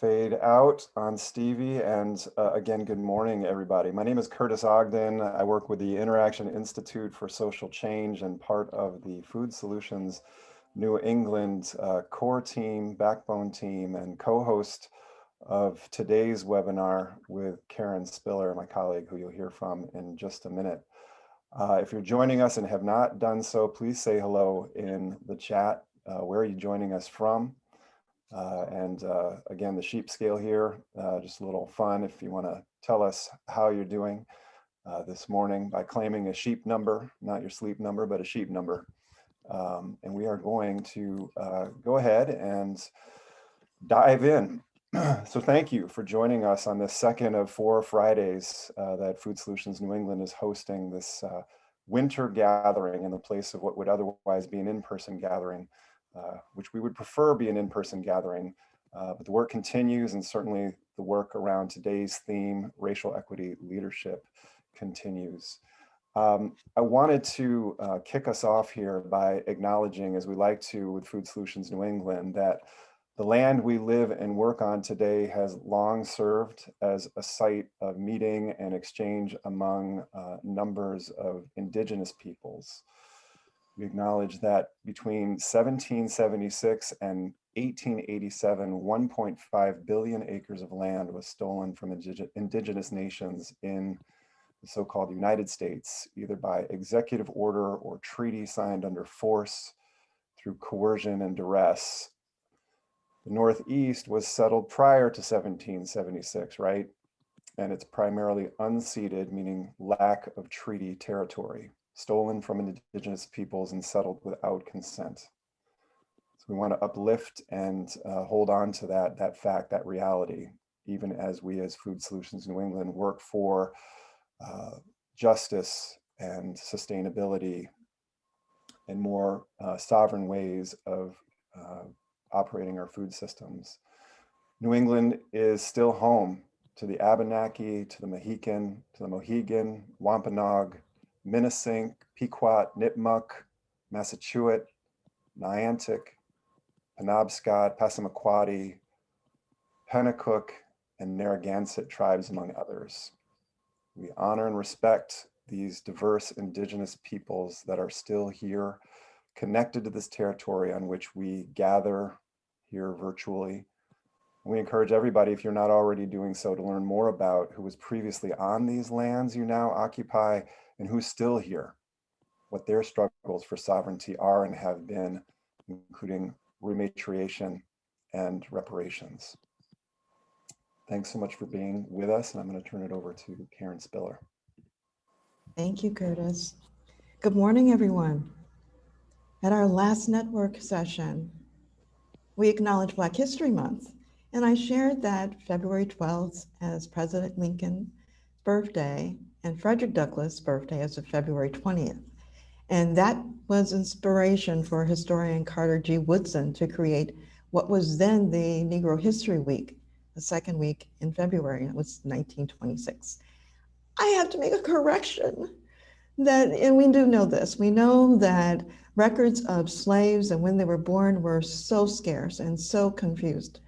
fade out on Stevie. And again, good morning, everybody. My name is Curtis Ogden. I work with the Interaction Institute for Social Change and part of the Food Solutions New England core team, backbone team, and co-host of today's webinar with Karen Spiller, my colleague, who you'll hear from in just a minute. If you're joining us and have not done so, please say hello in the chat. Where are you joining us from? Again, the sheep scale here, just a little fun if you want to tell us how you're doing this morning by claiming a sheep number, not your sleep number, but a sheep number. And we are going to go ahead and dive in. So thank you for joining us on this second of 4 Fridays that Food Solutions New England is hosting this winter gathering in the place of what would otherwise be an in-person gathering, which we would prefer be an in-person gathering. But the work continues, and certainly the work around today's theme, racial equity leadership, continues. I wanted to kick us off here by acknowledging, as we like to with Food Solutions New England, that the land we live and work on today has long served as a site of meeting and exchange among numbers of indigenous peoples. We acknowledge that between 1776 and 1887, 1.5 billion acres of land was stolen from indigenous nations in the so-called United States, either by executive order or treaty signed under force, through coercion and duress. The Northeast was settled prior to 1776, right? And it's primarily unceded, meaning lack of treaty territory, stolen from indigenous peoples and settled without consent. So we want to uplift and hold on to that fact, that reality, even as we as Food Solutions New England work for justice and sustainability and more sovereign ways of operating our food systems. New England is still home to the Abenaki, to the Mohican, to the Mohegan, Wampanoag, Minnesink, Pequot, Nipmuc, Massachusetts, Niantic, Penobscot, Passamaquoddy, Pennacook, and Narragansett tribes, among others. We honor and respect these diverse indigenous peoples that are still here, connected to this territory on which we gather here virtually. We encourage everybody, if you're not already doing so, to learn more about who was previously on these lands you now occupy and who's still here, what their struggles for sovereignty are and have been, including rematriation and reparations. Thanks so much for being with us, and I'm going to turn it over to Karen Spiller. Thank you, Curtis. Good morning, everyone. At our last network session, we acknowledged Black History Month, and I shared that February 12th as President Lincoln's birthday and Frederick Douglass' birthday as of February 20th. And that was inspiration for historian Carter G. Woodson to create what was then the Negro History Week, the second week in February. It was 1926. I have to make a correction and we do know this, we know that records of slaves and when they were born were so scarce and so confused.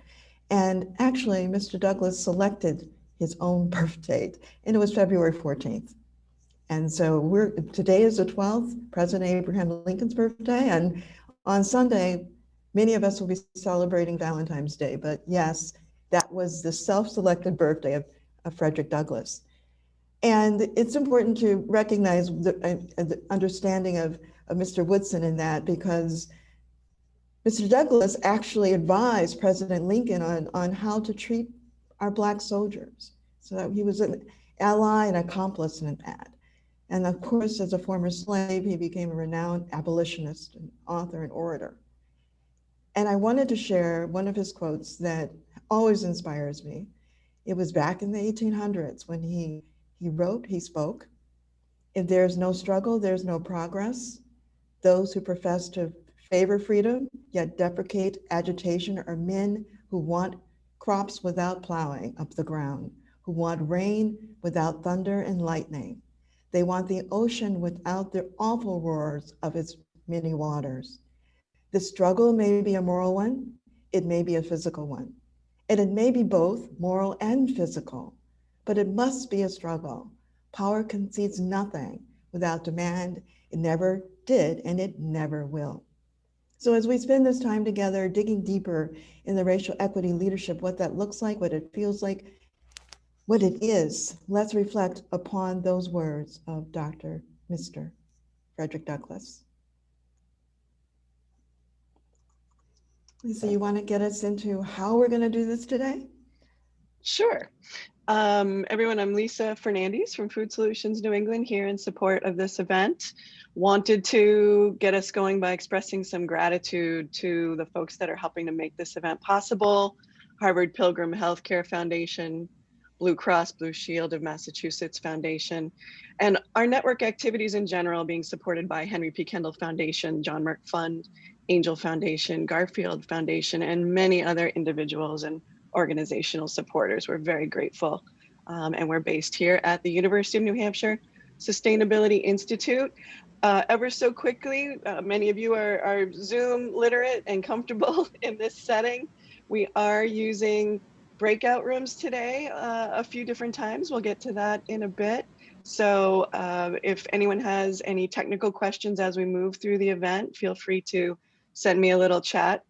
And actually, Mr. Douglass selected his own birth date, and it was February 14th. And so today is the 12th, President Abraham Lincoln's birthday, and on Sunday, many of us will be celebrating Valentine's Day, but yes, that was the self-selected birthday of Frederick Douglass. And it's important to recognize the understanding of Mr. Woodson in that, because Mr. Douglass actually advised President Lincoln on how to treat our Black soldiers. So that he was an ally and accomplice in that. And of course, as a former slave, he became a renowned abolitionist, and author, and orator. And I wanted to share one of his quotes that always inspires me. It was back in the 1800s when he spoke, "If there's no struggle, there's no progress. Those who profess to favor freedom, yet deprecate agitation, are men who want crops without plowing up the ground, who want rain without thunder and lightning. They want the ocean without the awful roars of its many waters. The struggle may be a moral one, it may be a physical one. And it may be both moral and physical, but it must be a struggle. Power concedes nothing without demand. It never did, and it never will. So as we spend this time together digging deeper in the racial equity leadership, what that looks like, what it feels like, what it is, let's reflect upon those words of Mr. Frederick Douglass. Lisa, you want to get us into how we're going to do this today? Sure. Everyone, I'm Lisa Fernandez from Food Solutions New England here in support of this event. Wanted to get us going by expressing some gratitude to the folks that are helping to make this event possible. Harvard Pilgrim Healthcare Foundation, Blue Cross Blue Shield of Massachusetts Foundation, and our network activities in general being supported by Henry P. Kendall Foundation, John Merck Fund, Angel Foundation, Garfield Foundation, and many other individuals and organizational supporters. We're very grateful. And we're based here at the University of New Hampshire Sustainability Institute. Ever so quickly, many of you are Zoom literate and comfortable in this setting. We are using breakout rooms today a few different times. We'll get to that in a bit. So if anyone has any technical questions as we move through the event, feel free to send me a little chat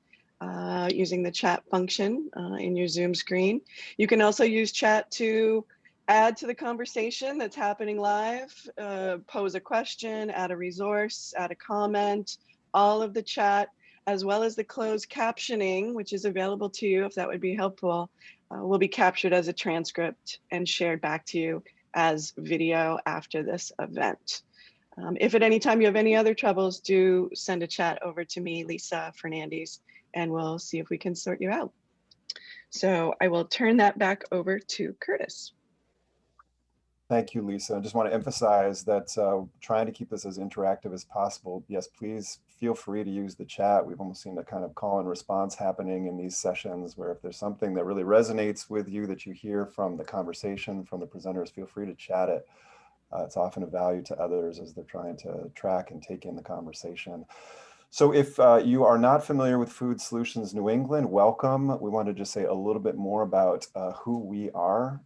using the chat function in your Zoom screen. You can also use chat to add to the conversation that's happening live, pose a question, add a resource, add a comment. All of the chat, as well as the closed captioning, which is available to you if that would be helpful, will be captured as a transcript and shared back to you as video after this event. If at any time you have any other troubles, do send a chat over to me, Lisa Fernandez, and we'll see if we can sort you out. So I will turn that back over to Curtis. Thank you, Lisa. I just want to emphasize that trying to keep this as interactive as possible. Yes, please feel free to use the chat. We've almost seen a kind of call and response happening in these sessions where if there's something that really resonates with you that you hear from the conversation, from the presenters, feel free to chat it. It's often of value to others as they're trying to track and take in the conversation. So if you are not familiar with Food Solutions New England, welcome. We want to just say a little bit more about who we are.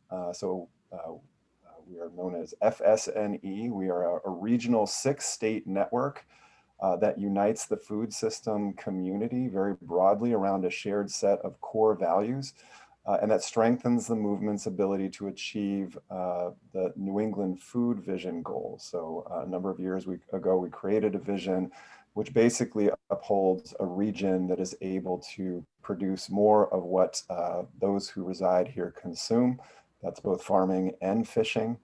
We are known as FSNE. We are a regional 6-state network that unites the food system community very broadly around a shared set of core values. And that strengthens the movement's ability to achieve the New England food vision goals. So a number of years ago, we created a vision which basically upholds a region that is able to produce more of what those who reside here consume. That's both farming and fishing.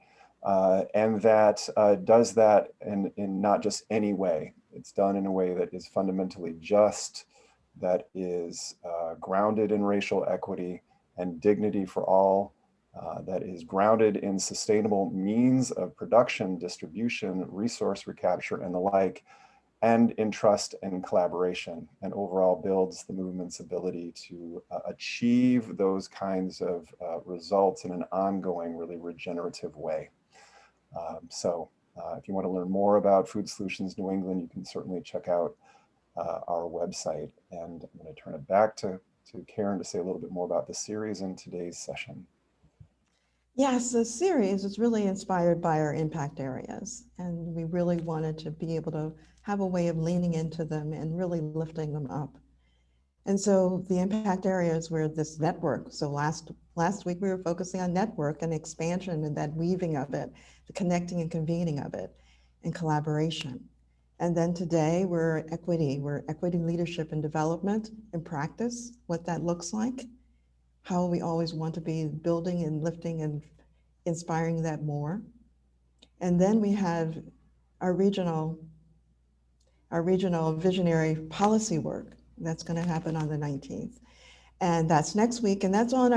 And that does that in not just any way. It's done in a way that is fundamentally just, that is grounded in racial equity and dignity for all, that is grounded in sustainable means of production, distribution, resource recapture, and the like, and in trust and collaboration, and overall builds the movement's ability to achieve those kinds of results in an ongoing, really regenerative way. If you want to learn more about Food Solutions New England, you can certainly check out our website. And I'm going to turn it back to Karen to say a little bit more about the series in today's session. Yes, the series is really inspired by our impact areas, and we really wanted to be able to have a way of leaning into them and really lifting them up. And so the impact areas were this network. So last week we were focusing on network and expansion and that weaving of it, the connecting and convening of it, and collaboration. And then today we're equity leadership and development and practice, what that looks like, how we always want to be building and lifting and inspiring that more. And then we have our regional visionary policy work. That's going to happen on the 19th. And that's next week. And that's on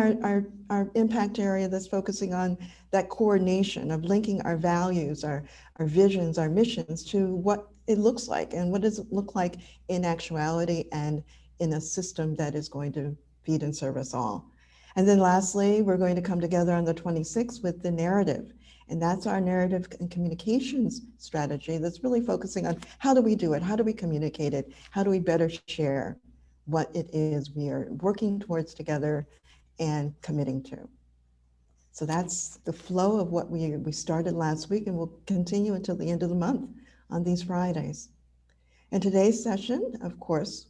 our impact area that's focusing on that coordination of linking our values, our visions, our missions to what it looks like and what does it look like in actuality and in a system that is going to feed and serve us all. And then lastly, we're going to come together on the 26th with the narrative. And that's our narrative and communications strategy that's really focusing on how do we do it? How do we communicate it? How do we better share what it is we are working towards together and committing to. So that's the flow of what we started last week, and we'll continue until the end of the month on these Fridays. In today's session, of course,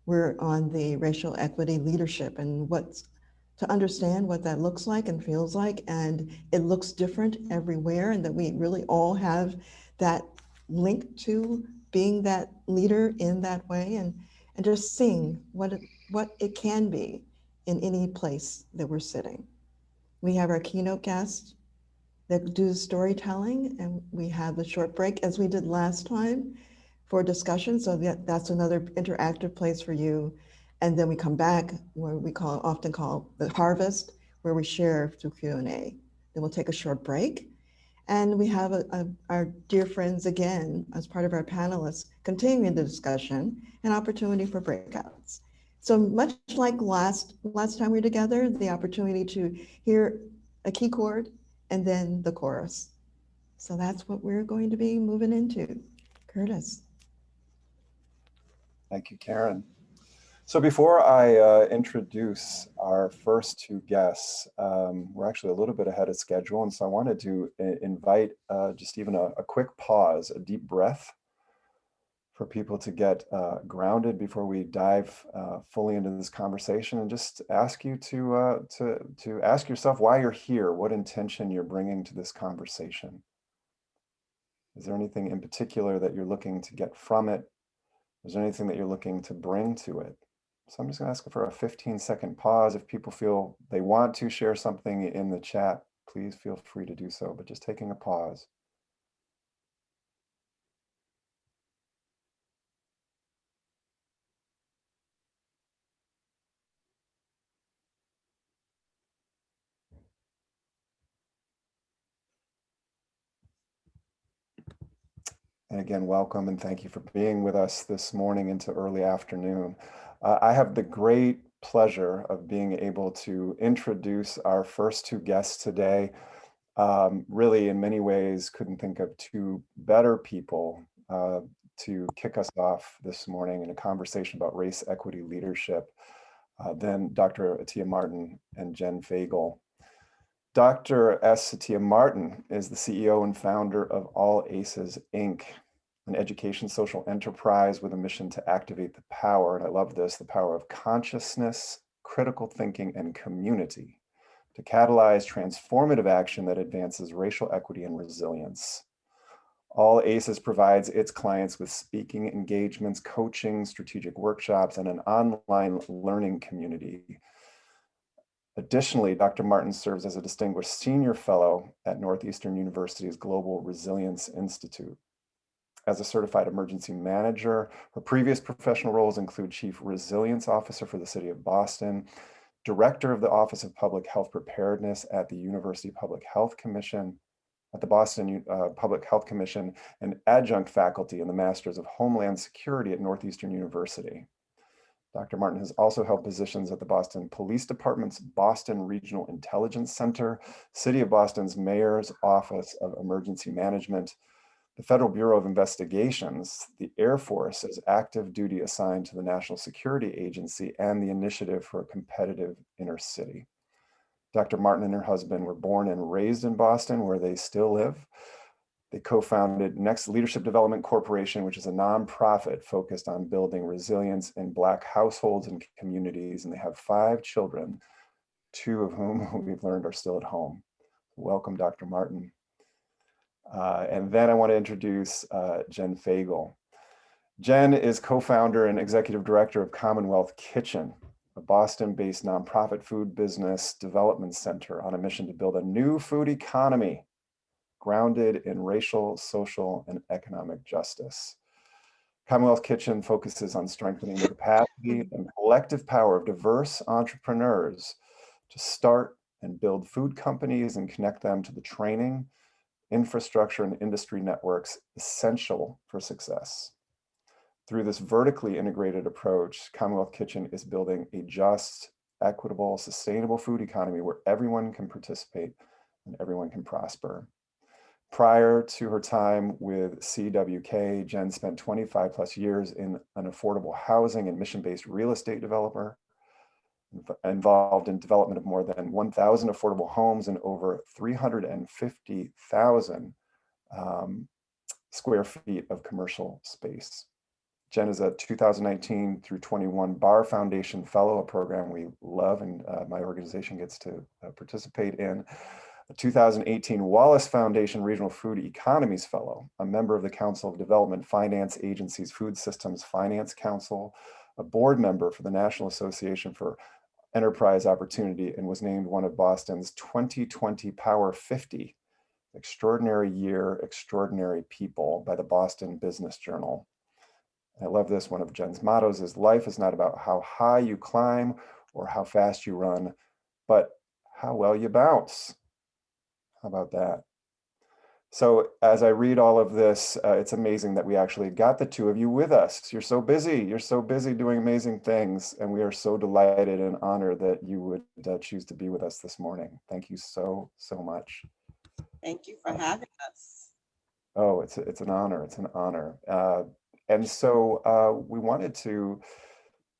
we're on the racial equity leadership and what's to understand what that looks like and feels like, and it looks different everywhere, and that we really all have that link to being that leader in that way, and just seeing what it can be in any place that we're sitting. We have our keynote guests that do storytelling, and we have the short break as we did last time for discussion. So that's another interactive place for you. And then we come back where we often call the harvest, where we share through Q&A. Then we'll take a short break. And we have our dear friends again, as part of our panelists, continuing the discussion and opportunity for breakouts. So much like last time we were together, the opportunity to hear a key chord and then the chorus. So that's what we're going to be moving into. Curtis. Thank you, Karen. So before I introduce our first two guests, we're actually a little bit ahead of schedule. And so I wanted to invite just even a quick pause, a deep breath for people to get grounded before we dive fully into this conversation, and just ask you to ask yourself why you're here, what intention you're bringing to this conversation. Is there anything in particular that you're looking to get from it? Is there anything that you're looking to bring to it? So I'm just going to ask for a 15-second pause. If people feel they want to share something in the chat, please feel free to do so, but just taking a pause. And again, welcome and thank you for being with us this morning into early afternoon. I have the great pleasure of being able to introduce our first two guests today. Really, in many ways, couldn't think of two better people to kick us off this morning in a conversation about race equity leadership than Dr. Atiya Martin and Jen Fagel. Dr. S. Atiya Martin is the CEO and founder of All Aces, Inc., an education social enterprise with a mission to activate the power, and I love this, the power of consciousness, critical thinking, and community to catalyze transformative action that advances racial equity and resilience. All ACES provides its clients with speaking engagements, coaching, strategic workshops, and an online learning community. Additionally, Dr. Martin serves as a distinguished senior fellow at Northeastern University's Global Resilience Institute. As a certified emergency manager, her previous professional roles include Chief Resilience Officer for the City of Boston, Director of the Office of Public Health Preparedness at the University Public Health Commission, at the Boston Public Health Commission, and adjunct faculty in the Masters of Homeland Security at Northeastern University. Dr. Martin has also held positions at the Boston Police Department's Boston Regional Intelligence Center, City of Boston's Mayor's Office of Emergency Management, the Federal Bureau of Investigations, the Air Force's active duty assigned to the National Security Agency, and the Initiative for a Competitive Inner City. Dr. Martin and her husband were born and raised in Boston, where they still live. They co-founded Next Leadership Development Corporation, which is a nonprofit focused on building resilience in Black households and communities, and they have 5 children, 2 of whom we've learned are still at home. Welcome, Dr. Martin. And then I want to introduce Jen Fagel. Jen is co-founder and executive director of Commonwealth Kitchen, a Boston-based nonprofit food business development center on a mission to build a new food economy grounded in racial, social, and economic justice. Commonwealth Kitchen focuses on strengthening the capacity and collective power of diverse entrepreneurs to start and build food companies and connect them to the training, infrastructure, and industry networks essential for success. Through this vertically integrated approach, Commonwealth Kitchen is building a just, equitable, sustainable food economy where everyone can participate and everyone can prosper. Prior to her time with CWK, Jen spent 25 plus years in an affordable housing and mission-based real estate developer. involved in development of more than 1,000 affordable homes and over 350,000 square feet of commercial space. Jen is a 2019 through 21 Bar Foundation Fellow, a program we love and my organization gets to participate in. A 2018 Wallace Foundation Regional Food Economies Fellow, a member of the Council of Development Finance Agency's Food Systems Finance Council, a board member for the National Association for Enterprise Opportunity, and was named one of Boston's 2020 Power 50 Extraordinary Year, Extraordinary People by the Boston Business Journal. I love this. One of Jen's mottos is, life is not about how high you climb or how fast you run, but how well you bounce. How about that? So as I read all of this, it's amazing that we actually got the two of you with us. You're so busy. You're so busy doing amazing things. And we are so delighted and honored that you would choose to be with us this morning. Thank you so, so much. Thank you for having us. Oh, it's an honor. It's an honor. And so we wanted to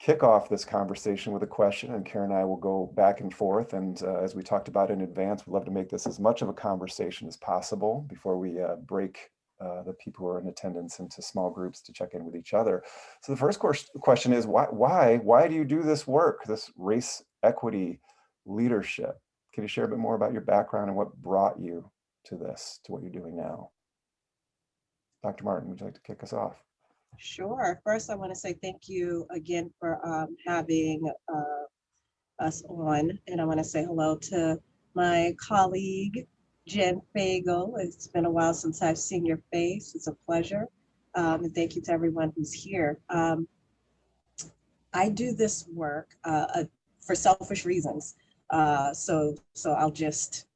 kick off this conversation with a question, and Karen and I will go back and forth. And as we talked about in advance, we'd love to make this as much of a conversation as possible before we break the people who are in attendance into small groups to check in with each other. So the first question is, why do you do this work, this race equity leadership? Can you share a bit more about your background and what brought you to this, to what you're doing now? Dr. Martin, would you like to kick us off? Sure. First, I want to say thank you again for having us on. And I want to say hello to my colleague, Jen Fagel. It's been a while since I've seen your face. It's a pleasure. And thank you to everyone who's here. I do this work for selfish reasons. So I'll just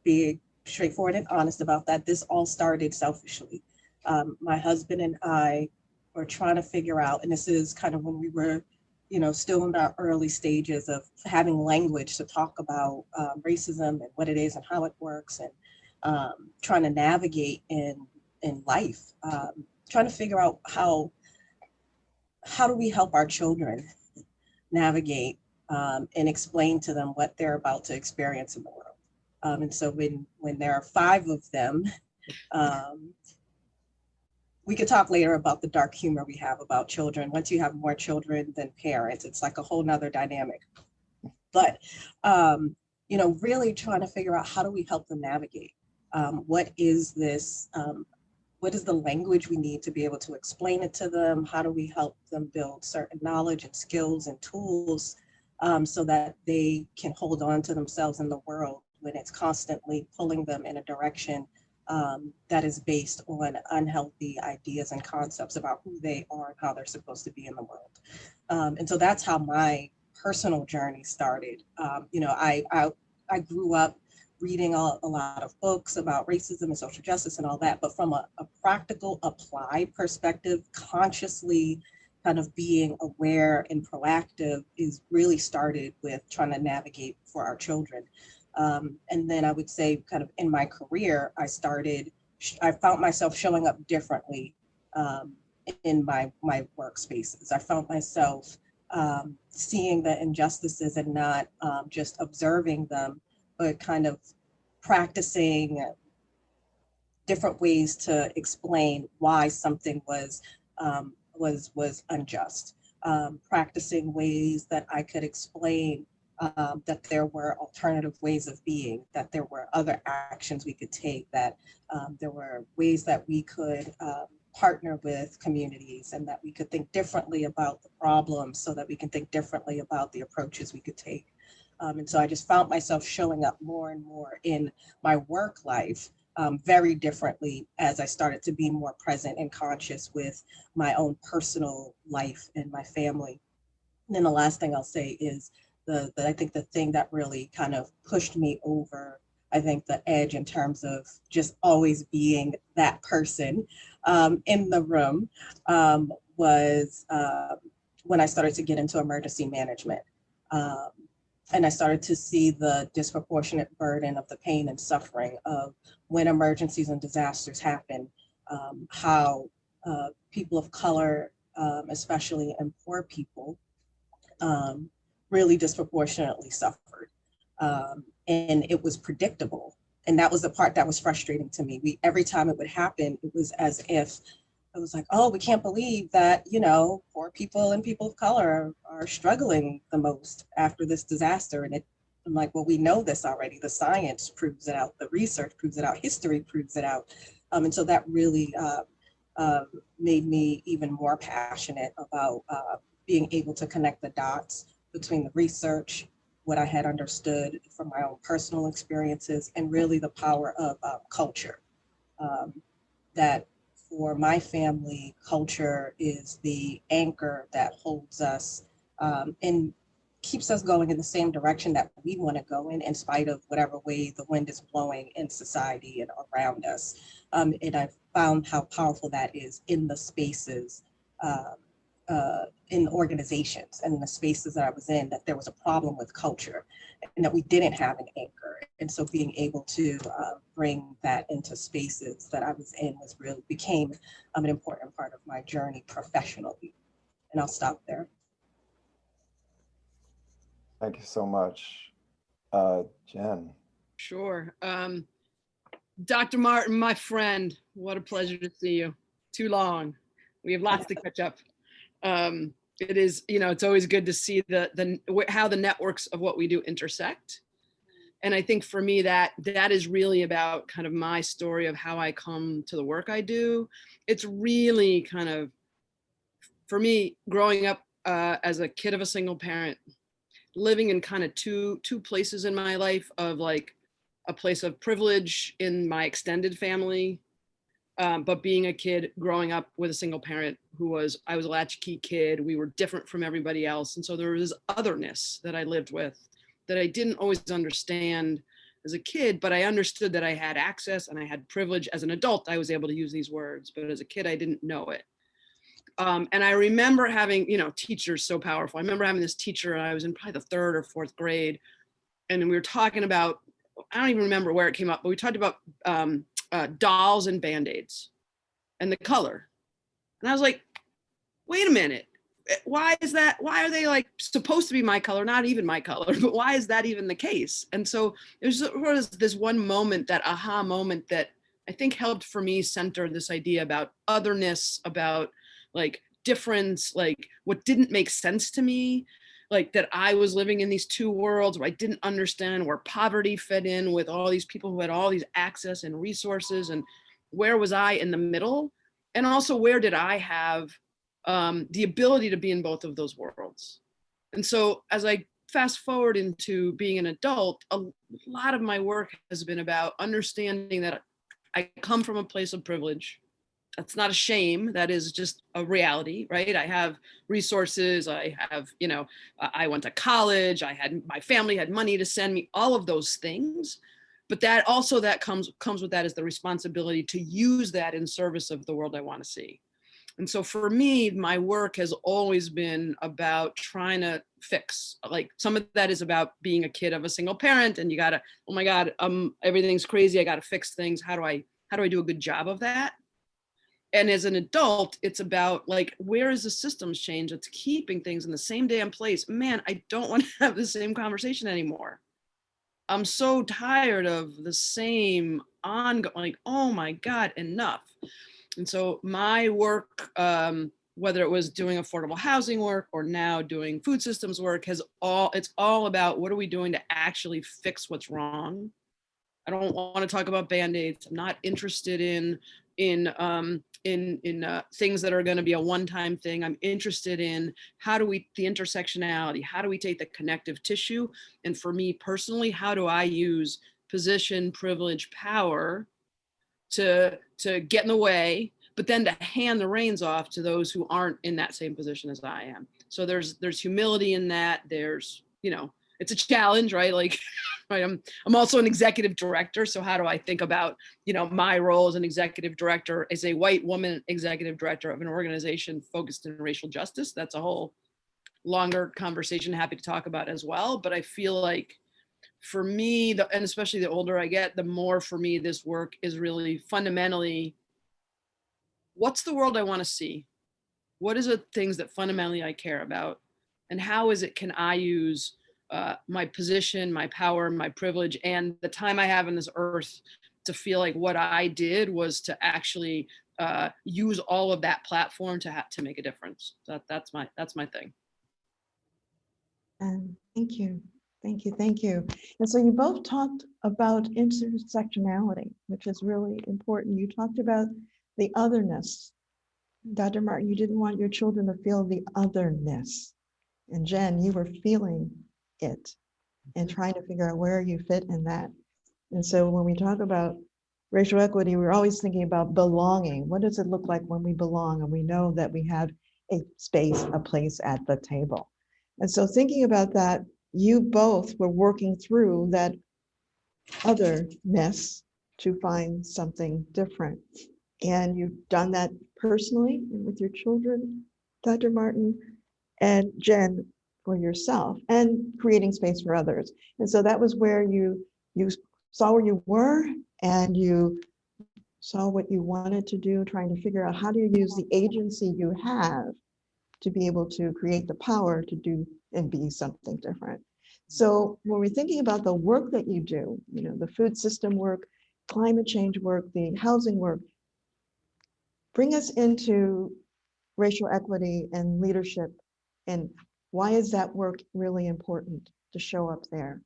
be straightforward and honest about that. This all started selfishly. My husband and I were trying to figure out, and this is kind of when we were, still in our early stages of having language to talk about racism and what it is and how it works, and trying to navigate in life, trying to figure out how do we help our children navigate and explain to them what they're about to experience in the world. And so when there are 5 of them, we could talk later about the dark humor we have about children. Once you have more children than parents, it's like a whole nother dynamic. But, really trying to figure out, how do we help them navigate? What is this? What is the language we need to be able to explain it to them? How do we help them build certain knowledge and skills and tools so that they can hold on to themselves in the world when it's constantly pulling them in a direction that is based on unhealthy ideas and concepts about who they are and how they're supposed to be in the world. And so that's how my personal journey started. I grew up reading a lot of books about racism and social justice and all that, but from a practical applied perspective, consciously kind of being aware and proactive is really started with trying to navigate for our children. And then I would say kind of in my career, I found myself showing up differently in my workspaces. I found myself seeing the injustices and not just observing them, but kind of practicing different ways to explain why something was unjust. Practicing ways that I could explain that there were alternative ways of being, that there were other actions we could take, that there were ways that we could partner with communities, and that we could think differently about the problems so that we can think differently about the approaches we could take. And so I just found myself showing up more and more in my work life very differently as I started to be more present and conscious with my own personal life and my family. And then the last thing I'll say is I think the thing that really kind of pushed me over, I think, the edge in terms of just always being that person in the room was when I started to get into emergency management. And I started to see the disproportionate burden of the pain and suffering of when emergencies and disasters happen, how people of color, especially and poor people, really disproportionately suffered. And it was predictable. And that was the part that was frustrating to me. Every time it would happen, it was as if it was like, oh, we can't believe that, you know, poor people and people of color are struggling the most after this disaster. And I'm like, well, we know this already. The science proves it out. The research proves it out. History proves it out. And so that really made me even more passionate about being able to connect the dots between the research, what I had understood from my own personal experiences, and really the power of culture. That for my family, culture is the anchor that holds us and keeps us going in the same direction that we want to go in spite of whatever way the wind is blowing in society and around us. And I've found how powerful that is in the spaces, in organizations and in the spaces that I was in, that there was a problem with culture and that we didn't have an anchor. And so being able to bring that into spaces that I was in became an important part of my journey professionally. And I'll stop there. Thank you so much. Jen. Sure. Dr. Martin, my friend, what a pleasure to see you. Too long. We have lots to catch up. It is, you know, it's always good to see how the networks of what we do intersect. And I think for me that is really about kind of my story of how I come to the work I do. It's really kind of, for me, growing up as a kid of a single parent, living in kind of two places in my life, of like a place of privilege in my extended family, but being a kid growing up with a single parent I was a latchkey kid. We were different from everybody else. And so there was this otherness that I lived with that I didn't always understand as a kid, but I understood that I had access and I had privilege. As an adult, I was able to use these words, but as a kid, I didn't know it. And I remember having, you know, teachers so powerful. I remember having this teacher, and I was in probably the 3rd or 4th grade. And we were talking about, I don't even remember where it came up, but we talked about dolls and Band-Aids and the color. And I was like, wait a minute, why is that? Why are they like supposed to be my color? Not even my color, but why is that even the case? And so there's this one moment, that aha moment, that I think helped for me center this idea about otherness, about like difference, like what didn't make sense to me, like that I was living in these two worlds where I didn't understand where poverty fit in with all these people who had all these access and resources, and where was I in the middle? And also, where did I have the ability to be in both of those worlds? And so as I fast forward into being an adult, a lot of my work has been about understanding that I come from a place of privilege. That's not a shame. That is just a reality, right? I have resources. I have, you know, I went to college. My family had money to send me, all of those things. But that also, that comes with that is the responsibility to use that in service of the world I want to see. And so for me, my work has always been about trying to fix, like some of that is about being a kid of a single parent, and you gotta, oh my God, everything's crazy. I gotta fix things. How do I do a good job of that? And as an adult, it's about like, where is the systems change that's keeping things in the same damn place? Man, I don't want to have the same conversation anymore. I'm so tired of the same ongoing, like, oh my God, enough. And so my work, whether it was doing affordable housing work or now doing food systems work, it's all about what are we doing to actually fix what's wrong. I don't want to talk about Band-Aids. I'm not interested in things that are going to be a one-time thing. I'm interested in the intersectionality, how do we take the connective tissue? And for me personally, how do I use position, privilege, power to get in the way, but then to hand the reins off to those who aren't in that same position as I am. So there's humility in that. There's, you know, it's a challenge, right? Like, right, I'm also an executive director. So how do I think about, you know, my role as an executive director, as a white woman executive director of an organization focused in racial justice? That's a whole longer conversation, happy to talk about as well. But I feel like for me, and especially the older I get, the more for me this work is really fundamentally, what's the world I want to see? What is the things that fundamentally I care about? and how is it can I use my position, my power, my privilege, and the time I have on this earth to feel like what I did was to actually use all of that platform to make a difference. That's my thing. And thank you, thank you, thank you. And so you both talked about intersectionality, which is really important. You talked about the otherness. Dr. Martin, you didn't want your children to feel the otherness. And Jen, you were feeling it and trying to figure out where you fit in that. And so when we talk about racial equity, we're always thinking about belonging. What does it look like when we belong? And we know that we have a space, a place at the table. And so thinking about that, you both were working through that otherness to find something different. And you've done that personally and with your children, Dr. Martin, and Jen for yourself, and creating space for others. And so that was where you saw where you were, and you saw what you wanted to do, trying to figure out how do you use the agency you have to be able to create the power to do and be something different. So when we're thinking about the work that you do, you know, the food system work, climate change work, the housing work, bring us into racial equity and leadership, and why is that work really important to show up there?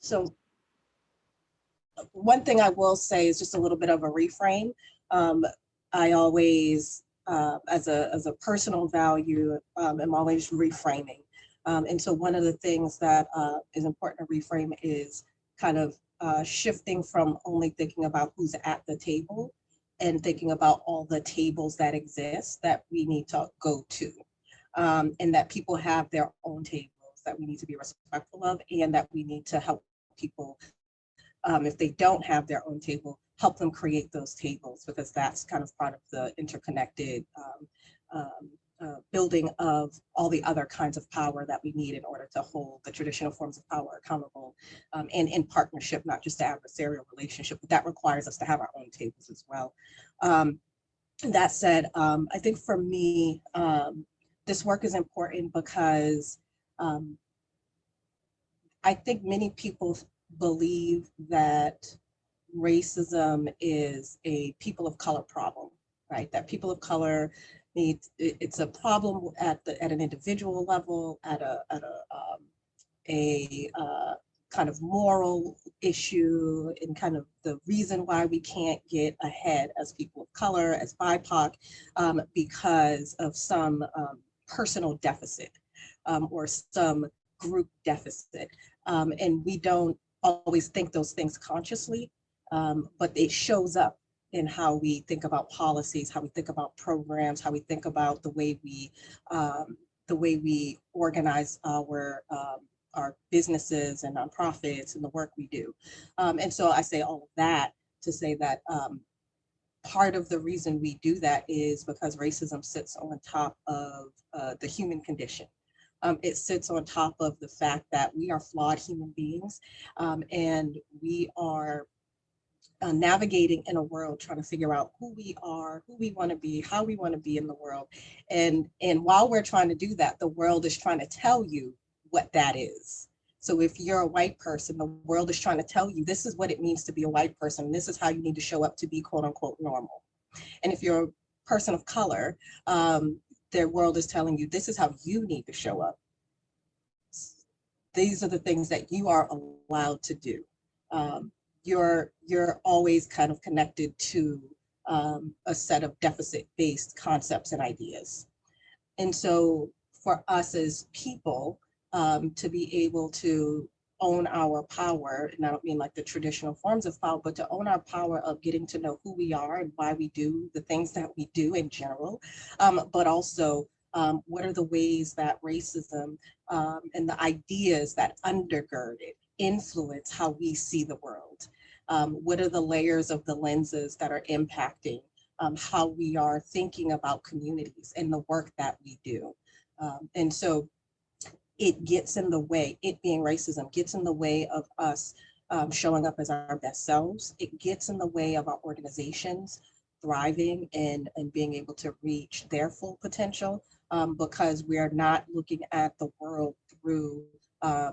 So one thing I will say is just a little bit of a reframe. I always, as a personal value, am always reframing. And so one of the things that is important to reframe is kind of shifting from only thinking about who's at the table and thinking about all the tables that exist that we need to go to, and that people have their own tables that we need to be respectful of, and that we need to help people, if they don't have their own table, help them create those tables, because that's kind of part of the interconnected building of all the other kinds of power that we need in order to hold the traditional forms of power accountable, and in partnership, not just the adversarial relationship, but that requires us to have our own tables as well. That said, I think for me, this work is important because I think many people believe that racism is a people of color problem, right? That people of color need, it's a problem at an individual level, at a kind of moral issue, and kind of the reason why we can't get ahead as people of color, as BIPOC, because of some personal deficit, or some group deficit. And we don't always think those things consciously, but it shows up in how we think about policies, how we think about programs, how we think about the way we organize our businesses and nonprofits and the work we do. And so I say all of that to say that part of the reason we do that is because racism sits on top of the human condition. It sits on top of the fact that we are flawed human beings, and we are navigating in a world trying to figure out who we are, who we want to be, how we want to be in the world. And while we're trying to do that, the world is trying to tell you what that is. So if you're a white person, the world is trying to tell you this is what it means to be a white person. This is how you need to show up to be quote unquote normal. And if you're a person of color, their world is telling you this is how you need to show up. These are the things that you are allowed to do. You're always kind of connected to a set of deficit-based concepts and ideas. And so for us as people, to be able to own our power, and I don't mean like the traditional forms of power, but to own our power of getting to know who we are and why we do the things that we do in general, but also what are the ways that racism and the ideas that undergird it influence how we see the world? What are the layers of the lenses that are impacting how we are thinking about communities and the work that we do? And so it gets in the way, it being racism, gets in the way of us showing up as our best selves. It gets in the way of our organizations thriving and being able to reach their full potential. because we are not looking at the world through a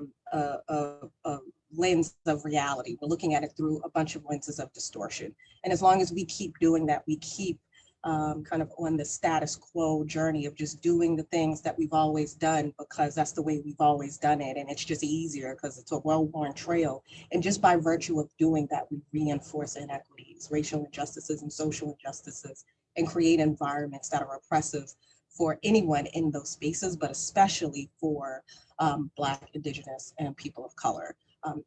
lens of reality. We're looking at it through a bunch of lenses of distortion. And as long as we keep doing that, we keep kind of on the status quo journey of just doing the things that we've always done because that's the way we've always done it. And it's just easier because it's a well-worn trail. And just by virtue of doing that, we reinforce inequities, racial injustices and social injustices, and create environments that are oppressive for anyone in those spaces, but especially for Black, Indigenous, and people of color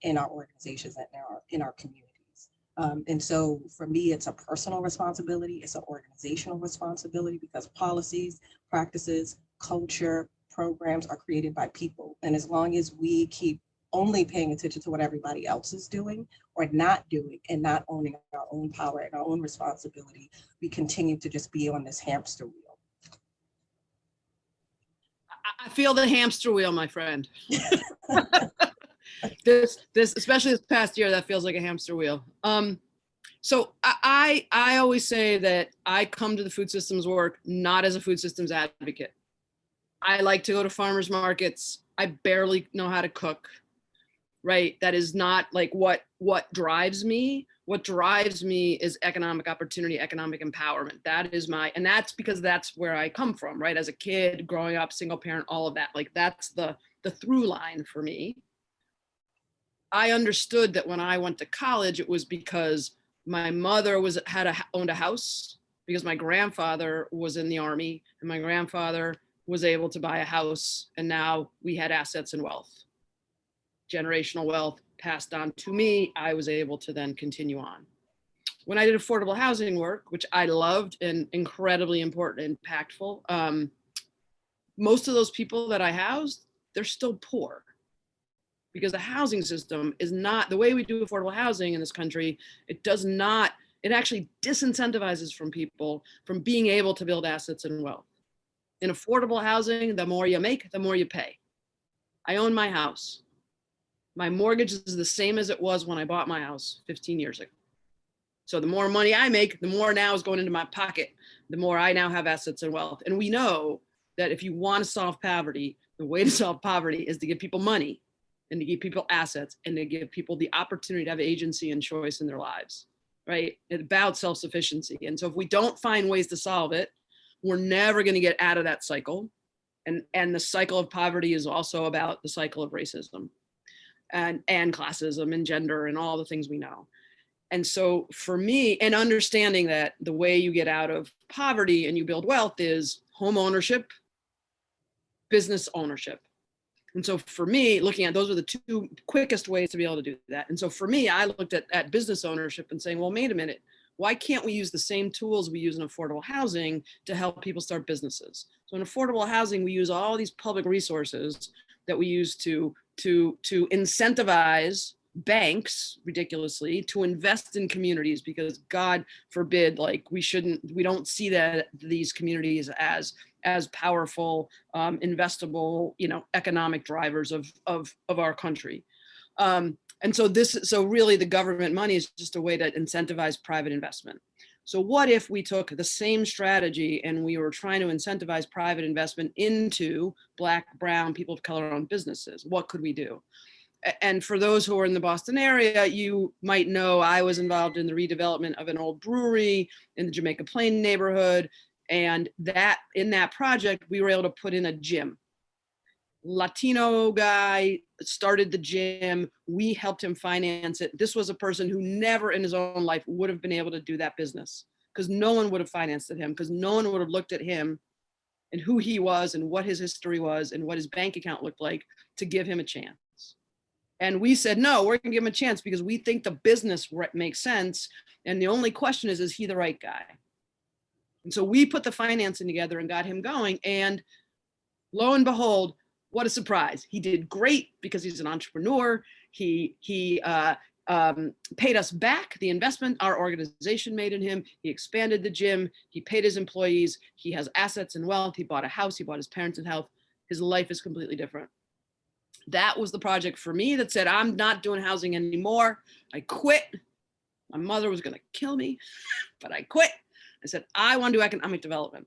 in our organizations and in our communities. And so for me, it's a personal responsibility, it's an organizational responsibility because policies, practices, culture, programs are created by people. And as long as we keep only paying attention to what everybody else is doing or not doing and not owning our own power and our own responsibility, we continue to just be on this hamster wheel. I feel the hamster wheel, my friend. This especially this past year, that feels like a hamster wheel. So I always say that I come to the food systems work not as a food systems advocate. I like to go to farmers markets. I barely know how to cook, right? That is not like what drives me. What drives me is economic opportunity, economic empowerment. That is and that's because that's where I come from, right? As a kid, growing up, single parent, all of that. Like that's the through line for me. I understood that when I went to college, it was because my mother owned a house, because my grandfather was in the Army, and my grandfather was able to buy a house, and now we had assets and wealth, generational wealth passed on to me. I was able to then continue on. When I did affordable housing work, which I loved and incredibly important and impactful, most of those people that I housed, they're still poor. Because the housing system is not the way we do affordable housing in this country. It actually disincentivizes from people from being able to build assets and wealth. In affordable housing, the more you make, the more you pay. I own my house. My mortgage is the same as it was when I bought my house 15 years ago. So the more money I make, the more now is going into my pocket, the more I now have assets and wealth. And we know that if you want to solve poverty, the way to solve poverty is to give people money and to give people assets and to give people the opportunity to have agency and choice in their lives, right? It's about self-sufficiency. And so if we don't find ways to solve it, we're never going to get out of that cycle. And the cycle of poverty is also about the cycle of racism and classism and gender and all the things we know. And so for me, and understanding that the way you get out of poverty and you build wealth is home ownership, business ownership. And so for me, looking at those are the two quickest ways to be able to do that. And so for me, I looked at business ownership and saying, well, wait a minute, why can't we use the same tools we use in affordable housing to help people start businesses? So in affordable housing, we use all these public resources that we use to incentivize banks, ridiculously, to invest in communities, because God forbid, like we don't see that these communities as powerful, investable, economic drivers of our country. And so really the government money is just a way to incentivize private investment. So what if we took the same strategy and we were trying to incentivize private investment into Black, brown, people of color owned businesses? What could we do? And for those who are in the Boston area, you might know I was involved in the redevelopment of an old brewery in the Jamaica Plain neighborhood. And in that project, we were able to put in a gym. Latino guy started the gym. We helped him finance it. This was a person who never in his own life would have been able to do that business because no one would have financed him, because no one would have looked at him and who he was and what his history was and what his bank account looked like to give him a chance. And we said, no, we're gonna give him a chance because we think the business makes sense. And the only question is he the right guy? And so we put the financing together and got him going. And lo and behold, what a surprise. He did great because he's an entrepreneur. He paid us back the investment our organization made in him. He expanded the gym. He paid his employees. He has assets and wealth. He bought a house. He bought his parents in health. His life is completely different. That was the project for me that said, I'm not doing housing anymore. I quit. My mother was going to kill me, but I quit. I said, I want to do economic development.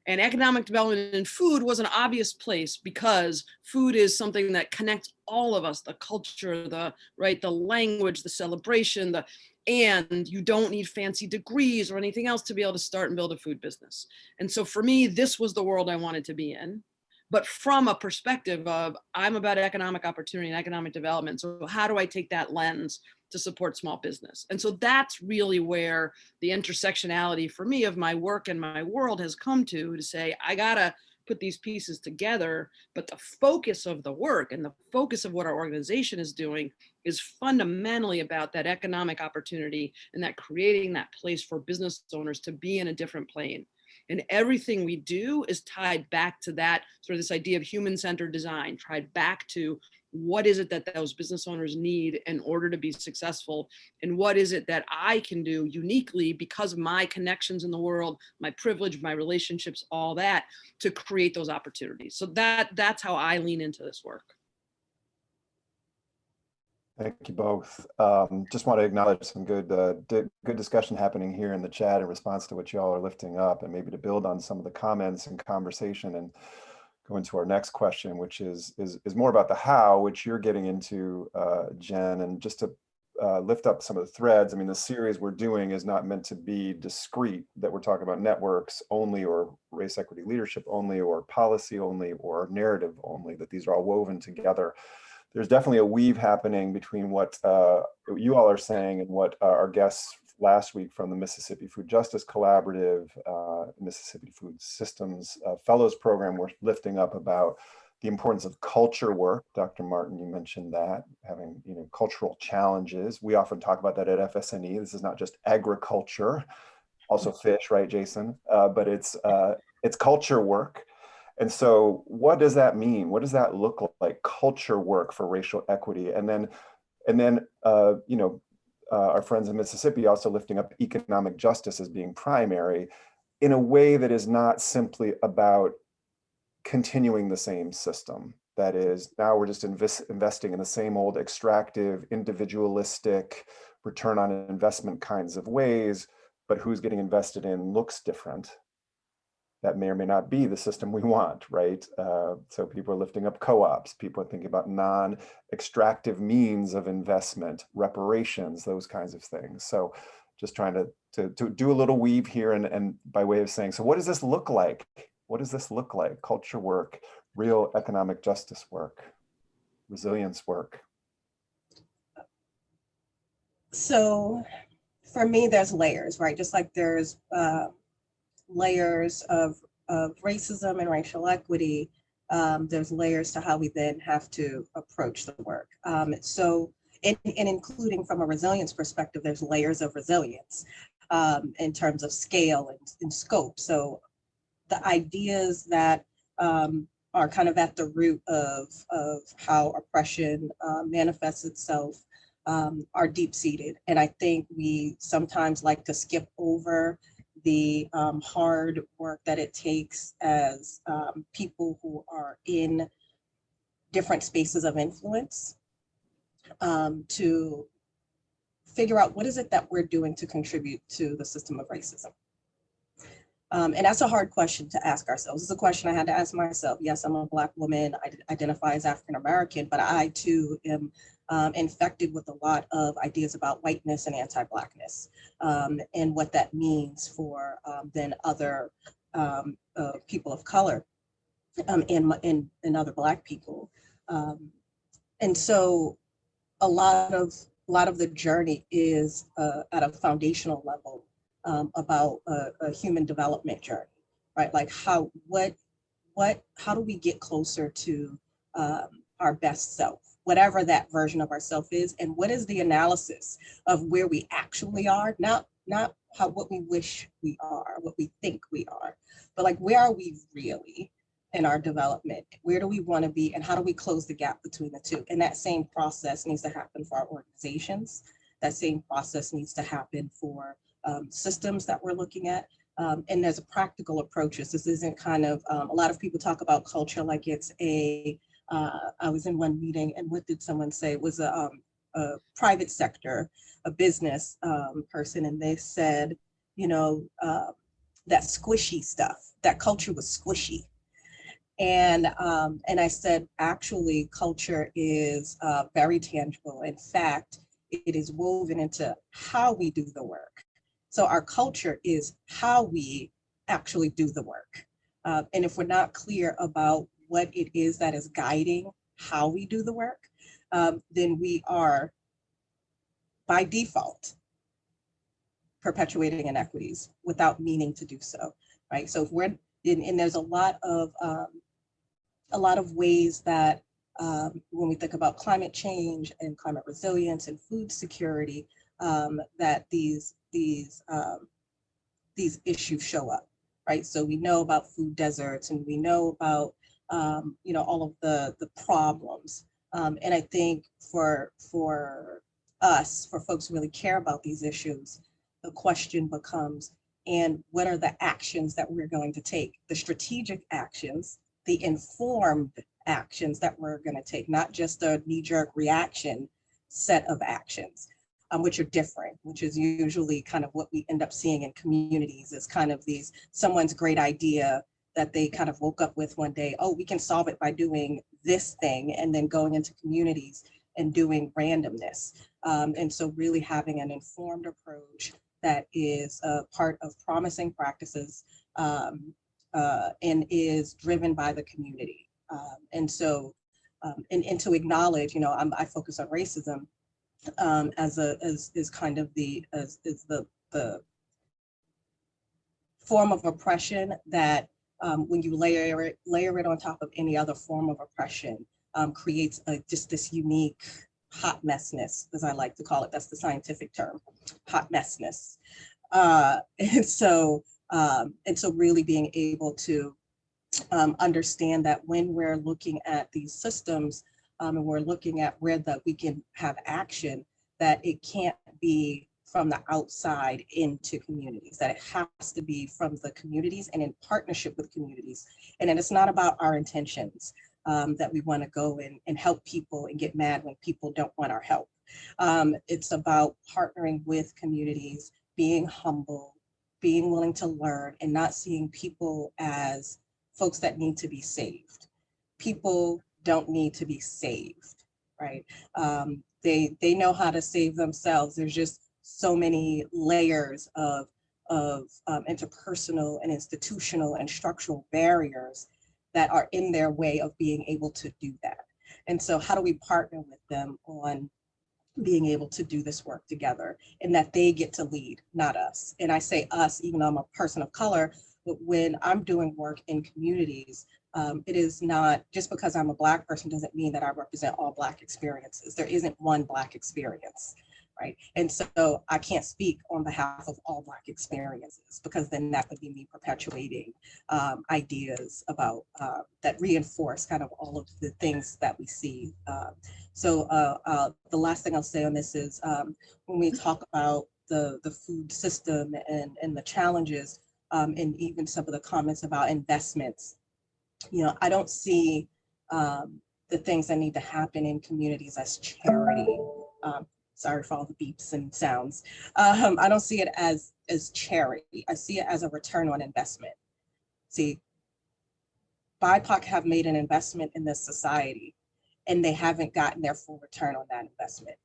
And economic development in food was an obvious place because food is something that connects all of us, the culture, the language, the celebration, and you don't need fancy degrees or anything else to be able to start and build a food business. And so for me, this was the world I wanted to be in, but from a perspective of I'm about economic opportunity and economic development. So how do I take that lens to support small business? And so that's really where the intersectionality for me of my work and my world has come to say, I gotta put these pieces together, but the focus of the work and the focus of what our organization is doing is fundamentally about that economic opportunity and that creating that place for business owners to be in a different plane. And everything we do is tied back to that sort of this idea of human-centered design, tied back to what is it that those business owners need in order to be successful? And what is it that I can do uniquely because of my connections in the world, my privilege, my relationships, all that, to create those opportunities. So that's how I lean into this work. Thank you both. Just want to acknowledge some good discussion happening here in the chat in response to what you all are lifting up, and maybe to build on some of the comments and conversation and go into our next question, which is more about the how, which you're getting into, Jen, and just to lift up some of the threads. I mean, the series we're doing is not meant to be discrete, that we're talking about networks only or race equity leadership only or policy only or narrative only, that these are all woven together. There's definitely a weave happening between what you all are saying and what our guests last week from the Mississippi Food Justice Collaborative, Mississippi Food Systems Fellows Program were lifting up about the importance of culture work. Dr. Martin, you mentioned that, having cultural challenges. We often talk about that at FSNE. This is not just agriculture, also fish, right, Jason? But it's culture work. And so what does that mean? What does that look like, culture work for racial equity? And then our friends in Mississippi also lifting up economic justice as being primary in a way that is not simply about continuing the same system. That is, now we're just investing in the same old extractive, individualistic, return on investment kinds of ways, but who's getting invested in looks different. That may or may not be the system we want, right? So people are lifting up co-ops, people are thinking about non-extractive means of investment, reparations, those kinds of things. So just trying to do a little weave here and by way of saying, so what does this look like? What does this look like? Culture work, real economic justice work, resilience work. So for me, there's layers, right? Just like there's layers of racism and racial equity, there's layers to how we then have to approach the work. So including from a resilience perspective, there's layers of resilience in terms of scale and scope. So the ideas that are kind of at the root of how oppression manifests itself are deep-seated. And I think we sometimes like to skip over the hard work that it takes as people who are in different spaces of influence to figure out what is it that we're doing to contribute to the system of racism. And that's a hard question to ask ourselves. It's a question I had to ask myself. Yes, I'm a Black woman, I identify as African-American, but I too am infected with a lot of ideas about whiteness and anti-Blackness and what that means for then other people of color and other Black people. And so a lot of the journey is at a foundational level about a human development journey, right? Like how do we get closer to our best self, whatever that version of ourself is, and what is the analysis of where we actually are, not what we wish we are, what we think we are, but like where are we really in our development? Where do we want to be, and how do we close the gap between the two? And that same process needs to happen for our organizations. That same process needs to happen for systems that we're looking at. And there's practical approaches. This isn't kind of, a lot of people talk about culture like it's I was in one meeting and what did someone say? It was a private sector, a business person, and they said, that squishy stuff. That culture was squishy. And I said, actually, culture is very tangible. In fact, it is woven into how we do the work. So our culture is how we actually do the work. And if we're not clear about what it is that is guiding how we do the work, then we are, by default, perpetuating inequities without meaning to do so, right? So if we're, and there's a lot of ways that when we think about climate change and climate resilience and food security, that these issues show up, right? So we know about food deserts, and we know about all of the problems. And I think for us, for folks who really care about these issues, the question becomes, and what are the actions that we're going to take? The strategic actions, the informed actions that we're going to take, not just a knee-jerk reaction set of actions, which are different, which is usually kind of what we end up seeing in communities, is kind of someone's great idea that they kind of woke up with one day, oh, we can solve it by doing this thing, and then going into communities and doing randomness. And so really having an informed approach that is a part of promising practices and is driven by the community. And so, and to acknowledge, I focus on racism as kind of the form of oppression that when you layer it on top of any other form of oppression, creates just this unique hot messness, as I like to call it. That's the scientific term, hot messness. And so really being able to understand that when we're looking at these systems and we're looking at where we can have action, that it can't be from the outside into communities, that it has to be from the communities and in partnership with communities. And then it's not about our intentions, that we want to go and help people and get mad when people don't want our help. It's about partnering with communities, being humble, being willing to learn, and not seeing people as folks that need to be saved. People don't need to be saved, right? They know how to save themselves. There's just so many layers of interpersonal and institutional and structural barriers that are in their way of being able to do that. And so how do we partner with them on being able to do this work together, and that they get to lead, not us? And I say us, even though I'm a person of color, but when I'm doing work in communities, it is not just because I'm a Black person doesn't mean that I represent all Black experiences. There isn't one Black experience, right? And so I can't speak on behalf of all Black experiences, because then that would be me perpetuating ideas about that reinforce kind of all of the things that we see. So the last thing I'll say on this is when we talk about the food system and the challenges, and even some of the comments about investments, I don't see the things that need to happen in communities as charity. Sorry for all the beeps and sounds. I don't see it as charity. I see it as a return on investment. See, BIPOC have made an investment in this society, and they haven't gotten their full return on that investment.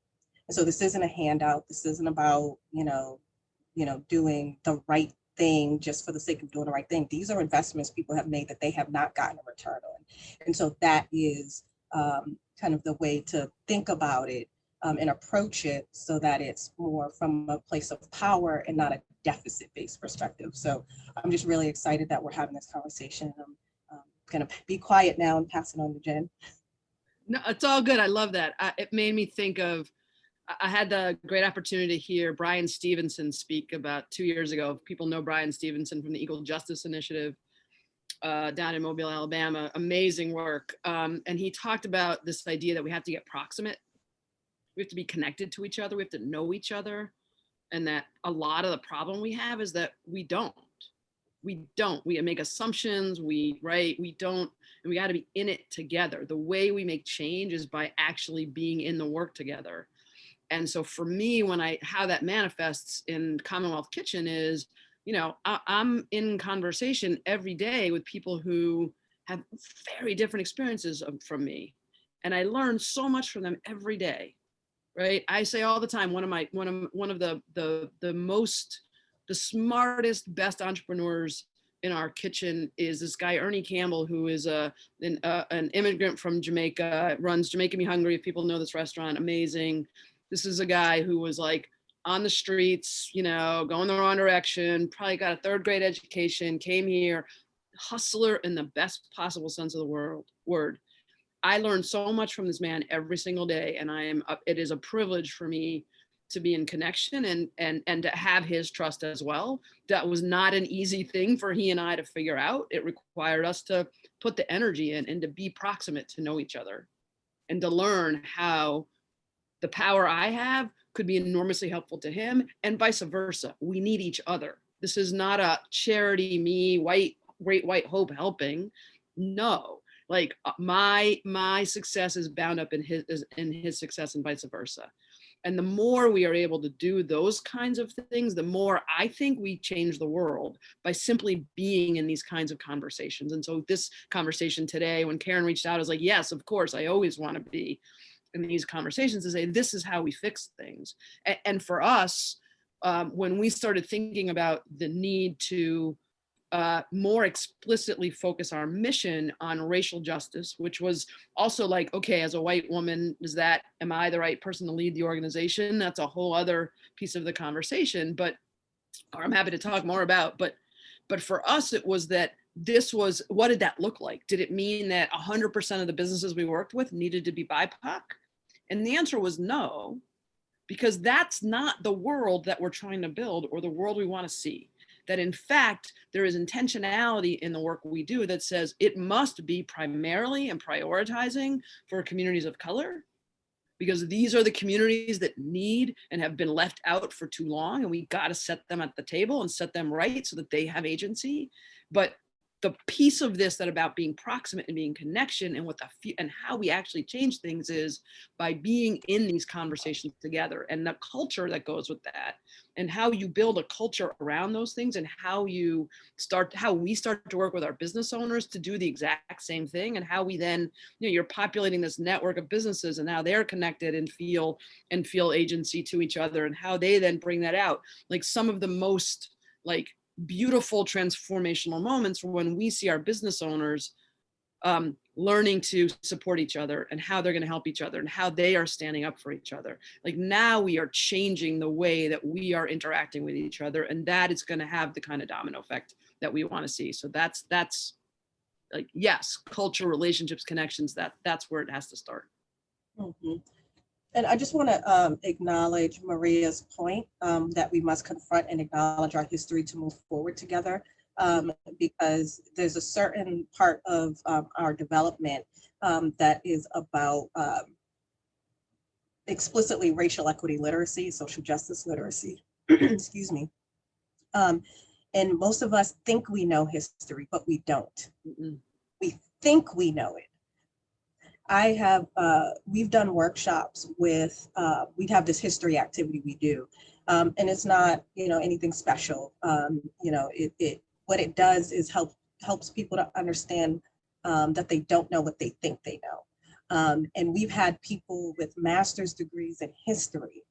And so this isn't a handout. This isn't about, doing the right thing just for the sake of doing the right thing. These are investments people have made that they have not gotten a return on. And so that is kind of the way to think about it and approach it, so that it's more from a place of power and not a deficit-based perspective. So I'm just really excited that we're having this conversation. I'm gonna be quiet now and pass it on to Jen. No, it's all good. I love that. It made me think of, I had the great opportunity to hear Brian Stevenson speak about 2 years ago. People know Brian Stevenson from the Equal Justice Initiative down in Mobile, Alabama. Amazing work. And he talked about this idea that we have to get proximate. We have to be connected to each other. We have to know each other. And that a lot of the problem we have is that we don't. We make assumptions, we don't, and we got to be in it together. The way we make change is by actually being in the work together. And so for me, how that manifests in Commonwealth Kitchen is you know, I'm in conversation every day with people who have very different experiences from me. And I learn so much from them every day, right? I say all the time, one of the smartest, best entrepreneurs in our kitchen is this guy, Ernie Campbell, who is an immigrant from Jamaica, runs Jamaica Me Hungry. If people know this restaurant, amazing. This is a guy who was like on the streets, you know, going the wrong direction, probably got a third grade education, came here, hustler in the best possible sense of the word. I learned so much from this man every single day, and it is a privilege for me to be in connection and to have his trust as well. That was not an easy thing for he and I to figure out. It required us to put the energy in and to be proximate to know each other and to learn how the power I have could be enormously helpful to him and vice versa. We need each other. This is not a charity, me, great white hope helping. No, like my success is bound up in his success and vice versa. And the more we are able to do those kinds of things, the more I think we change the world by simply being in these kinds of conversations. And so this conversation today, when Karen reached out, I was like, yes, of course, I always want to be in these conversations to say, this is how we fix things. And for us, when we started thinking about the need to more explicitly focus our mission on racial justice, which was also like, okay, as a white woman, am I the right person to lead the organization? That's a whole other piece of the conversation, or I'm happy to talk more about, but for us, it was that what did that look like? Did it mean that 100% of the businesses we worked with needed to be BIPOC? And the answer was no, because that's not the world that we're trying to build or the world we want to see. That in fact, there is intentionality in the work we do that says it must be primarily and prioritizing for communities of color, because these are the communities that need and have been left out for too long. And we got to set them at the table and set them right so that they have agency. But the piece of this that about being proximate and being connection and how we actually change things is by being in these conversations together, and the culture that goes with that, and how you build a culture around those things, and how we start to work with our business owners to do the exact same thing, and how we then, you're populating this network of businesses and how they're connected and feel agency to each other, and how they then bring that out. Like some of the most beautiful transformational moments when we see our business owners learning to support each other and how they're going to help each other and how they are standing up for each other. Like now we are changing the way that we are interacting with each other, and that is going to have the kind of domino effect that we want to see. So that's like, yes, culture, relationships, connections, that's where it has to start. Mm-hmm. And I just want to acknowledge Maria's point that we must confront and acknowledge our history to move forward together, because there's a certain part of our development that is about explicitly racial equity literacy, social justice literacy, excuse me. And most of us think we know history, but we don't. Mm-mm. We think we know it. We've done workshops with, we'd have this history activity we do, and it's not, anything special. What it does is helps people to understand that they don't know what they think they know. And we've had people with master's degrees in history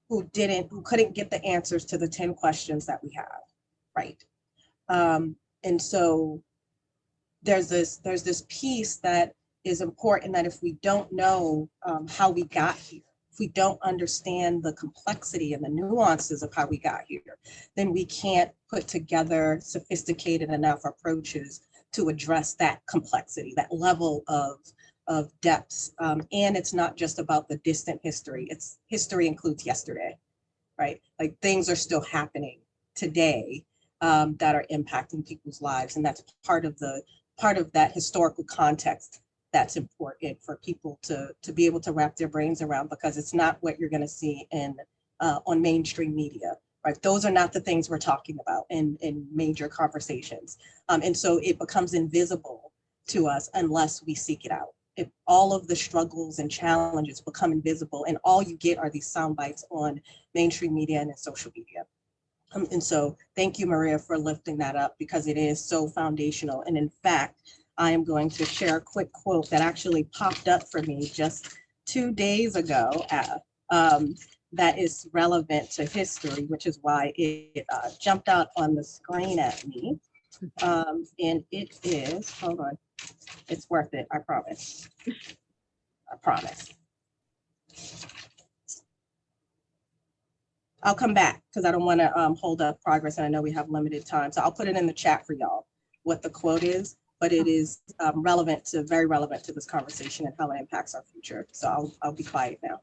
who couldn't get the answers to the 10 questions that we have, right? And so there's this piece that is important, that if we don't know how we got here, if we don't understand the complexity and the nuances of how we got here, then we can't put together sophisticated enough approaches to address that complexity, that level of depths. And it's not just about the distant history. It's history includes yesterday, right? Like things are still happening today that are impacting people's lives, and that's part of that historical context that's important for people to be able to wrap their brains around, because it's not what you're going to see on mainstream media, right? Those are not the things we're talking about in major conversations. And so it becomes invisible to us unless we seek it out. If all of the struggles and challenges become invisible and all you get are these sound bites on mainstream media and in social media. And so thank you, Maria, for lifting that up because it is so foundational. And in fact, I am going to share a quick quote that actually popped up for me just 2 days ago that is relevant to history, which is why it jumped out on the screen at me. And it is, hold on, it's worth it, I promise. I promise. I'll come back because I don't want to hold up progress and I know we have limited time. So I'll put it in the chat for y'all what the quote is, but it is very relevant to this conversation and how it impacts our future. So I'll be quiet now.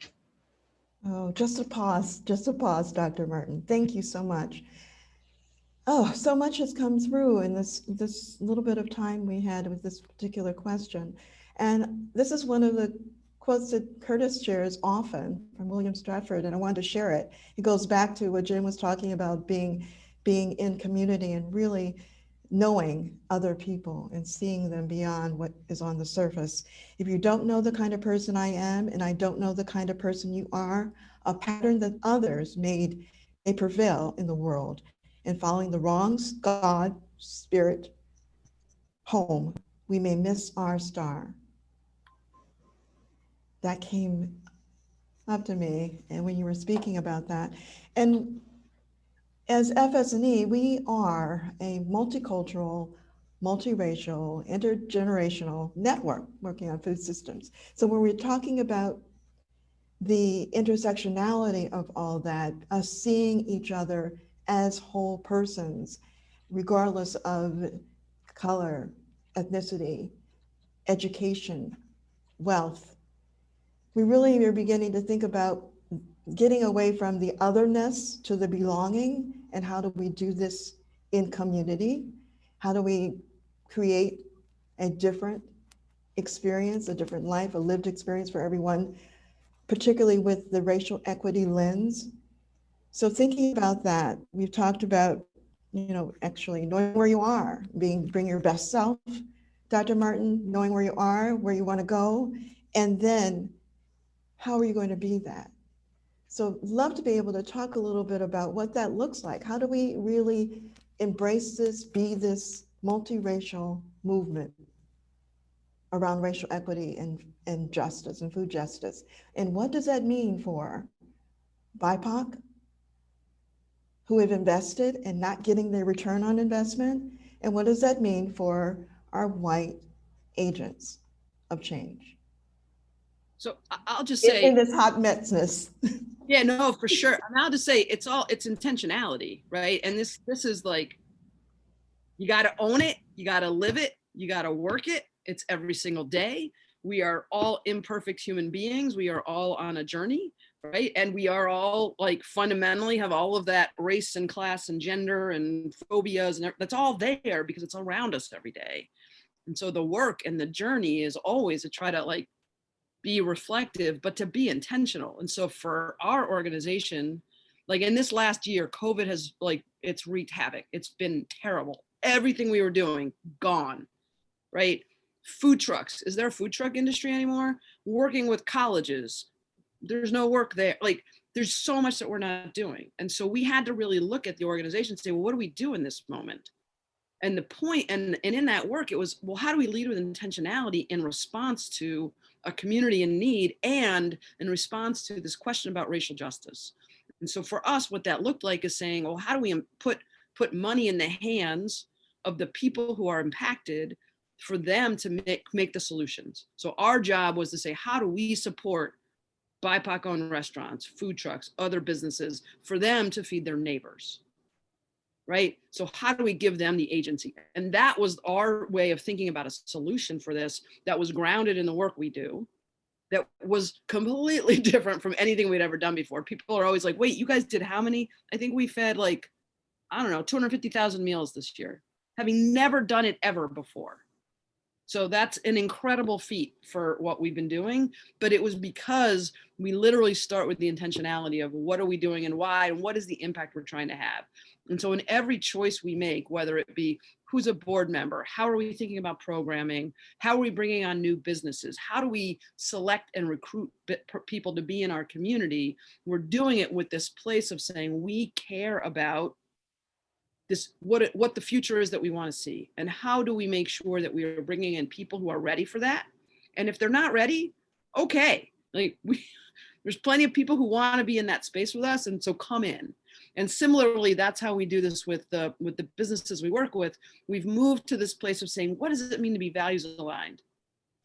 Oh, just a pause, Dr. Martin. Thank you so much. Oh, so much has come through in this little bit of time we had with this particular question. And this is one of the quotes that Curtis shares often from William Stratford, and I wanted to share it. It goes back to what Jim was talking about, being in community and really knowing other people and seeing them beyond what is on the surface. If you don't know the kind of person I am, and I don't know the kind of person you are, a pattern that others made may prevail in the world. And following the wrongs, God, spirit, home, we may miss our star. That came up to me, and when you were speaking about that. And as FSNE, we are a multicultural, multiracial, intergenerational network working on food systems. So when we're talking about the intersectionality of all that, us seeing each other as whole persons, regardless of color, ethnicity, education, wealth, we really are beginning to think about getting away from the otherness to the belonging, and how do we do this in community? How do we create a different experience, a different life, a lived experience for everyone, particularly with the racial equity lens? So thinking about that, we've talked about, actually knowing where you are, bring your best self, Dr. Martin, knowing where you are, where you want to go, and then how are you going to be that? So love to be able to talk a little bit about what that looks like. How do we really embrace this, be this multiracial movement around racial equity and justice and food justice? And what does that mean for BIPOC who have invested and not getting their return on investment? And what does that mean for our white agents of change? So I'll just In say, this hot messness. yeah, no, for sure. And I'll just say it's intentionality, right? And this is like, you got to own it, you got to live it, you got to work it. It's every single day. We are all imperfect human beings. We are all on a journey, right? And we are all like fundamentally have all of that race and class and gender and phobias, and that's all there because it's around us every day. And so the work and the journey is always to try to like be reflective, but to be intentional. And so for our organization, like in this last year, COVID has it's wreaked havoc. It's been terrible. Everything we were doing, gone, right? Food trucks. Is there a food truck industry anymore? Working with colleges. There's no work there. Like there's so much that we're not doing. And so we had to really look at the organization and say, well, what do we do in this moment? And the point, and in that work, it was, well, how do we lead with intentionality in response to a community in need and in response to this question about racial justice? And so for us, what that looked like is saying, well, how do we put money in the hands of the people who are impacted for them to make the solutions? So our job was to say, how do we support BIPOC-owned restaurants, food trucks, other businesses, for them to feed their neighbors? Right? So how do we give them the agency? And that was our way of thinking about a solution for this that was grounded in the work we do, that was completely different from anything we'd ever done before. People are always like, wait, you guys did how many? I think we fed 250,000 meals this year, having never done it ever before. So that's an incredible feat for what we've been doing, but it was because we literally start with the intentionality of what are we doing and why, and what is the impact we're trying to have. And so in every choice we make, whether it be who's a board member, how are we thinking about programming, how are we bringing on new businesses, how do we select and recruit people to be in our community, we're doing it with this place of saying we care about what the future is that we want to see, and how do we make sure that we are bringing in people who are ready for that. And if they're not ready, okay, like there's plenty of people who want to be in that space with us, and so come in. And similarly, that's how we do this with the businesses we work with. We've moved to this place of saying, what does it mean to be values aligned?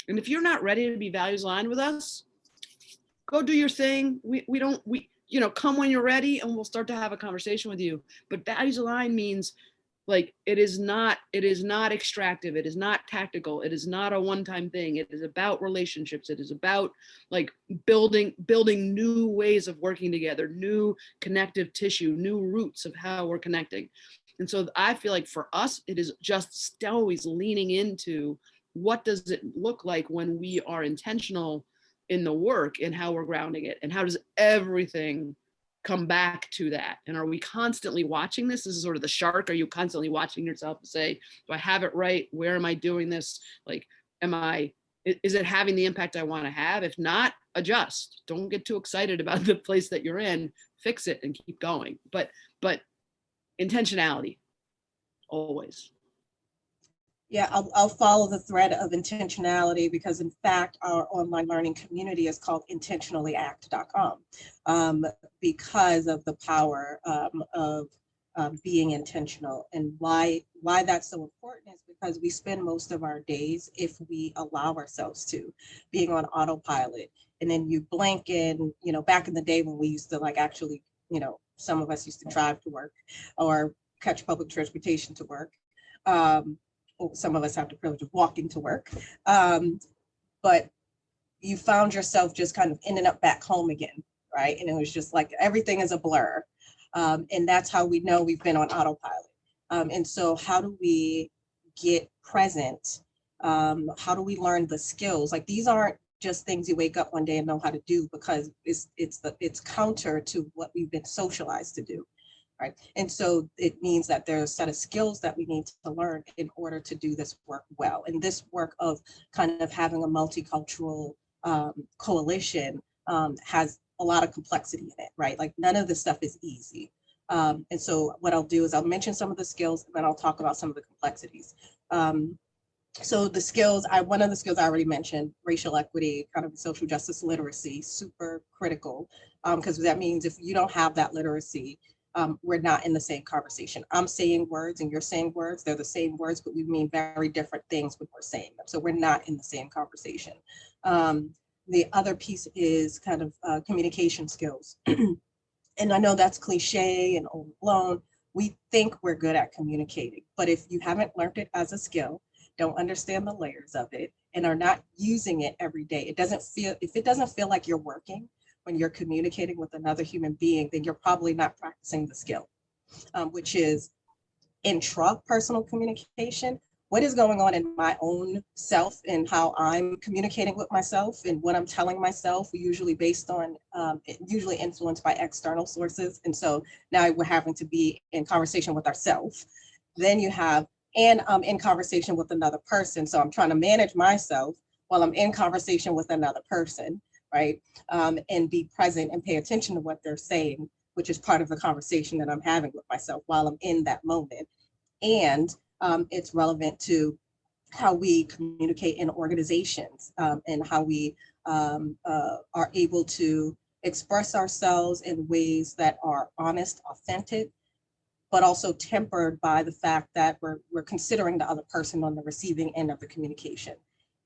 And if you're not ready to be values aligned with us, go do your thing. We come when you're ready, and we'll start to have a conversation with you. But values aligned means, like, it is not extractive. It is not tactical. It is not a one-time thing. It is about relationships. It is about, like, building new ways of working together, new connective tissue, new roots of how we're connecting. And so I feel like for us, it is just always leaning into what does it look like when we are intentional in the work and how we're grounding it, and how does everything come back to that? And are we constantly watching this? This is sort of the shark. Are you constantly watching yourself to say, do I have it right? Where am I doing this? Like, is it having the impact I want to have? If not, adjust. Don't get too excited about the place that you're in. Fix it and keep going. But intentionality, always. Yeah, I'll follow the thread of intentionality, because in fact, our online learning community is called intentionallyact.com, because of the power of being intentional. And why that's so important is because we spend most of our days, if we allow ourselves to, being on autopilot. And then you blink, and, back in the day when we used to, like, actually, some of us used to drive to work or catch public transportation to work. Some of us have the privilege of walking to work, but you found yourself just kind of ending up back home again, right? And it was just like everything is a blur, and that's how we know we've been on autopilot. And so how do we get present? How do we learn the skills? Like, these aren't just things you wake up one day and know how to do, because it's counter to what we've been socialized to do. Right. And so it means that there's a set of skills that we need to learn in order to do this work well. And this work of kind of having a multicultural coalition has a lot of complexity in it, right? Like, none of this stuff is easy. And so what I'll do is I'll mention some of the skills, and then I'll talk about some of the complexities. So the skills, one of the skills I already mentioned, racial equity, kind of social justice literacy, super critical, because that means if you don't have that literacy, we're not in the same conversation. I'm saying words and you're saying words. They're the same words, but we mean very different things when we're saying them. So we're not in the same conversation. The other piece is kind of communication skills. And I know that's cliche and overblown. We think we're good at communicating, but if you haven't learned it as a skill, don't understand the layers of it, and are not using it every day, if it doesn't feel like you're working when you're communicating with another human being, then you're probably not practicing the skill, which is intrapersonal communication. What is going on in my own self and how I'm communicating with myself and what I'm telling myself, usually based on, usually influenced by external sources. And so now we're having to be in conversation with ourselves. Then you have, and I'm in conversation with another person. So I'm trying to manage myself while I'm in conversation with another person. Right? And be present and pay attention to what they're saying, which is part of the conversation that I'm having with myself while I'm in that moment. And it's relevant to how we communicate in organizations, and how we are able to express ourselves in ways that are honest, authentic, but also tempered by the fact that we're considering the other person on the receiving end of the communication.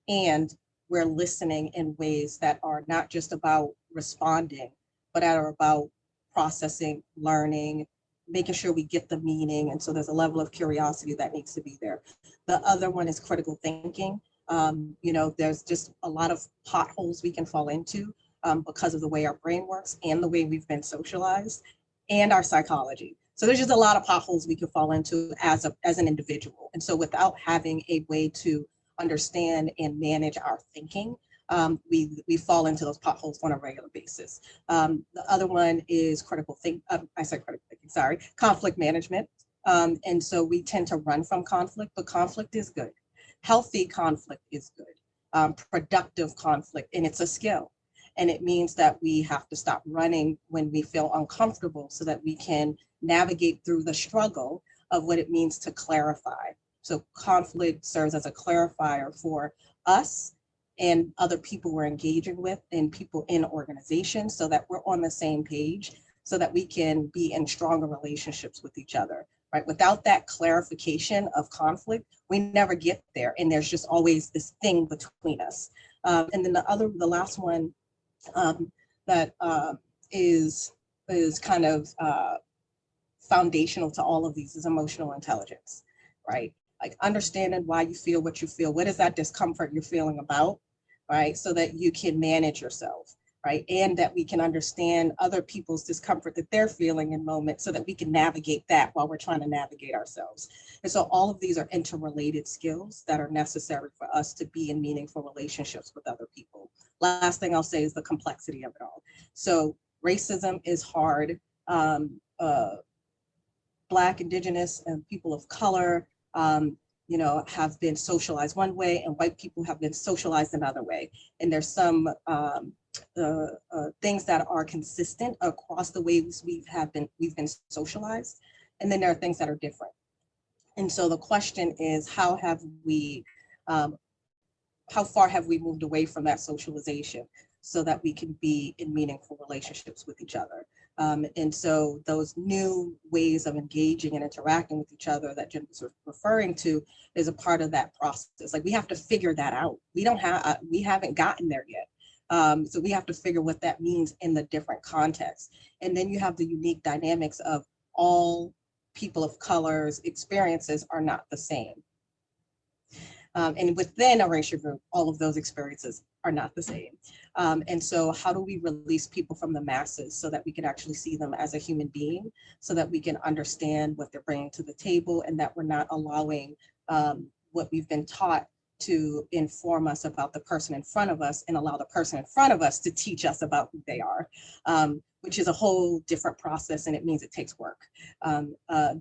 And we're listening in ways that are not just about responding, but are about processing, learning, making sure we get the meaning. And so there's a level of curiosity that needs to be there. The other one is critical thinking. There's just a lot of potholes we can fall into because of the way our brain works and the way we've been socialized and our psychology. So there's just a lot of potholes we can fall into as an individual. And so without having a way to understand and manage our thinking, we fall into those potholes on a regular basis. The other one is conflict management. And so we tend to run from conflict, but conflict is good. Healthy conflict is good. Productive conflict, and it's a skill. And it means that we have to stop running when we feel uncomfortable so that we can navigate through the struggle of what it means to clarify. So conflict serves as a clarifier for us and other people we're engaging with and people in organizations, so that we're on the same page, so that we can be in stronger relationships with each other, right? Without that clarification of conflict, we never get there. And there's just always this thing between us. And then the last one that is kind of foundational to all of these is emotional intelligence, right? Like understanding why you feel what you feel. What is that discomfort you're feeling about, right? So that you can manage yourself, right? And that we can understand other people's discomfort that they're feeling in moments, so that we can navigate that while we're trying to navigate ourselves. And so all of these are interrelated skills that are necessary for us to be in meaningful relationships with other people. Last thing I'll say is the complexity of it all. So racism is hard. Black, Indigenous, and people of color, have been socialized one way, and white people have been socialized another way. And there's some things that are consistent across the ways we've been socialized, and then there are things that are different. And so the question is, how far have we moved away from that socialization so that we can be in meaningful relationships with each other? And so those new ways of engaging and interacting with each other that Jen was referring to is a part of that process. Like we have to figure that out. We haven't gotten there yet. So we have to figure what that means in the different contexts. And then you have the unique dynamics of all people of color's experiences are not the same. And within a racial group, all of those experiences are not the same. And so how do we release people from the masses so that we can actually see them as a human being, so that we can understand what they're bringing to the table, and that we're not allowing what we've been taught to inform us about the person in front of us, and allow the person in front of us to teach us about who they are, which is a whole different process, and it means it takes work.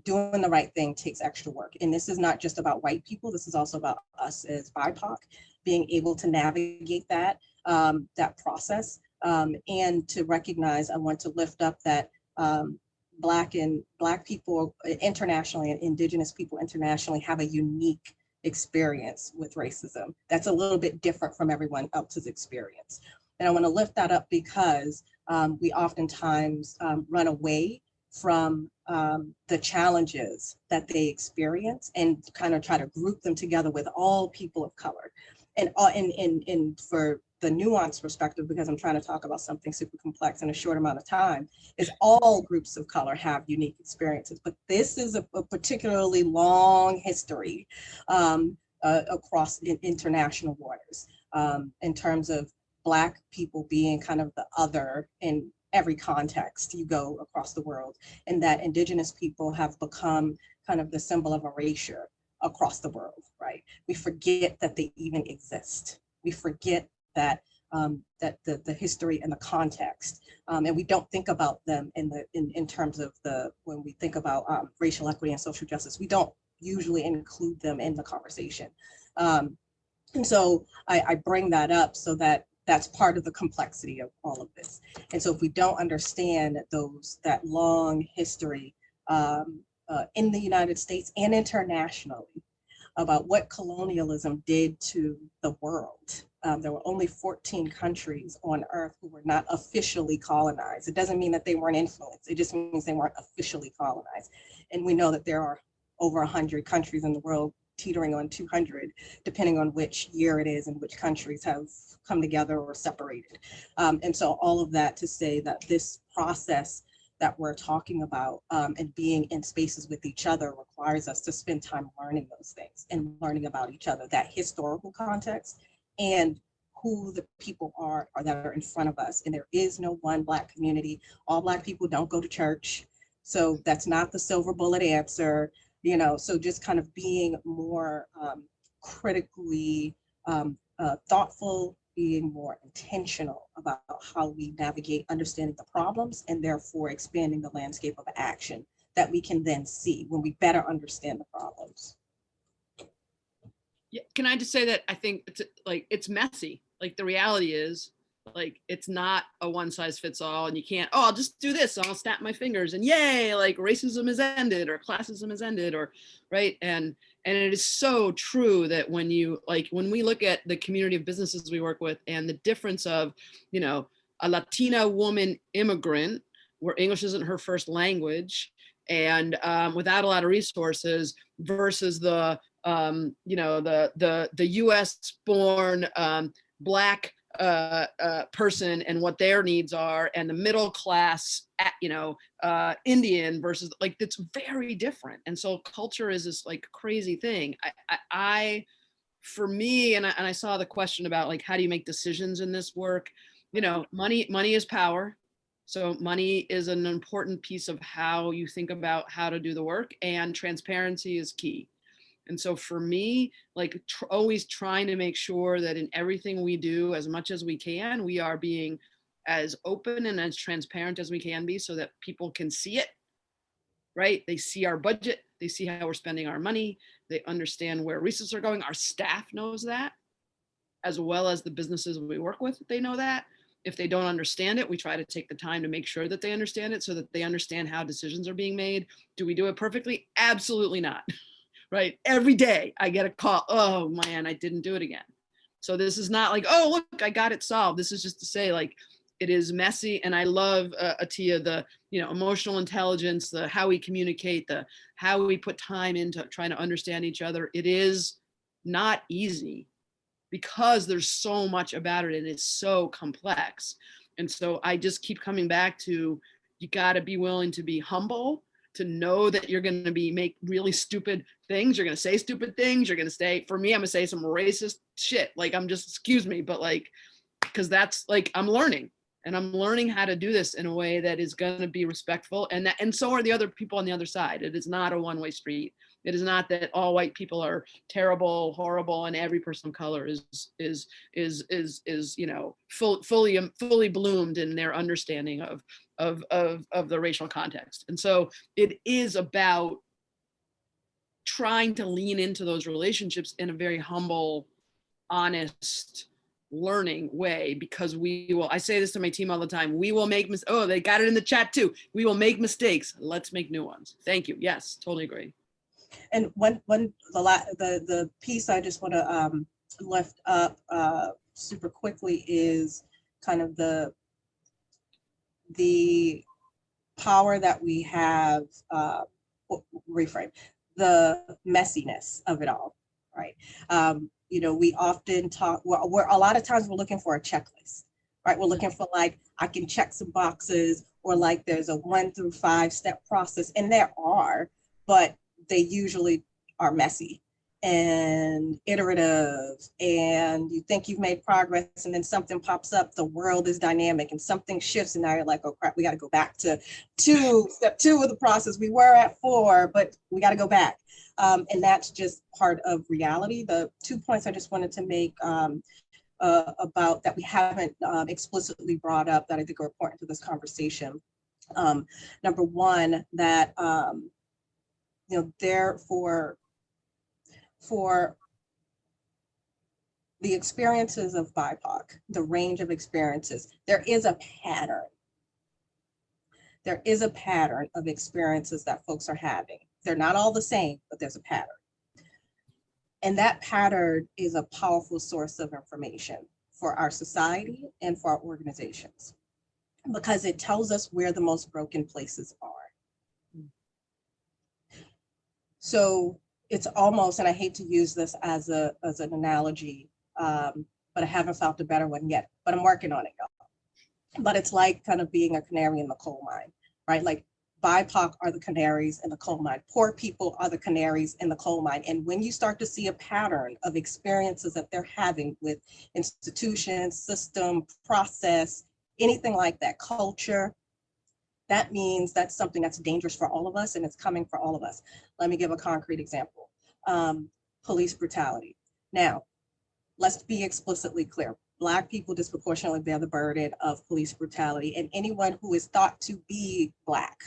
Doing the right thing takes extra work. And this is not just about white people, this is also about us as BIPOC, being able to navigate that process, and to recognize, I want to lift up that Black people internationally and Indigenous people internationally have a unique experience with racism that's a little bit different from everyone else's experience. And I want to lift that up because we oftentimes run away from the challenges that they experience and kind of try to group them together with all people of color. And for the nuanced perspective, because I'm trying to talk about something super complex in a short amount of time, is all groups of color have unique experiences, but this is a particularly long history across international waters in terms of Black people being kind of the other in every context you go across the world, and that Indigenous people have become kind of the symbol of erasure across the world, right? We forget that they even exist. We forget that the history and the context, and we don't think about them in terms of when we think about racial equity and social justice, we don't usually include them in the conversation. And so I bring that up so that that's part of the complexity of all of this. And so if we don't understand that long history in the United States and internationally about what colonialism did to the world. There were only 14 countries on earth who were not officially colonized. It doesn't mean that they weren't influenced. It just means they weren't officially colonized. And we know that there are over 100 countries in the world, teetering on 200, depending on which year it is and which countries have come together or separated. And so all of that to say that this process that we're talking about and being in spaces with each other requires us to spend time learning those things and learning about each other, that historical context and who the people are that are in front of us. And there is no one Black community. All Black people don't go to church. So that's not the silver bullet answer, so just kind of being more critically thoughtful, being more intentional about how we navigate understanding the problems and therefore expanding the landscape of action that we can then see when we better understand the problems. Yeah, can I just say that I think it's messy. Like the reality is Like, it's not a one size fits all, and you can't, oh, I'll just do this, I'll snap my fingers and yay, like racism is ended or classism is ended, or right. And it is so true that when we look at the community of businesses we work with and the difference of, you know, a Latina woman immigrant where English isn't her first language and without a lot of resources versus the you know, the US born Black person and what their needs are, and the middle class, you know, Indian versus, like, it's very different. And so culture is this like crazy thing. I for me, and I saw the question about like, how do you make decisions in this work? You know, money is power. So money is an important piece of how you think about how to do the work, and transparency is key. And so for me, like always trying to make sure that in everything we do, as much as we can, we are being as open and as transparent as we can be so that people can see it, right? They see our budget, they see how we're spending our money, they understand where resources are going. Our staff knows that, as well as the businesses we work with, they know that. If they don't understand it, we try to take the time to make sure that they understand it so that they understand how decisions are being made. Do we do it perfectly? Absolutely not. Right? Every day I get a call, oh man, I didn't do it again. So this is not like, oh, look, I got it solved. This is just to say, like, it is messy. And I love, Atia, the, you know, emotional intelligence, the how we communicate, the how we put time into trying to understand each other. It is not easy because there's so much about it and it's so complex. And so I just keep coming back to, you got to be willing to be humble, to know that you're going to make really stupid things. You're going to say stupid things. You're going to say, for me, I'm going to say some racist shit. Like, I'm just, excuse me, but like, because that's like, I'm learning how to do this in a way that is going to be respectful. And so are the other people on the other side. It is not a one-way street. It is not that all white people are terrible, horrible, and every person of color is you know, fully bloomed in their understanding of the racial context. And so it is about trying to lean into those relationships in a very humble, honest, learning way, because I say this to my team all the time, we will make oh, they got it in the chat too. We will make mistakes. Let's make new ones. Thank you. Yes, totally agree. And the piece I just want to lift up super quickly is kind of the power that we have, reframe, the messiness of it all, right? You know, we often talk, we're a lot of times we're looking for a checklist, right? We're looking for like, I can check some boxes, or like there's a 1 through 5 step process, and there are, but they usually are messy and iterative, and you think you've made progress and then something pops up, the world is dynamic and something shifts, and now you're like, oh crap, we got to go back to step 2 of the process. We were at 4, but we got to go back. And that's just part of reality. The 2 points I just wanted to make about that we haven't explicitly brought up that I think are important to this conversation. Number one, that you know, therefore, for the experiences of BIPOC, the range of experiences, there is a pattern. There is a pattern of experiences that folks are having. They're not all the same, but there's a pattern. And that pattern is a powerful source of information for our society and for our organizations, because it tells us where the most broken places are. So it's almost, and I hate to use this as an analogy, but I haven't found a better one yet, but I'm working on it, y'all. But it's like kind of being a canary in the coal mine, right? Like BIPOC are the canaries in the coal mine. Poor people are the canaries in the coal mine. And when you start to see a pattern of experiences that they're having with institutions, system, process, anything like that, culture, that means that's something that's dangerous for all of us, and it's coming for all of us. Let me give a concrete example. Police brutality. Now, let's be explicitly clear. Black people disproportionately bear the burden of police brutality, and anyone who is thought to be Black.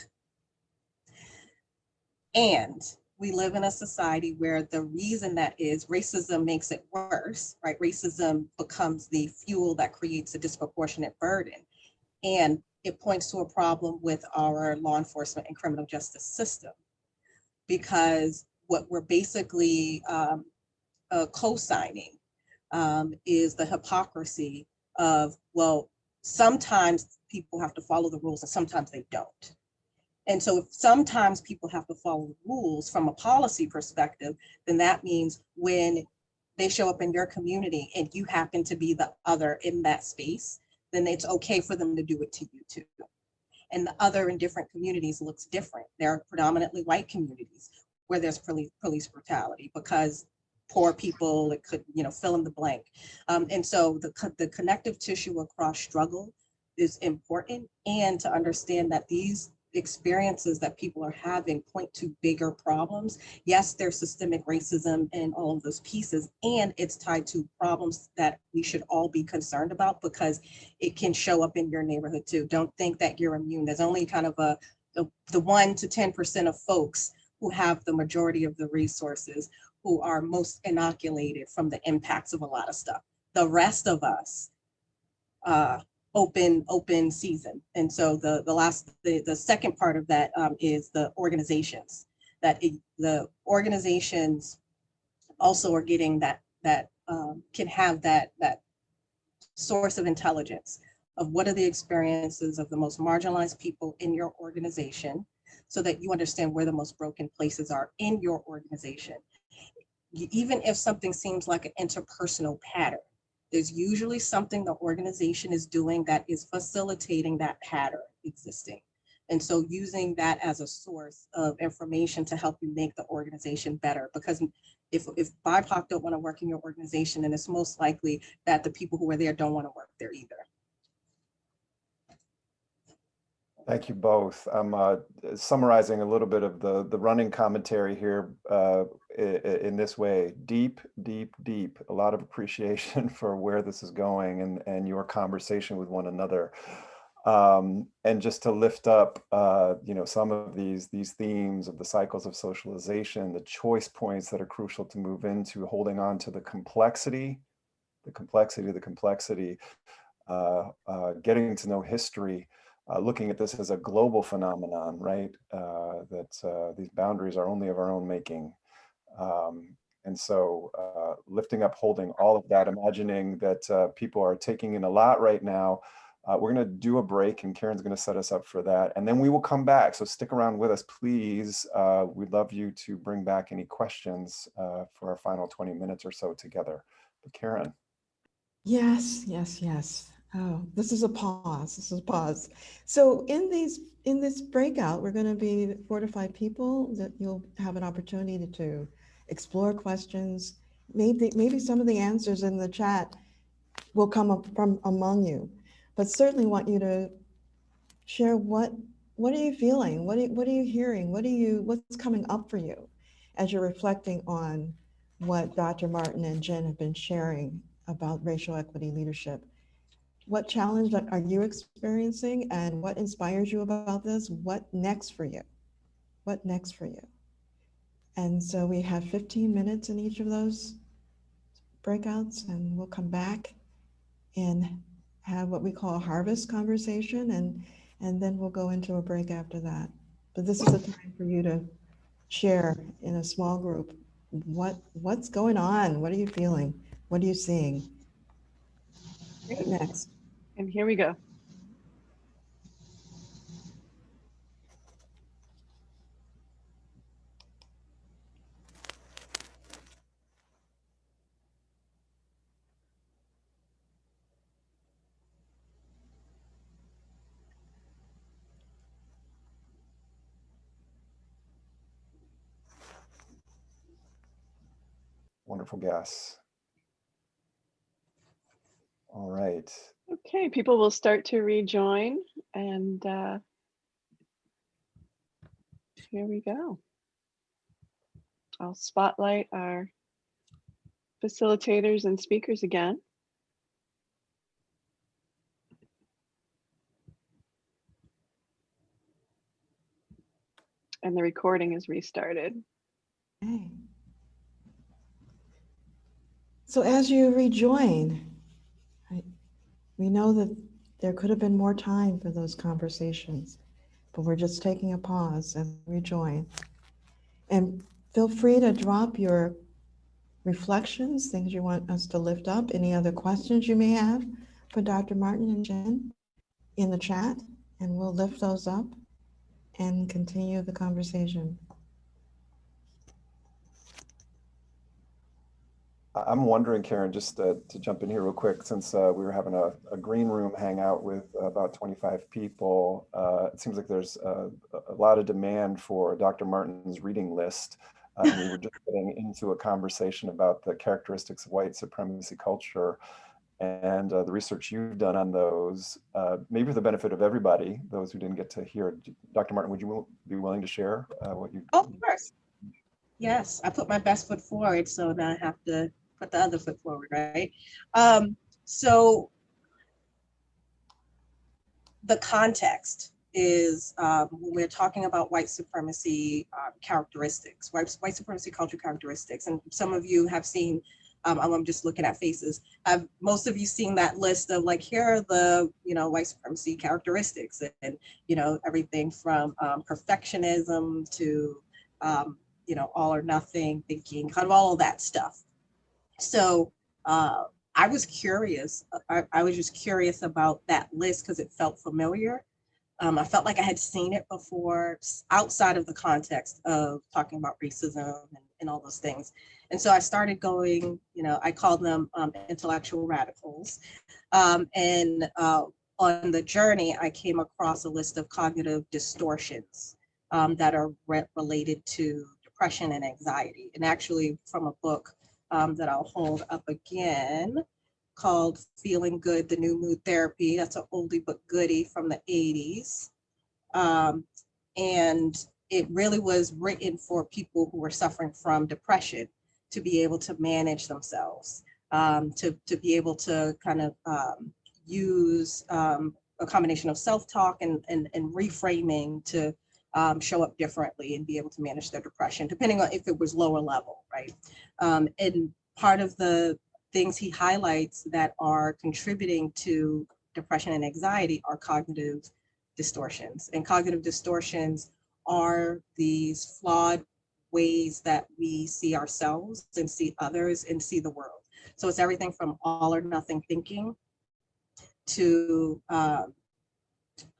And we live in a society where the reason that is racism makes it worse, right? Racism becomes the fuel that creates a disproportionate burden. And it points to a problem with our law enforcement and criminal justice system, because what we're basically co-signing is the hypocrisy of, well, sometimes people have to follow the rules and sometimes they don't. And so if sometimes people have to follow the rules from a policy perspective, then that means when they show up in your community and you happen to be the other in that space, then it's okay for them to do it to you too. And the other in different communities looks different. There are predominantly white communities where there's police brutality because poor people, it could, fill in the blank. And so the connective tissue across struggle is important, and to understand that these experiences that people are having point to bigger problems. Yes, there's systemic racism and all of those pieces, and it's tied to problems that we should all be concerned about because it can show up in your neighborhood too. Don't think that you're immune. There's only kind of the 1 to 10% of folks who have the majority of the resources who are most inoculated from the impacts of a lot of stuff. The rest of us, open season. And so the second part of that is the organizations, the organizations also are getting that can have that source of intelligence of what are the experiences of the most marginalized people in your organization, so that you understand where the most broken places are in your organization. Even if something seems like an interpersonal pattern, there's usually something the organization is doing that is facilitating that pattern existing. And so using that as a source of information to help you make the organization better, because if BIPOC don't want to work in your organization, then it's most likely that the people who are there don't want to work there either. Thank you both. I'm summarizing a little bit of the running commentary here in this way. Deep, deep, deep. A lot of appreciation for where this is going and your conversation with one another. And just to lift up, some of these themes of the cycles of socialization, the choice points that are crucial to move into, holding on to the complexity, getting to know history. Looking at this as a global phenomenon, right? That these boundaries are only of our own making. And so lifting up, holding all of that, imagining that people are taking in a lot right now. We're gonna do a break and Karen's gonna set us up for that. And then we will come back, so stick around with us, please. We'd love you to bring back any questions for our final 20 minutes or so together. But Karen. Yes. Oh, this is a pause. So in this breakout, we're going to be 4 to 5 people that you'll have an opportunity to explore questions. Maybe some of the answers in the chat will come up from among you, but certainly want you to share what are you feeling? What are you hearing? What's coming up for you as you're reflecting on what Dr. Martin and Jen have been sharing about racial equity leadership? What challenge are you experiencing and what inspires you about this? What next for you? What next for you? And so we have 15 minutes in each of those breakouts, and we'll come back and have what we call a harvest conversation, and then we'll go into a break after that. But this is a time for you to share in a small group what's going on? What are you feeling? What are you seeing? What next? And here we go. Wonderful guests. All right. Okay, people will start to rejoin, and here we go. I'll spotlight our facilitators and speakers again. And the recording is restarted. So as you rejoin, we know that there could have been more time for those conversations, but we're just taking a pause and rejoin. And feel free to drop your reflections, things you want us to lift up, any other questions you may have for Dr. Martin and Jen in the chat, and we'll lift those up and continue the conversation. I'm wondering, Karen, just to jump in here real quick, since we were having a green room hangout with about 25 people, it seems like there's a lot of demand for Dr. Martin's reading list. And we were just getting into a conversation about the characteristics of white supremacy culture and the research you've done on those, maybe for the benefit of everybody, those who didn't get to hear. Dr. Martin, would you be willing to share what you? Oh, of course. Yes, I put my best foot forward, so now I have to put the other foot forward, right? So the context is when we're talking about white supremacy characteristics, white supremacy culture characteristics, and some of you have seen, I'm just looking at faces, most of you seen that list of like, here are the, white supremacy characteristics, and, everything from perfectionism to, all or nothing thinking, kind of all of that stuff. So I was curious. I was just curious about that list because it felt familiar. I felt like I had seen it before outside of the context of talking about racism and all those things. And so I started going, I called them intellectual radicals. And on the journey, I came across a list of cognitive distortions that are related to depression and anxiety. And actually from a book that I'll hold up again, called Feeling Good, The New Mood Therapy. That's an oldie but goodie from the 80s. And it really was written for people who were suffering from depression to be able to manage themselves, to be able to kind of use a combination of self-talk and reframing to show up differently and be able to manage their depression, depending on if it was lower level, right? And part of the things he highlights that are contributing to depression and anxiety are cognitive distortions. And cognitive distortions are these flawed ways that we see ourselves and see others and see the world. So it's everything from all or nothing thinking to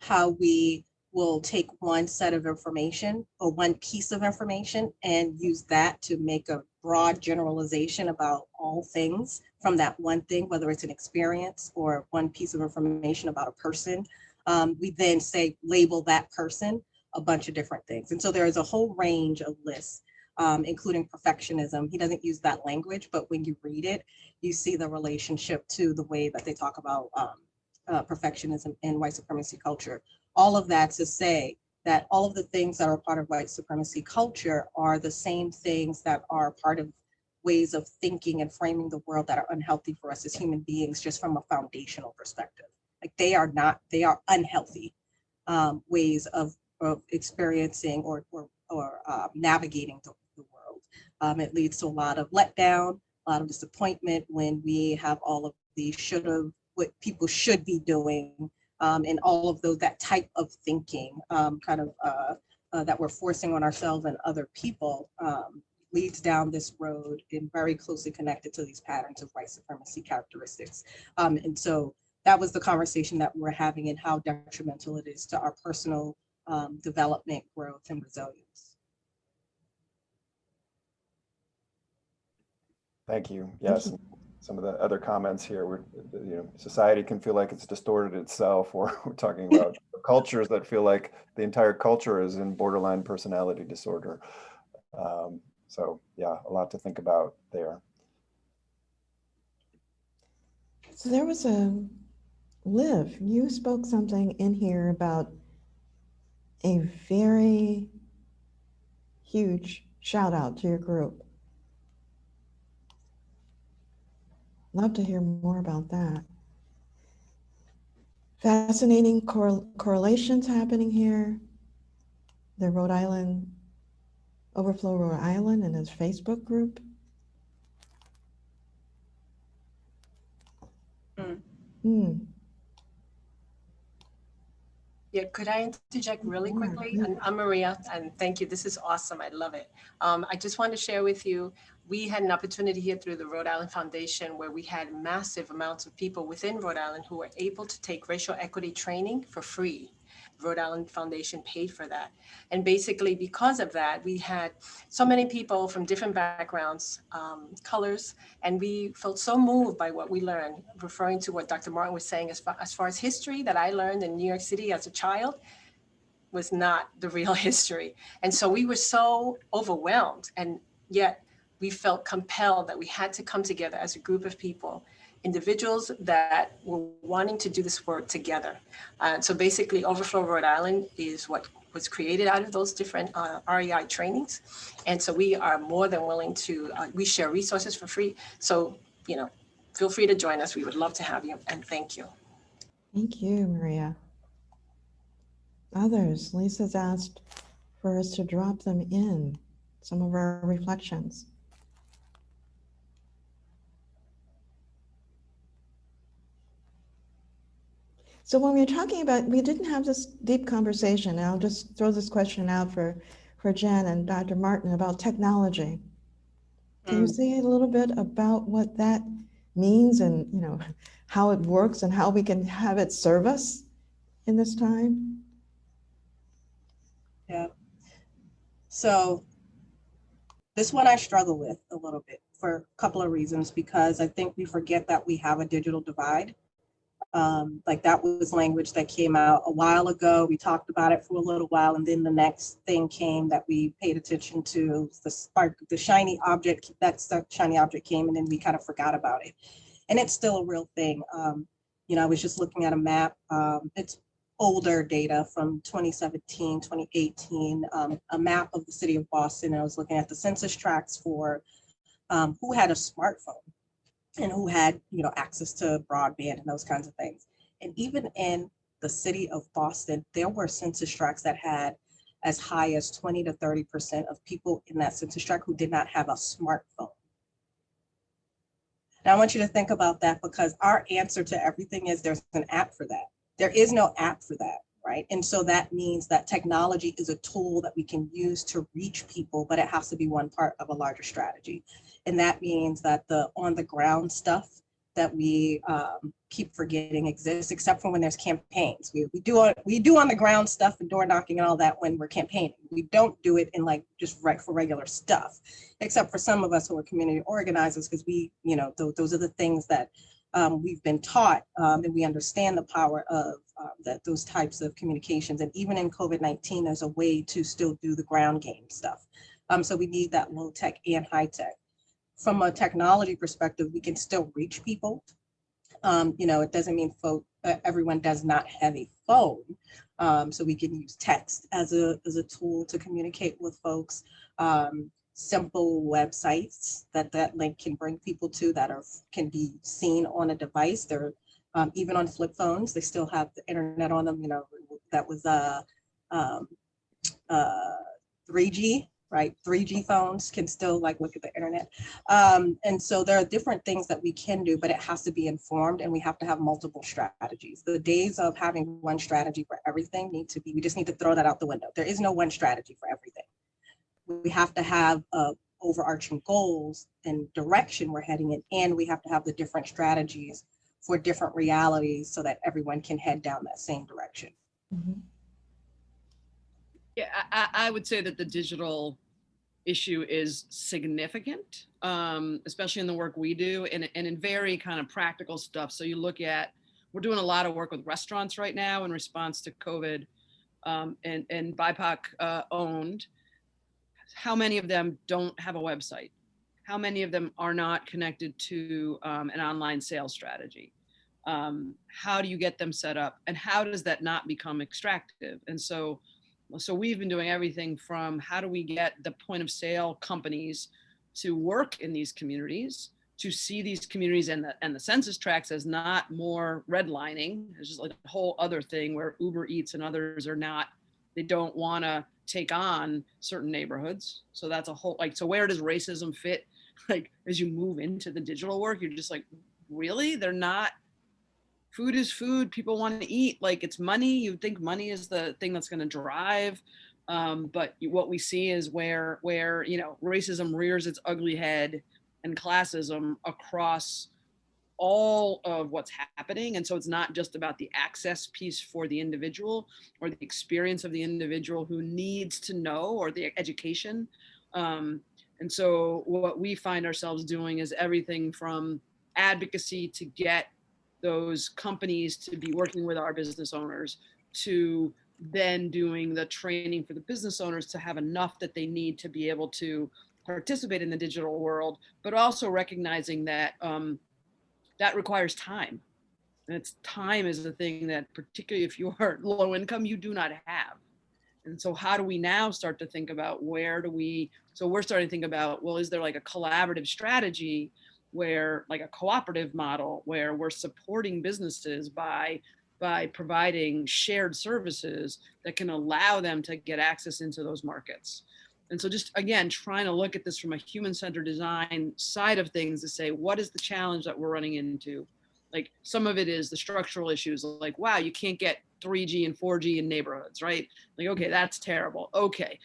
how we will take one set of information or one piece of information and use that to make a broad generalization about all things from that one thing, whether it's an experience or one piece of information about a person. We then say, label that person a bunch of different things. And so there is a whole range of lists, including perfectionism. He doesn't use that language, but when you read it, you see the relationship to the way that they talk about perfectionism in white supremacy culture. All of that to say that all of the things that are part of white supremacy culture are the same things that are part of ways of thinking and framing the world that are unhealthy for us as human beings, just from a foundational perspective. Like they are unhealthy ways of experiencing or navigating the world. It leads to a lot of letdown, a lot of disappointment when we have all of the what people should be doing, and all of that type of thinking that we're forcing on ourselves and other people leads down this road and very closely connected to these patterns of white supremacy characteristics. And so that was the conversation that we're having, and how detrimental it is to our personal development, growth, and resilience. Thank you. Yes. Some of the other comments here, society can feel like it's distorted itself, or we're talking about cultures that feel like the entire culture is in borderline personality disorder. So yeah, a lot to think about there. So there was Liv, you spoke something in here about a very huge shout out to your group. Love to hear more about that. Fascinating correlations happening here. The Rhode Island, Overflow Rhode Island and his Facebook group. Hmm. Yeah, could I interject really Sure, quickly? please. I'm Maria, and thank you. This is awesome. I love it. I just wanted to share with you, we had an opportunity here through the Rhode Island Foundation where we had massive amounts of people within Rhode Island who were able to take racial equity training for free. Rhode Island Foundation paid for that. And basically because of that, we had so many people from different backgrounds, colors, and we felt so moved by what we learned, referring to what Dr. Martin was saying as far as history that I learned in New York City as a child was not the real history. And so we were so overwhelmed, and yet we felt compelled that we had to come together as a group of people, individuals that were wanting to do this work together. So basically Overflow Rhode Island is what was created out of those different REI trainings. And so we are more than willing to, we share resources for free. So, you know, feel free to join us. We would love to have you, and thank you. Thank you, Maria. Others, Lisa's asked for us to drop them in, some of our reflections. So when we were talking about, we didn't have this deep conversation, and I'll just throw this question out for Jen and Dr. Martin about technology. Can you say a little bit about what that means and, you know, how it works and how we can have it serve us in this time? Yeah. So this one I struggle with a little bit for a couple of reasons, because I think we forget that we have a digital divide. Like that was language that came out a while ago. We talked about it for a little while, and then the next thing came that we paid attention to, the spark, the shiny object. That shiny object came, and then we kind of forgot about it. And it's still a real thing. You know, I was just looking at a map. It's older data from 2017, 2018, a map of the city of Boston. And I was looking at the census tracts for who had a smartphone and who had, you know, access to broadband and those kinds of things. And even in the city of Boston, there were census tracts that had as high as 20 to 30% of people in that census tract who did not have a smartphone. Now I want you to think about that, because our answer to everything is there's an app for that. There is no app for that, right? And so that means that technology is a tool that we can use to reach people, but it has to be one part of a larger strategy. And that means that the on the ground stuff that we keep forgetting exists, except for when there's campaigns. We do on the ground stuff and door knocking and all that when we're campaigning. We don't do it in like just for regular stuff, except for some of us who are community organizers, because we, you know, those are the things that we've been taught, and we understand the power of those types of communications. And even in COVID-19, there's a way to still do the ground game stuff. So we need that low tech and high tech. From a technology perspective, we can still reach people. You know, it doesn't mean everyone does not have a phone. So we can use text as a tool to communicate with folks. Simple websites that link can bring people to that can be seen on a device. They're even on flip phones, they still have the internet on them. You know, that was 3G. Right, 3G phones can still like look at the internet. And so there are different things that we can do, but it has to be informed, and we have to have multiple strategies. The days of having one strategy for everything we just need to throw that out the window. There is no one strategy for everything. We have to have overarching goals and direction we're heading in, and we have to have the different strategies for different realities so that everyone can head down that same direction. Mm-hmm. Yeah, I would say that the digital issue is significant, especially in the work we do and in very kind of practical stuff. So you look at, we're doing a lot of work with restaurants right now in response to COVID, and BIPOC owned. How many of them don't have a website? How many of them are not connected to an online sales strategy? How do you get them set up? And how does that not become extractive? And so we've been doing everything from how do we get the point of sale companies to work in these communities, to see these communities and the census tracts as not more redlining. It's just like a whole other thing where Uber Eats and others are not, they don't want to take on certain neighborhoods. So that's a whole, like, so where does racism fit? Like, as you move into the digital work, you're just like, really? They're not food is food. People want to eat. Like, it's money. You think money is the thing that's going to drive. But what we see is where racism rears its ugly head, and classism across all of what's happening. And so it's not just about the access piece for the individual or the experience of the individual who needs to know, or the education. And so what we find ourselves doing is everything from advocacy to get those companies to be working with our business owners, to then doing the training for the business owners to have enough that they need to be able to participate in the digital world, but also recognizing that that requires time. And it's time is the thing that, particularly if you are low income, you do not have. And so how do we now start to think about so we're starting to think about, well, is there like a collaborative strategy where, like a cooperative model, where we're supporting businesses by providing shared services that can allow them to get access into those markets. And so just, again, trying to look at this from a human-centered design side of things to say, what is the challenge that we're running into? Like, some of it is the structural issues, like, wow, you can't get 3G and 4G in neighborhoods, right? Like, okay, that's terrible. Okay,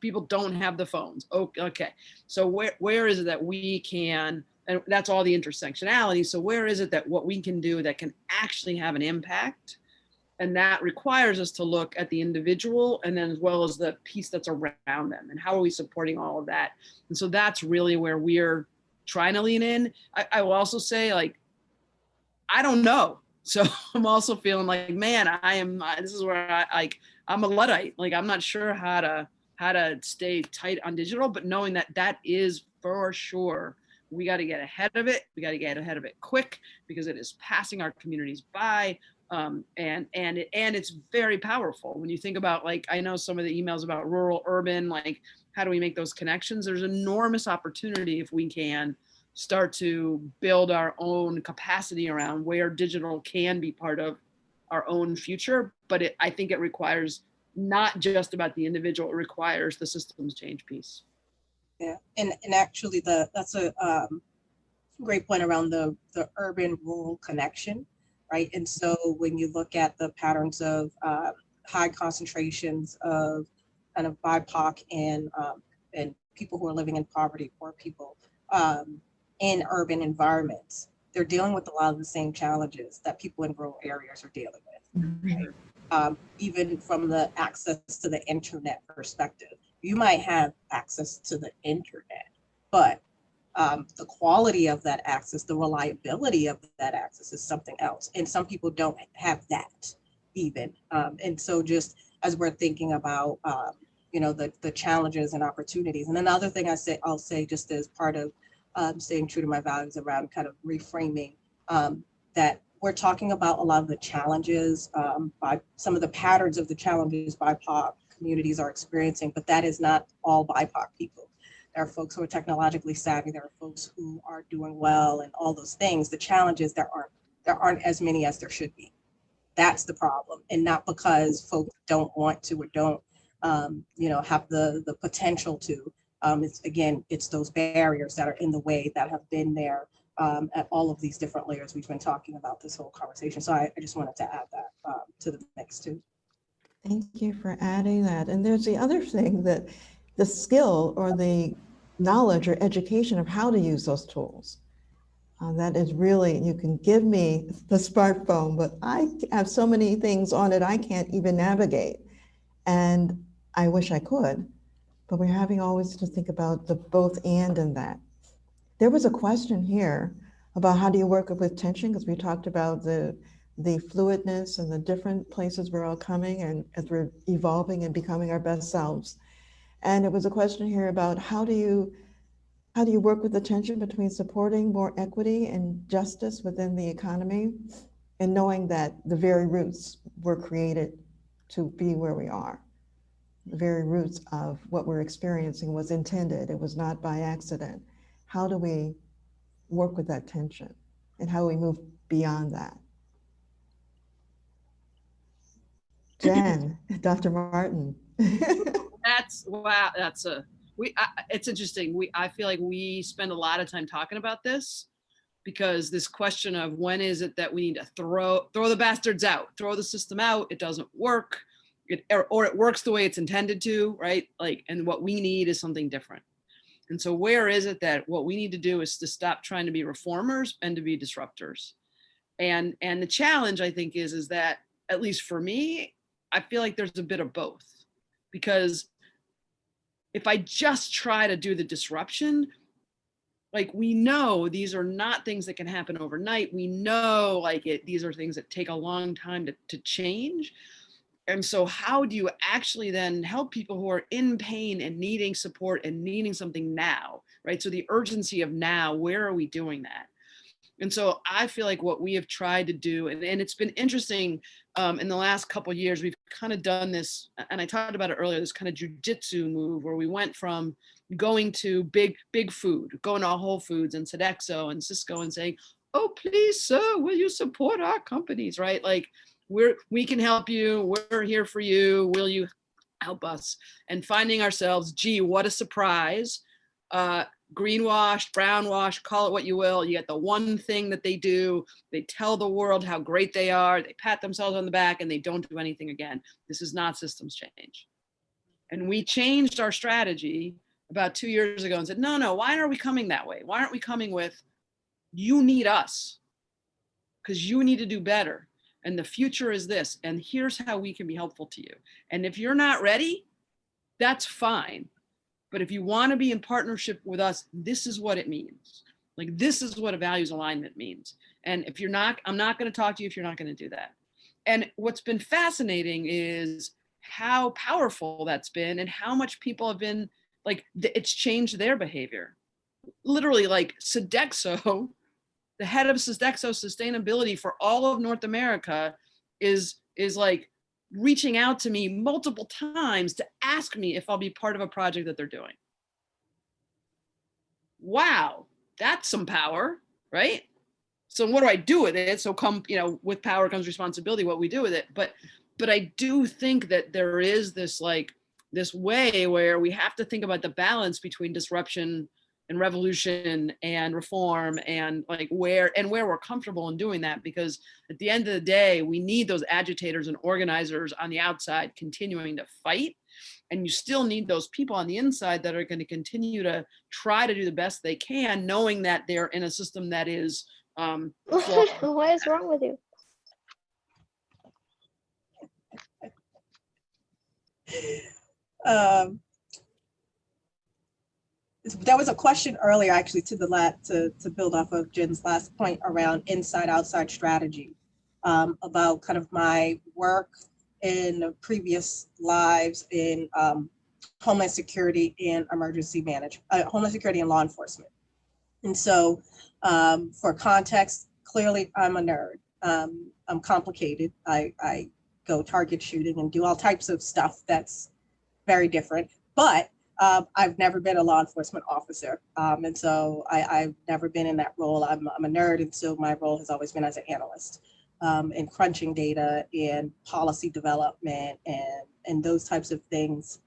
people don't have the phones. Okay, so where is it that we can, and that's all the intersectionality. So where is it that what we can do that can actually have an impact? And that requires us to look at the individual, and then as well as the piece that's around them, and how are we supporting all of that? And so that's really where we're trying to lean in. I will also say, like, I don't know. So I'm also feeling like, man, this is where I'm a Luddite. Like, I'm not sure how to stay tight on digital, but knowing that is for sure, we got to get ahead of it. We got to get ahead of it quick, because it is passing our communities by. And it's very powerful when you think about, like, I know some of the emails about rural, urban, like, how do we make those connections? There's enormous opportunity if we can start to build our own capacity around where digital can be part of our own future. But I think it requires not just about the individual, it requires the systems change piece. Yeah, and actually that's a great point around the urban rural connection, right? And so when you look at the patterns of high concentrations of kind of BIPOC and people who are living in poverty, poor people in urban environments, they're dealing with a lot of the same challenges that people in rural areas are dealing with. Right? Even from the access to the internet perspective, you might have access to the internet, but the quality of that access, the reliability of that access is something else. And some people don't have that even. And so just as we're thinking about, the challenges and opportunities. And another thing I'll say just as part of staying true to my values around kind of reframing that we're talking about a lot of the challenges, by some of the patterns of the challenges BIPOC communities are experiencing, but that is not all BIPOC people. There are folks who are technologically savvy. There are folks who are doing well and all those things. The challenge is there aren't as many as there should be. That's the problem. And not because folks don't want to or don't have the potential to. It's those barriers that are in the way that have been there at all of these different layers we've been talking about this whole conversation. So I just wanted to add that to the mix too. Thank you for adding that. And there's the other thing, that the skill or the knowledge or education of how to use those tools. That is really, you can give me the smartphone, but I have so many things on it I can't even navigate. And I wish I could, but we're having always to think about the both and in that. There was a question here about how do you work with tension, because we talked about the fluidness and the different places we're all coming and as we're evolving and becoming our best selves. And it was a question here about how do you work with the tension between supporting more equity and justice within the economy and knowing that the very roots were created to be where we are. The very roots of what we're experiencing was intended. It was not by accident. How do we work with that tension and how do we move beyond that? Jen, Dr. Martin. It's interesting. I feel like we spend a lot of time talking about this, because this question of when is it that we need to throw the bastards out, throw the system out, it doesn't work, or it works the way it's intended to, right? Like, and what we need is something different. And so where is it that what we need to do is to stop trying to be reformers and to be disruptors? And the challenge, I think, is that, at least for me, I feel like there's a bit of both. Because if I just try to do the disruption, like, we know these are not things that can happen overnight. We know, like, these are things that take a long time to change. And so how do you actually then help people who are in pain and needing support and needing something now, right? So the urgency of now, where are we doing that? And so I feel like what we have tried to do, and it's been interesting in the last couple of years, we've kind of done this, and I talked about it earlier, this kind of jujitsu move where we went from going to big food, going to Whole Foods and Sodexo and Cisco and saying, oh, please, sir, will you support our companies, right? Like, we can help you, we're here for you, will you help us? And finding ourselves, gee, what a surprise. Greenwashed, brownwashed, call it what you will. You get the one thing that they do. They tell the world how great they are. They pat themselves on the back and they don't do anything again. This is not systems change. And we changed our strategy about 2 years ago and said, no, why are we coming that way? Why aren't we coming with, you need us because you need to do better. And the future is this. And here's how we can be helpful to you. And if you're not ready, that's fine. But if you want to be in partnership with us, this is what it means. Like, this is what a values alignment means. And if you're not, I'm not going to talk to you if you're not going to do that. And what's been fascinating is how powerful that's been and how much people have been, like, it's changed their behavior. Literally, like, Sodexo, the head of Sodexo sustainability for all of North America is like reaching out to me multiple times to ask me if I'll be part of a project that they're doing. Wow, that's some power, right? So what do I do with it? So with power comes responsibility, what we do with it. But I do think that there is this, like, this way where we have to think about the balance between disruption and revolution and reform, and like where we're comfortable in doing that, because at the end of the day, we need those agitators and organizers on the outside continuing to fight. And you still need those people on the inside that are going to continue to try to do the best they can, knowing that they're in a system that is what is wrong with you? There was a question earlier, actually, to build off of Jen's last point around inside-outside strategy, about kind of my work in previous lives in Homeland Security and emergency management, Homeland Security and law enforcement. And so, for context, clearly I'm a nerd. I'm complicated. I go target shooting and do all types of stuff that's very different, but I've never been a law enforcement officer. And so I've never been in that role. I'm a nerd. And so my role has always been as an analyst in crunching data and policy development and those types of things.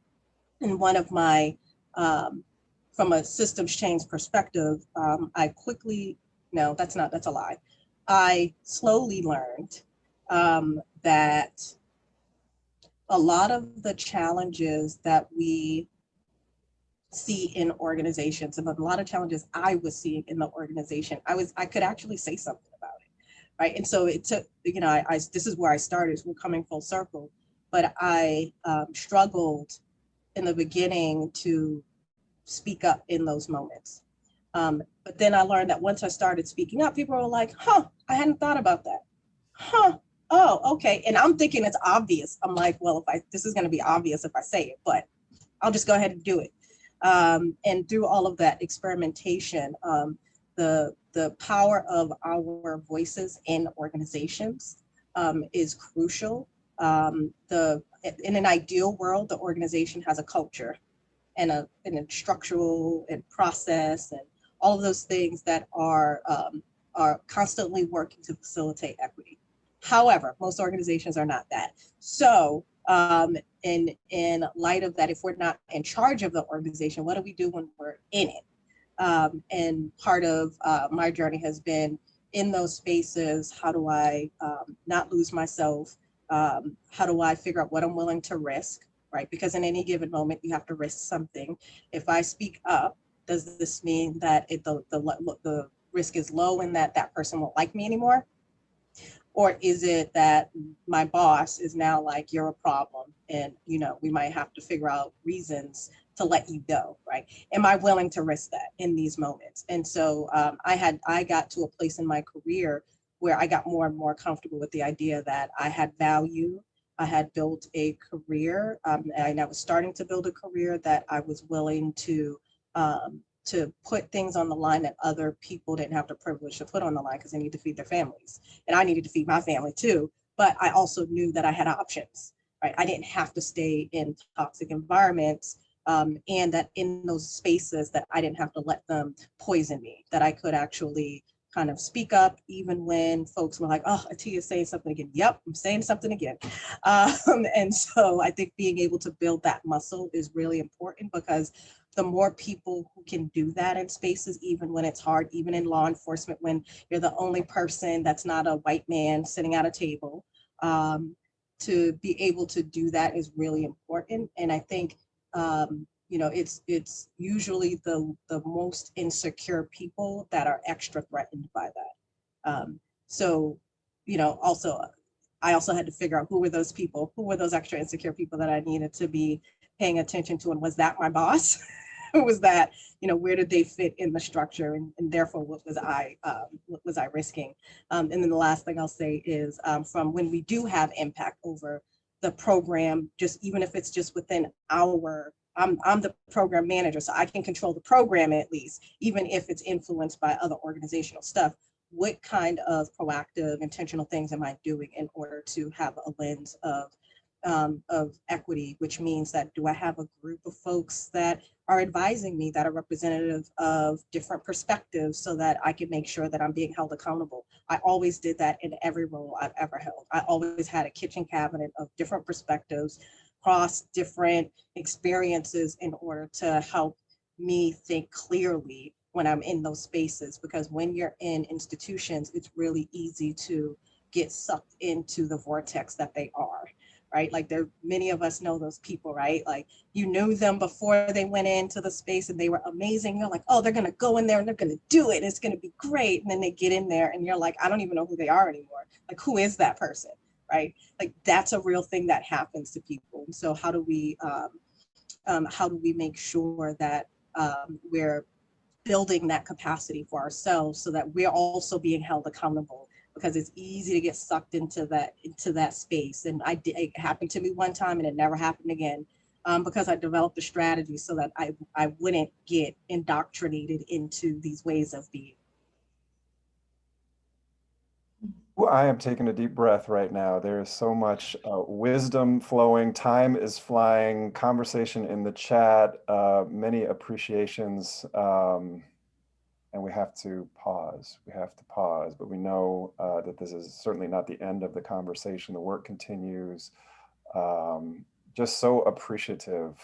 And one of my, from a systems change perspective, I quickly, no, that's a lie. I slowly learned that a lot of the challenges that we see in organizations, and a lot of challenges I was seeing in the organization, I could actually say something about it, right? And so it took, this is where I started, we're coming full circle, but I struggled in the beginning to speak up in those moments. But then I learned that once I started speaking up, people were like, I hadn't thought about that. Oh, okay. And I'm thinking it's obvious. I'm like, well, this is going to be obvious if I say it, but I'll just go ahead and do it. And through all of that experimentation, the power of our voices in organizations is crucial. In an ideal world, the organization has a culture and a structural and process and all of those things that are constantly working to facilitate equity. However, most organizations are not that. So in light of that, if we're not in charge of the organization, what do we do when we're in it? And part of my journey has been in those spaces. How do I not lose myself? How do I figure out what I'm willing to risk, right? Because in any given moment, you have to risk something. If I speak up, does this mean that the risk is low and that that person won't like me anymore? Or is it that my boss is now like, you're a problem, and you know, we might have to figure out reasons to let you go, right? Am I willing to risk that in these moments? And so I got to a place in my career where I got more and more comfortable with the idea that I had value. I had built a career, and I was starting to build a career that I was willing to put things on the line that other people didn't have the privilege to put on the line because they need to feed their families. And I needed to feed my family too. But I also knew that I had options, right? I didn't have to stay in toxic environments, and that in those spaces that I didn't have to let them poison me, that I could actually kind of speak up even when folks were like, oh, Atiya's saying something again. Yep, I'm saying something again. And so I think being able to build that muscle is really important, because the more people who can do that in spaces, even when it's hard, even in law enforcement, when you're the only person that's not a white man sitting at a table, to be able to do that is really important. And I think, you know, it's usually the most insecure people that are extra threatened by that. So, you know, I also had to figure out who were those people, who were those extra insecure people that I needed to be paying attention to, and was that my boss? Who was that? You know, where did they fit in the structure, and therefore what was I risking? And then the last thing I'll say is, from when we do have impact over the program, just even if it's just within our, I'm the program manager, so I can control the program at least, even if it's influenced by other organizational stuff. What kind of proactive, intentional things am I doing in order to have a lens of equity, which means that, do I have a group of folks that are advising me, that are representative of different perspectives, so that I can make sure that I'm being held accountable? I always did that in every role I've ever held. I always had a kitchen cabinet of different perspectives, across different experiences, in order to help me think clearly when I'm in those spaces. Because when you're in institutions, it's really easy to get sucked into the vortex that they are. Right? Like, many of us know those people, right? Like, you knew them before they went into the space and they were amazing. You're like, oh, they're going to go in there and they're going to do it. It's going to be great. And then they get in there and you're like, I don't even know who they are anymore. Like, who is that person? Right? Like, that's a real thing that happens to people. And so how do we make sure that we're building that capacity for ourselves, so that we're also being held accountable? Because it's easy to get sucked into that space. And it happened to me one time and it never happened again, because I developed a strategy so that I wouldn't get indoctrinated into these ways of being. Well, I am taking a deep breath right now. There is so much wisdom flowing. Time is flying. Conversation in the chat. Many appreciations. And we have to pause. We have to pause. But we know that this is certainly not the end of the conversation. The work continues. Just so appreciative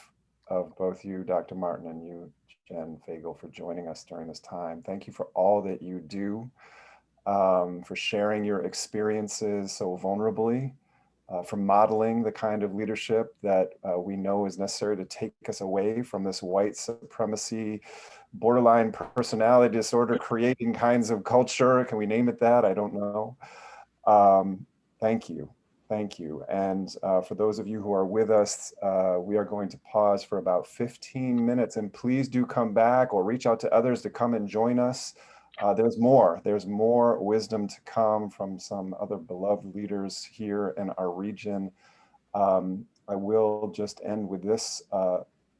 of both you, Dr. Martin, and you, Jen Fagel, for joining us during this time. Thank you for all that you do, for sharing your experiences so vulnerably, for modeling the kind of leadership that we know is necessary to take us away from this white supremacy, borderline personality disorder creating kinds of culture. Can we name it that? I don't know. Thank you. Thank you. And for those of you who are with us, we are going to pause for about 15 minutes, and please do come back or reach out to others to come and join us. There's more wisdom to come from some other beloved leaders here in our region. I will just end with this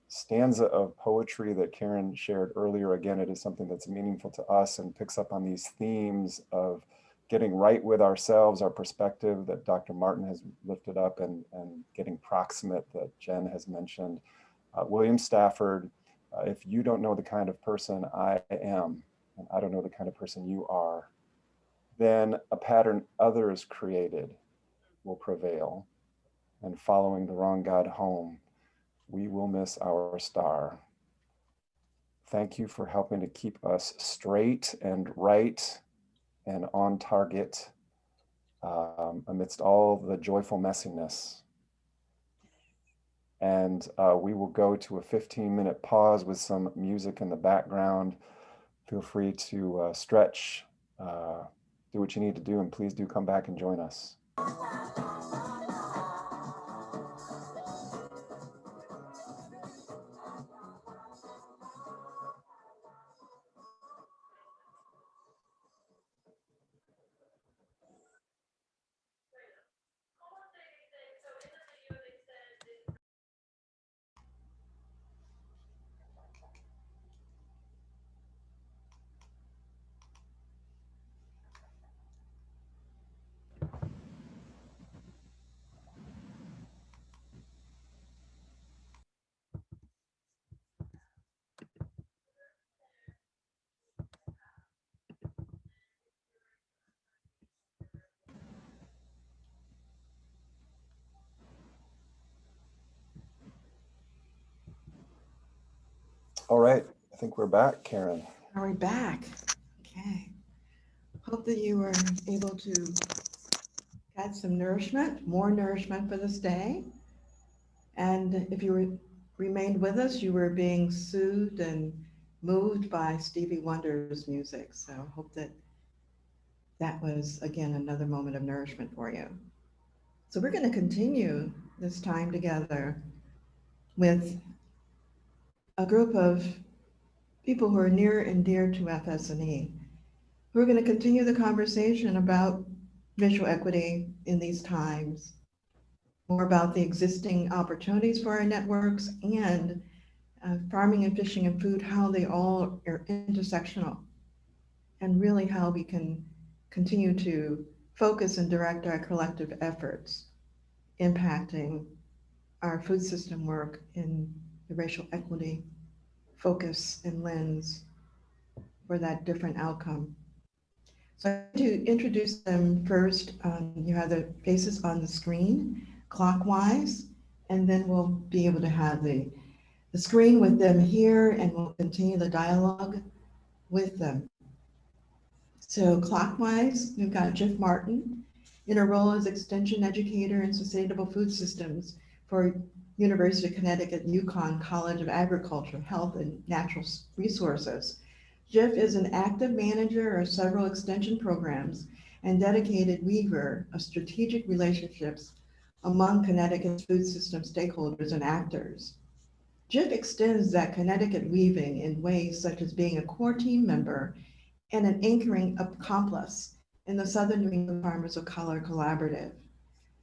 stanza of poetry that Karen shared earlier. Again, it is something that's meaningful to us and picks up on these themes of getting right with ourselves, our perspective that Dr. Martin has lifted up, and getting proximate that Jen has mentioned. William Stafford, if you don't know the kind of person I am, and I don't know the kind of person you are, then a pattern others created will prevail. And following the wrong God home, we will miss our star. Thank you for helping to keep us straight and right and on target amidst all the joyful messiness. And we will go to a 15-minute pause with some music in the background. Feel free to stretch, do what you need to do, and please do come back and join us. All right, I think we're back, Karen. Are we back? Okay. Hope that you were able to get some nourishment, more nourishment for this day. And if you remained with us, you were being soothed and moved by Stevie Wonder's music. So hope that that was, again, another moment of nourishment for you. So we're going to continue this time together with a group of people who are near and dear to FSNE. We're going to continue the conversation about visual equity in these times, more about the existing opportunities for our networks and farming and fishing and food, how they all are intersectional, and really how we can continue to focus and direct our collective efforts, impacting our food system work in the racial equity focus and lens for that different outcome. So I want to introduce them first. You have the faces on the screen clockwise, and then we'll be able to have the screen with them here, and we'll continue the dialogue with them. So clockwise, we've got Jeff Martin in her role as Extension Educator in Sustainable Food Systems for University of Connecticut Yukon College of Agriculture, Health, and Natural Resources. Jeff is an active manager of several extension programs and dedicated weaver of strategic relationships among Connecticut's food system stakeholders and actors. Jeff extends that Connecticut weaving in ways such as being a core team member and an anchoring accomplice in the Southern New England Farmers of Color Collaborative.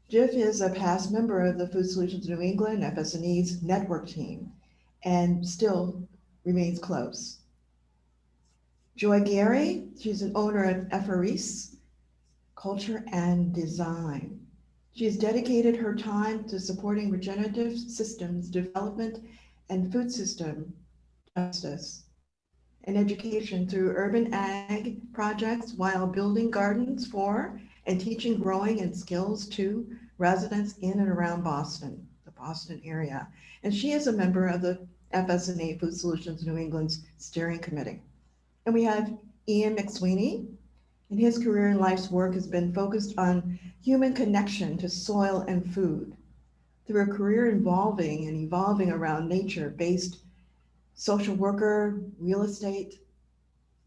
Jeff is a past member of the Food Solutions New England, FSNE's network team, and still remains close. Joy Gary, she's an owner of FRE's Culture and Design. She has dedicated her time to supporting regenerative systems development and food system justice and education through urban ag projects while building gardens for and teaching growing and skills to residents in and around Boston, the Boston area. And she is a member of the FSNE Food Solutions New England's steering committee. And we have Ian Mcsweeney, and his career and life's work has been focused on human connection to soil and food through a career involving and evolving around nature-based social worker, real estate,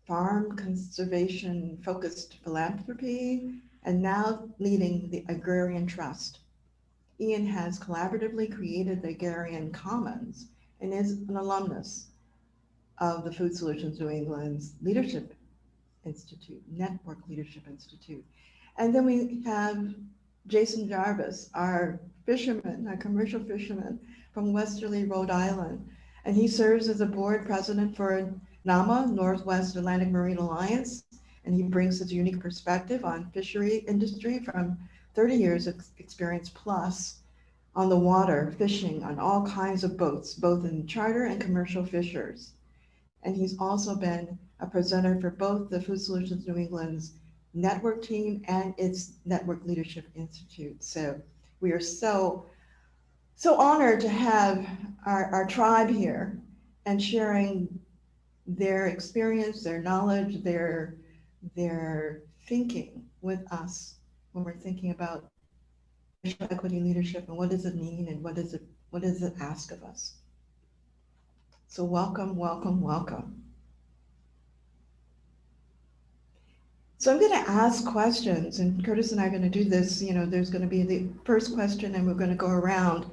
farm conservation-focused philanthropy, and now leading the Agrarian Trust. Ian has collaboratively created the Agrarian Commons and is an alumnus of the Food Solutions New England's Leadership Institute, Network Leadership Institute. And then we have Jason Jarvis, our fisherman, our commercial fisherman from Westerly, Rhode Island. And he serves as a board president for NAMA, Northwest Atlantic Marine Alliance. And he brings his unique perspective on fishery industry from 30 years of experience plus on the water, fishing on all kinds of boats, both in charter and commercial fishers. And he's also been a presenter for both the Food Solutions New England's network team and its Network Leadership Institute. So we are so honored to have our tribe here and sharing their experience, their knowledge, their thinking with us when we're thinking about racial equity leadership and what does it mean and what does it ask of us. So welcome, welcome, welcome. So I'm going to ask questions, and Curtis and I are going to do this. You know, there's going to be the first question, and we're going to go around.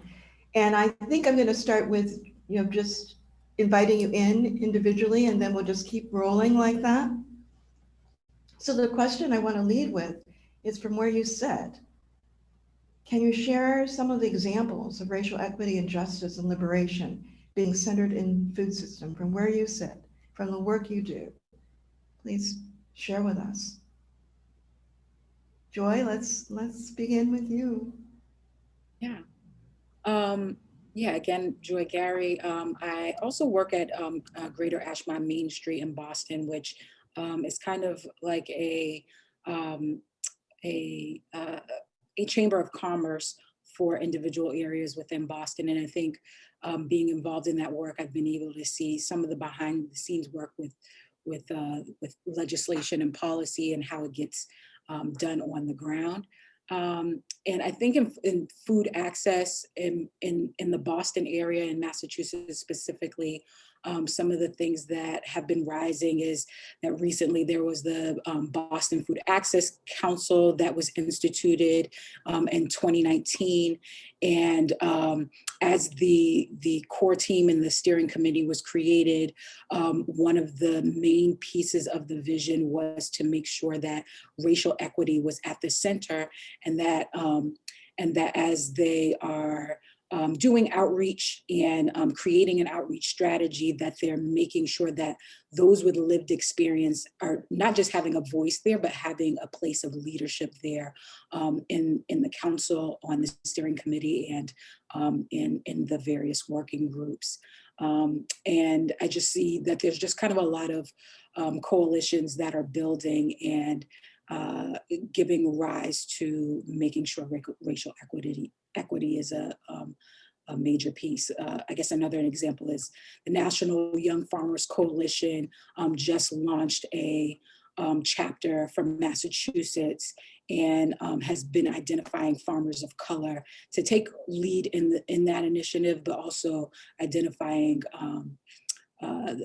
And I think I'm going to start with, you know, just inviting you in individually, and then we'll just keep rolling like that. So the question I want to lead with is from where you sit. Can you share some of the examples of racial equity and justice and liberation being centered in food system from where you sit, from the work you do? Please share with us. Joy, let's begin with you. Yeah. Yeah, again, Joy Gary. I also work at Greater Ashmont Main Street in Boston, which is kind of like a chamber of commerce for individual areas within Boston. And I think being involved in that work, I've been able to see some of the behind the scenes work with legislation and policy and how it gets done on the ground. And I think in food access in the Boston area and Massachusetts specifically, some of the things that have been rising is that recently there was the Boston Food Access Council that was instituted in 2019. And as the core team and the steering committee was created, one of the main pieces of the vision was to make sure that racial equity was at the center, and that as they are doing outreach and creating an outreach strategy, that they're making sure that those with lived experience are not just having a voice there, but having a place of leadership there in the council, on the steering committee, and in the various working groups. And I just see that there's just kind of a lot of coalitions that are building and giving rise to making sure racial equity is a major piece. I guess another example is the National Young Farmers Coalition just launched a chapter from Massachusetts and has been identifying farmers of color to take lead in that initiative, but also identifying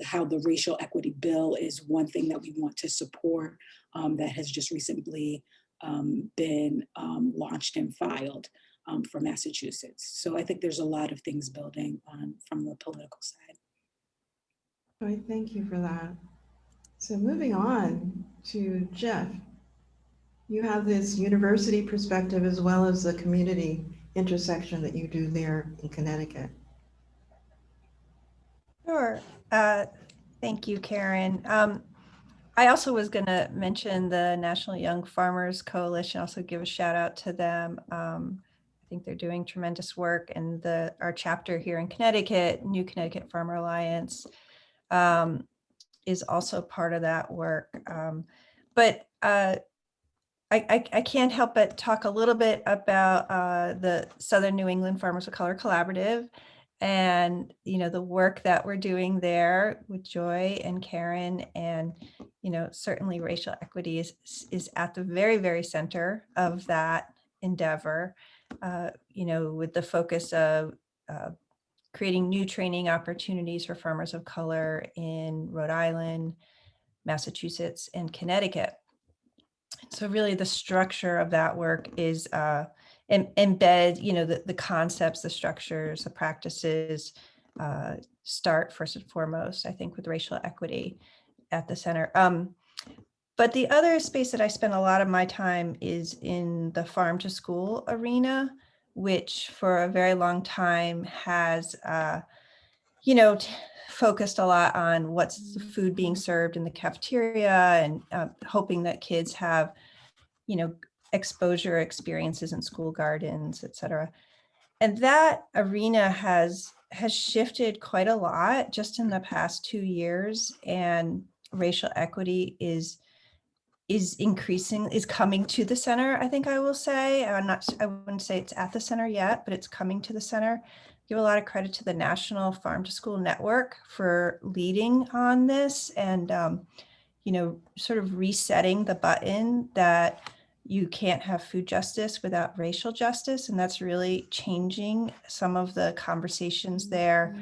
how the racial equity bill is one thing that we want to support that has just recently been launched and filed for Massachusetts. So I think there's a lot of things building from the political side. All right, thank you for that. So moving on to Jeff, you have this university perspective as well as the community intersection that you do there in Connecticut. Sure. Thank you, Karen. I also was going to mention the National Young Farmers Coalition, also give a shout out to them. I think they're doing tremendous work, and our chapter here in Connecticut, New Connecticut Farmer Alliance, is also part of that work. But I can't help but talk a little bit about the Southern New England Farmers of Color Collaborative, and the work that we're doing there with Joy and Karen, and certainly racial equity is at the very, very center of that endeavor. With the focus of creating new training opportunities for farmers of color in Rhode Island, Massachusetts, and Connecticut. So really the structure of that work is embed, the concepts, the structures, the practices, start first and foremost, I think, with racial equity at the center. But the other space that I spend a lot of my time is in the farm to school arena, which for a very long time has, focused a lot on what's the food being served in the cafeteria, and hoping that kids have, exposure experiences in school gardens, et cetera. And that arena has shifted quite a lot just in the past 2 years, and racial equity is coming to the center. I think I will say, I wouldn't say it's at the center yet, but it's coming to the center. give a lot of credit to the National Farm to School Network for leading on this and, you know, sort of resetting the button that you can't have food justice without racial justice. And that's really changing some of the conversations there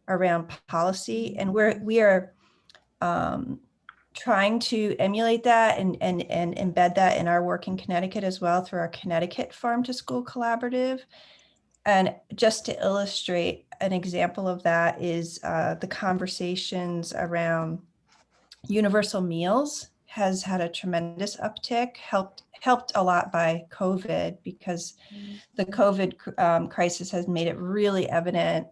around policy. And we are trying to emulate that and embed that in our work in Connecticut as well through our Connecticut Farm to School Collaborative. And just to illustrate an example of that is the conversations around universal meals has had a tremendous uptick, helped a lot by COVID, because the COVID crisis has made it really evident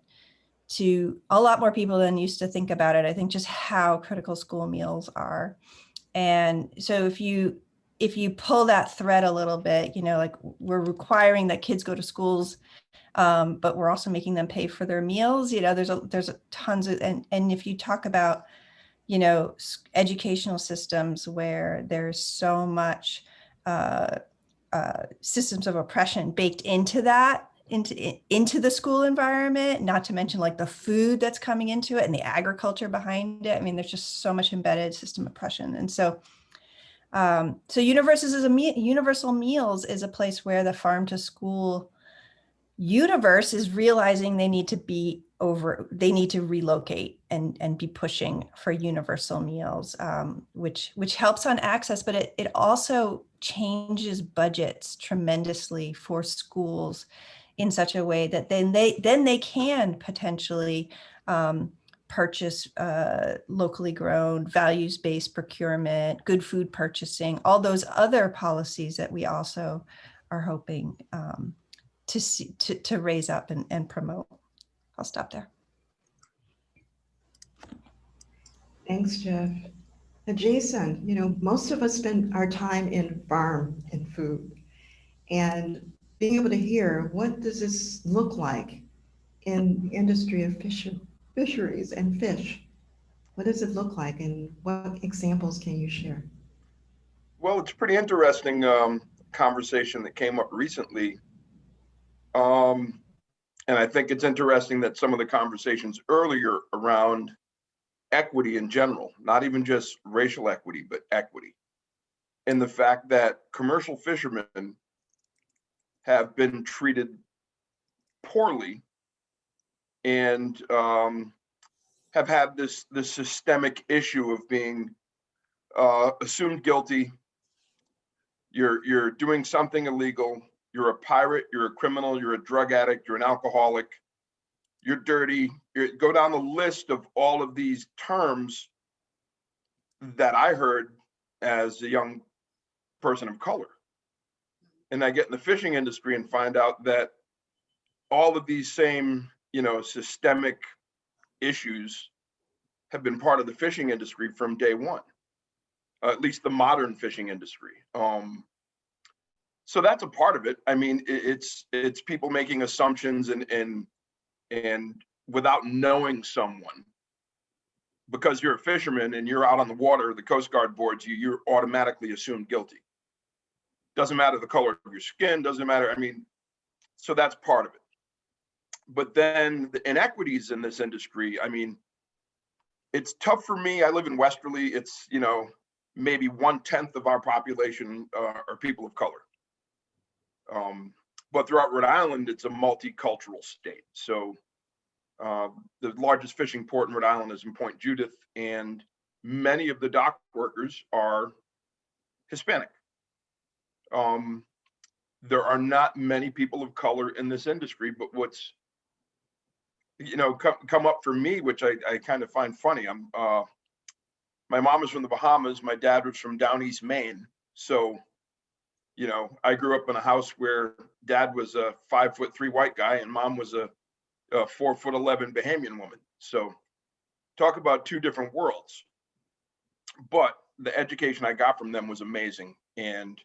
to a lot more people than used to think about it. I think just how critical school meals are. And so if you pull that thread a little bit, you know, like we're requiring that kids go to schools, but we're also making them pay for their meals. You know, there's tons of, and if you talk about, you know, educational systems where there's so much systems of oppression baked into that, into the school environment, not to mention like the food that's coming into it and the agriculture behind it. I mean, there's just so much embedded system oppression. And so, so universal meals is a place where the farm to school universe is realizing they need to relocate and be pushing for universal meals, which helps on access, but it also changes budgets tremendously for schools in such a way that then they can potentially purchase locally grown, values-based procurement, good food purchasing, all those other policies that we also are hoping to raise up and promote. I'll stop there. Thanks, Jeff. Now, Jason, you know, most of us spend our time in farm and food, and being able to hear what does this look like in the industry of fisheries and fish? What does it look like, and what examples can you share? Well, it's a pretty interesting conversation that came up recently. And I think it's interesting that some of the conversations earlier around equity in general, not even just racial equity, but equity, and the fact that commercial fishermen have been treated poorly and have had this systemic issue of being assumed guilty. You're doing something illegal. You're a pirate. You're a criminal. You're a drug addict. You're an alcoholic. You're dirty. Go down the list of all of these terms that I heard as a young person of color. And I get in the fishing industry and find out that all of these same, you know, systemic issues have been part of the fishing industry from day one, at least the modern fishing industry. So that's a part of it. I mean, it's people making assumptions and without knowing someone, because you're a fisherman and you're out on the water, the Coast Guard boards you, you're automatically assumed guilty. Doesn't matter the color of your skin, doesn't matter. I mean, so that's part of it. But then the inequities in this industry, I mean, it's tough for me. I live in Westerly. It's, you know, maybe 1/10 of our population are people of color. But throughout Rhode Island, it's a multicultural state. So the largest fishing port in Rhode Island is in Point Judith, and many of the dock workers are Hispanic. There are not many people of color in this industry, but what's, you know, come up for me, which I kind of find funny. My mom was from the Bahamas. My dad was from down East Maine. So, you know, I grew up in a house where dad was a 5'3" white guy and mom was a 4'11" Bahamian woman. So talk about two different worlds. But the education I got from them was amazing. And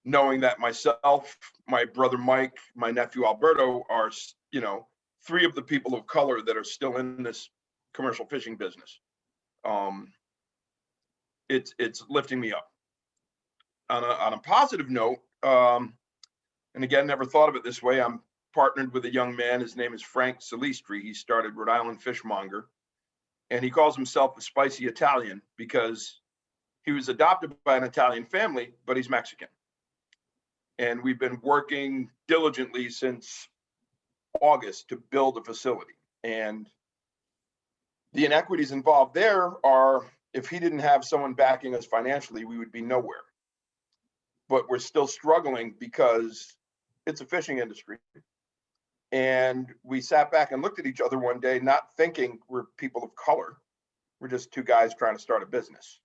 knowing that myself, my brother Mike, my nephew Alberto are, you know, 3 of the people of color that are still in this commercial fishing business. It's lifting me up. On a positive note, and again, never thought of it this way, I'm partnered with a young man. His name is Frank Silistri. He started Rhode Island Fishmonger, and he calls himself the Spicy Italian because he was adopted by an Italian family, but he's Mexican. And we've been working diligently since August to build a facility. And the inequities involved there are, if he didn't have someone backing us financially, we would be nowhere. But we're still struggling because it's a fishing industry. And we sat back and looked at each other one day, not thinking we're people of color. We're just two guys trying to start a business.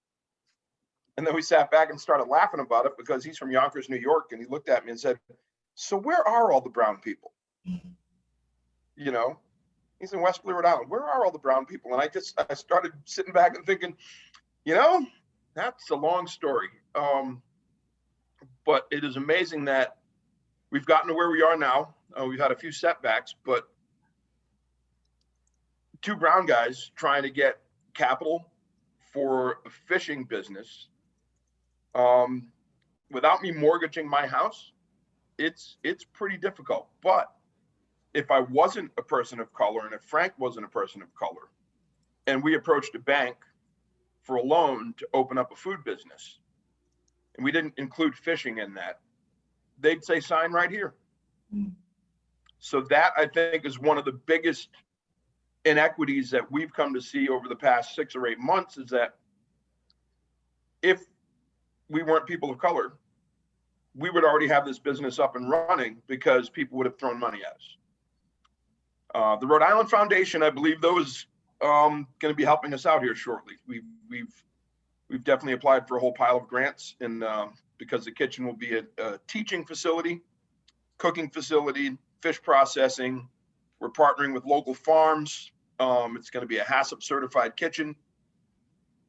And then we sat back and started laughing about it because he's from Yonkers, New York. And he looked at me and said, so where are all the brown people? You know, he's in West Rhode Island. Where are all the brown people? And I started sitting back and thinking, you know, that's a long story. But it is amazing that we've gotten to where we are now. We've had a few setbacks, but two brown guys trying to get capital for a fishing business without me mortgaging my house, it's pretty difficult. But if I wasn't a person of color, and if Frank wasn't a person of color, and we approached a bank for a loan to open up a food business, and we didn't include fishing in that, they'd say, sign right here. So that, I think, is one of the biggest inequities that we've come to see over the past 6 or 8 months, is that if we weren't people of color, we would already have this business up and running because people would have thrown money at us. The Rhode Island Foundation, I believe, though, is going to be helping us out here shortly. We've definitely applied for a whole pile of grants, and because the kitchen will be a teaching facility, cooking facility, fish processing. We're partnering with local farms. It's going to be a HACCP certified kitchen,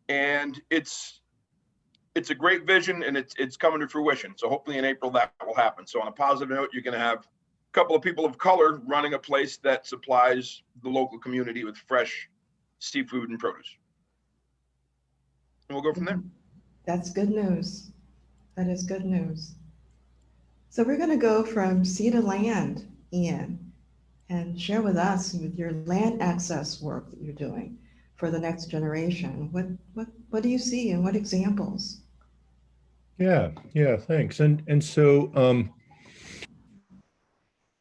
and it's a great vision, and it's coming to fruition. So hopefully in April that will happen. So on a positive note, you're going to have a couple of people of color running a place that supplies the local community with fresh seafood and produce. And we'll go from there. That's good news. That is good news. So we're going to go from sea to land, Ian, and share with us with your land access work that you're doing for the next generation. What do you see and what examples? Yeah, thanks. And so,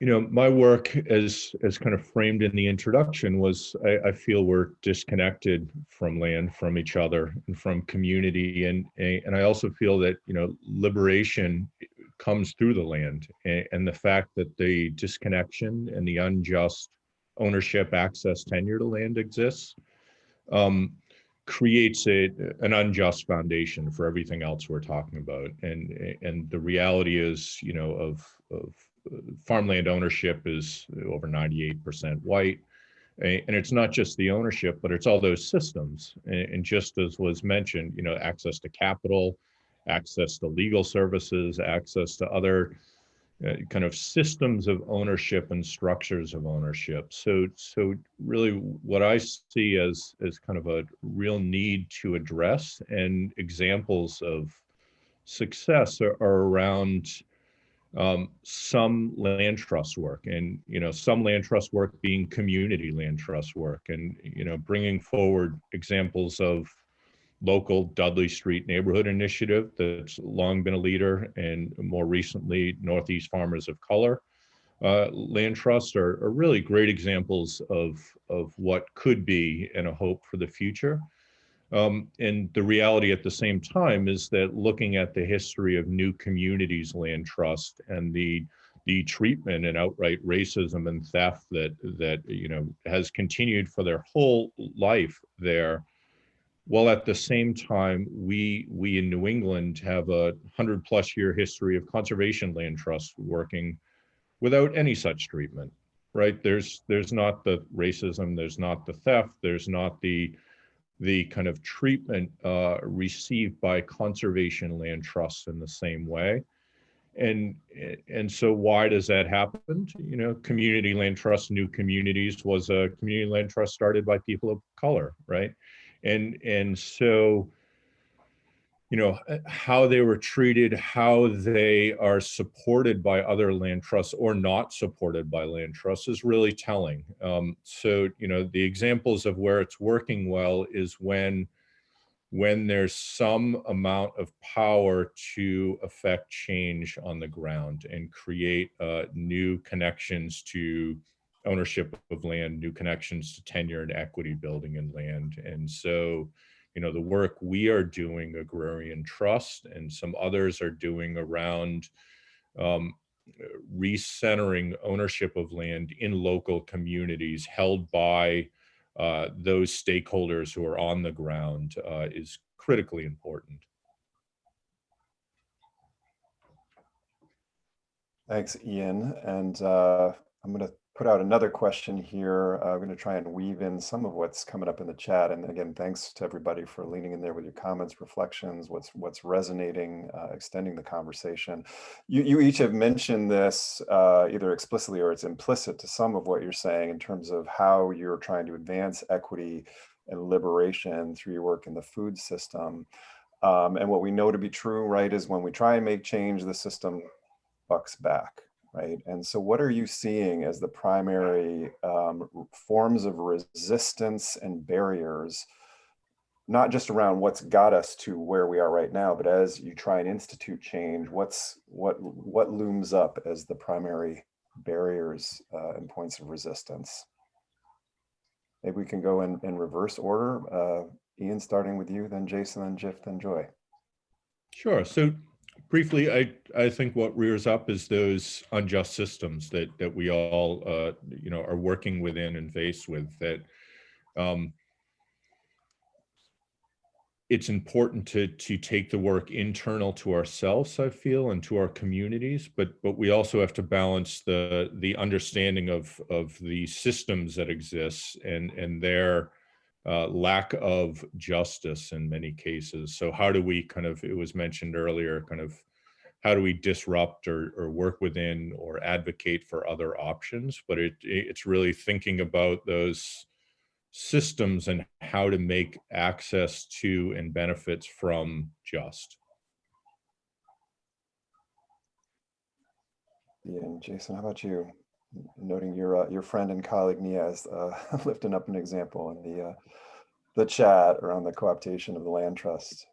you know, my work as kind of framed in the introduction was, I feel we're disconnected from land, from each other, and from community. And I also feel that, you know, liberation comes through the land, and the fact that the disconnection and the unjust ownership, access, tenure to land exists, creates an unjust foundation for everything else we're talking about. And the reality is, you know, of farmland ownership is over 98% white. And it's not just the ownership, but it's all those systems. And just as was mentioned, you know, access to capital, access to legal services, access to other kind of systems of ownership and structures of ownership. So really what I see as kind of a real need to address, and examples of success are around some land trust work, and, you know, some land trust work being community land trust work, and, you know, bringing forward examples of local Dudley Street neighborhood initiative that's long been a leader, and more recently Northeast Farmers of Color land trust are really great examples of what could be and a hope for the future. And the reality at the same time is that looking at the history of New Communities Land Trust and the treatment and outright racism and theft that you know has continued for their whole life there, while at the same time we in New England have a 100+ year history of conservation land trust working without any such treatment, right? There's not the racism, there's not the theft, there's not the kind of treatment received by conservation land trusts in the same way. And so why does that happen? You know, community land trust, New Communities was a community land trust started by people of color, right? And so, how they were treated, how they are supported by other land trusts or not supported by land trusts is really telling. So, the examples of where it's working well is when there's some amount of power to affect change on the ground and create new connections to ownership of land, new connections to tenure and equity building in land. And so, the work we are doing, Agrarian Trust, and some others are doing around recentering ownership of land in local communities held by those stakeholders who are on the ground is critically important. Thanks, Ian. And I'm going to put out another question here. I'm going to try and weave in some of what's coming up in the chat. And again, thanks to everybody for leaning in there with your comments, reflections, what's resonating, extending the conversation. You each have mentioned this either explicitly or it's implicit to some of what you're saying in terms of how you're trying to advance equity and liberation through your work in the food system. And what we know to be true, right, is when we try and make change, the system bucks back, right? And so what are you seeing as the primary forms of resistance and barriers, not just around what's got us to where we are right now, but as you try and institute change, what looms up as the primary barriers and points of resistance? Maybe we can go in reverse order. Ian, starting with you, then Jason, then Jif, then Joy. Sure. So briefly, I think what rears up is those unjust systems that we all are working within and faced with. That it's important to take the work internal to ourselves, I feel, and to our communities, but we also have to balance the understanding of the systems that exist and their lack of justice in many cases. So how do we it was mentioned earlier, how do we disrupt or work within or advocate for other options? But it's really thinking about those systems and how to make access to and benefits from just. Yeah, and Jason, how about you? Noting your friend and colleague Niaz lifting up an example in the chat around the cooptation of the land trust.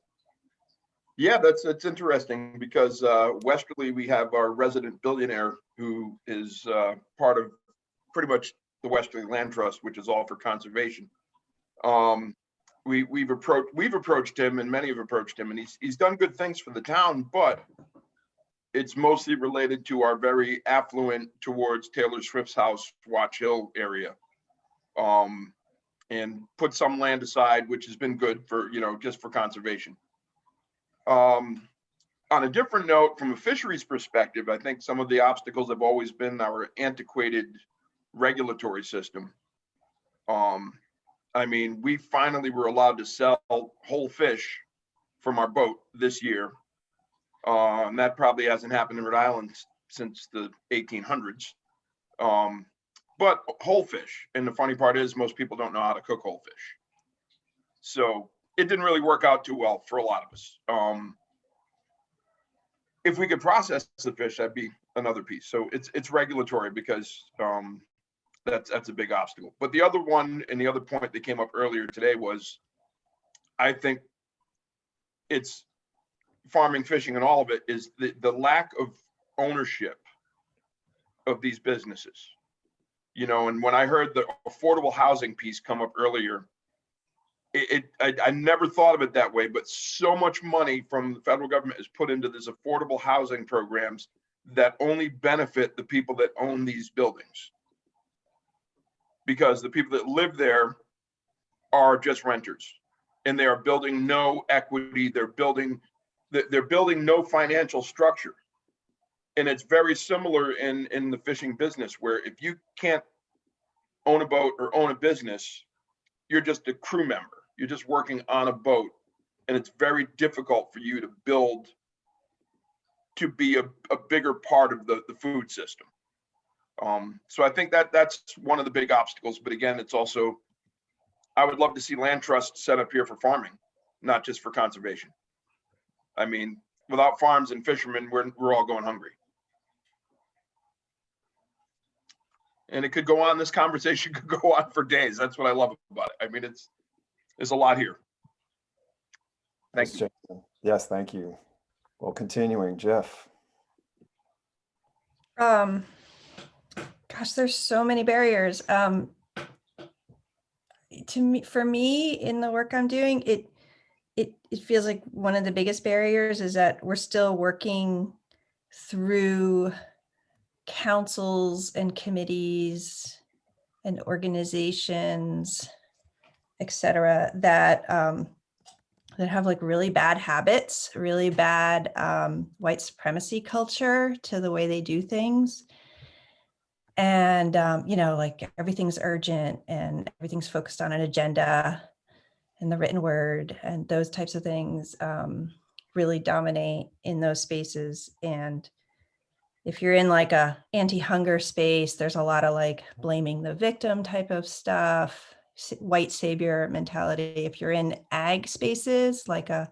Yeah, it's interesting because westerly we have our resident billionaire who is part of pretty much the Westerly Land Trust, which is all for conservation. We've approached him, and many have approached him, and he's done good things for the town, but it's mostly related to our very affluent towards Taylor Swift's house, Watch Hill area, and put some land aside, which has been good for just for conservation. On a different note, from a fisheries perspective, I think some of the obstacles have always been our antiquated regulatory system. I mean, we finally were allowed to sell whole fish from our boat this year. And that probably hasn't happened in Rhode Island since the 1800s. But whole fish. And the funny part is most people don't know how to cook whole fish. So it didn't really work out too well for a lot of us. If we could process the fish, that'd be another piece. So it's regulatory because that's a big obstacle. But the other one and the other point that came up earlier today was, I think it's farming, fishing, and all of it is the lack of ownership of these businesses. And when I heard the affordable housing piece come up earlier, I never thought of it that way, but so much money from the federal government is put into this affordable housing programs that only benefit the people that own these buildings. Because the people that live there are just renters and they are building no equity. They're building no financial structure. And it's very similar in the fishing business, where if you can't own a boat or own a business, you're just a crew member. You're just working on a boat, and it's very difficult for you to build to be a bigger part of the food system. So I think that's one of the big obstacles. But again, it's also, I would love to see land trusts set up here for farming, not just for conservation. I mean, without farms and fishermen, we're all going hungry. And it could go on, this conversation could go on for days. That's what I love about it. I mean, there's a lot here. Thank you. Jason. Yes, thank you. Well, continuing, Jeff. Gosh, there's so many barriers. For me, in the work I'm doing, it feels like one of the biggest barriers is that we're still working through councils and committees and organizations, et cetera, that have like really bad habits, really bad white supremacy culture to the way they do things. And, like everything's urgent and everything's focused on an agenda and the written word and those types of things really dominate in those spaces. And if you're in like a anti-hunger space, there's a lot of like blaming the victim type of stuff, white savior mentality. If you're in ag spaces, like a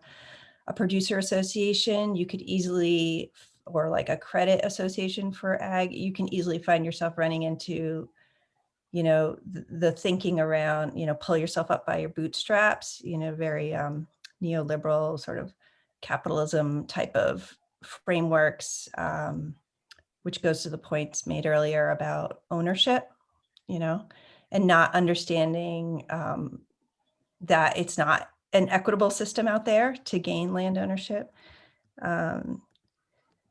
producer association, you could easily, or like a credit association for ag, you can easily find yourself running into, the thinking around, pull yourself up by your bootstraps, very neoliberal sort of capitalism type of frameworks, which goes to the points made earlier about ownership, and not understanding that it's not an equitable system out there to gain land ownership.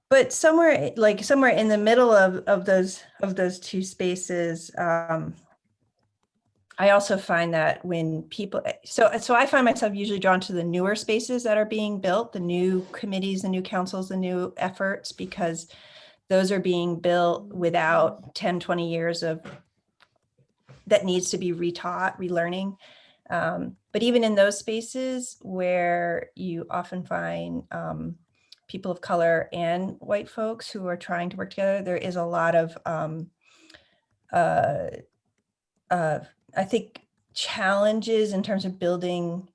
But somewhere in the middle of those two spaces, I also find that when people, so I find myself usually drawn to the newer spaces that are being built, the new committees, the new councils, the new efforts, because those are being built without 10, 20 years of that needs to be retaught, relearning. But even in those spaces where you often find people of color and white folks who are trying to work together, there is a lot of, I think, challenges in terms of building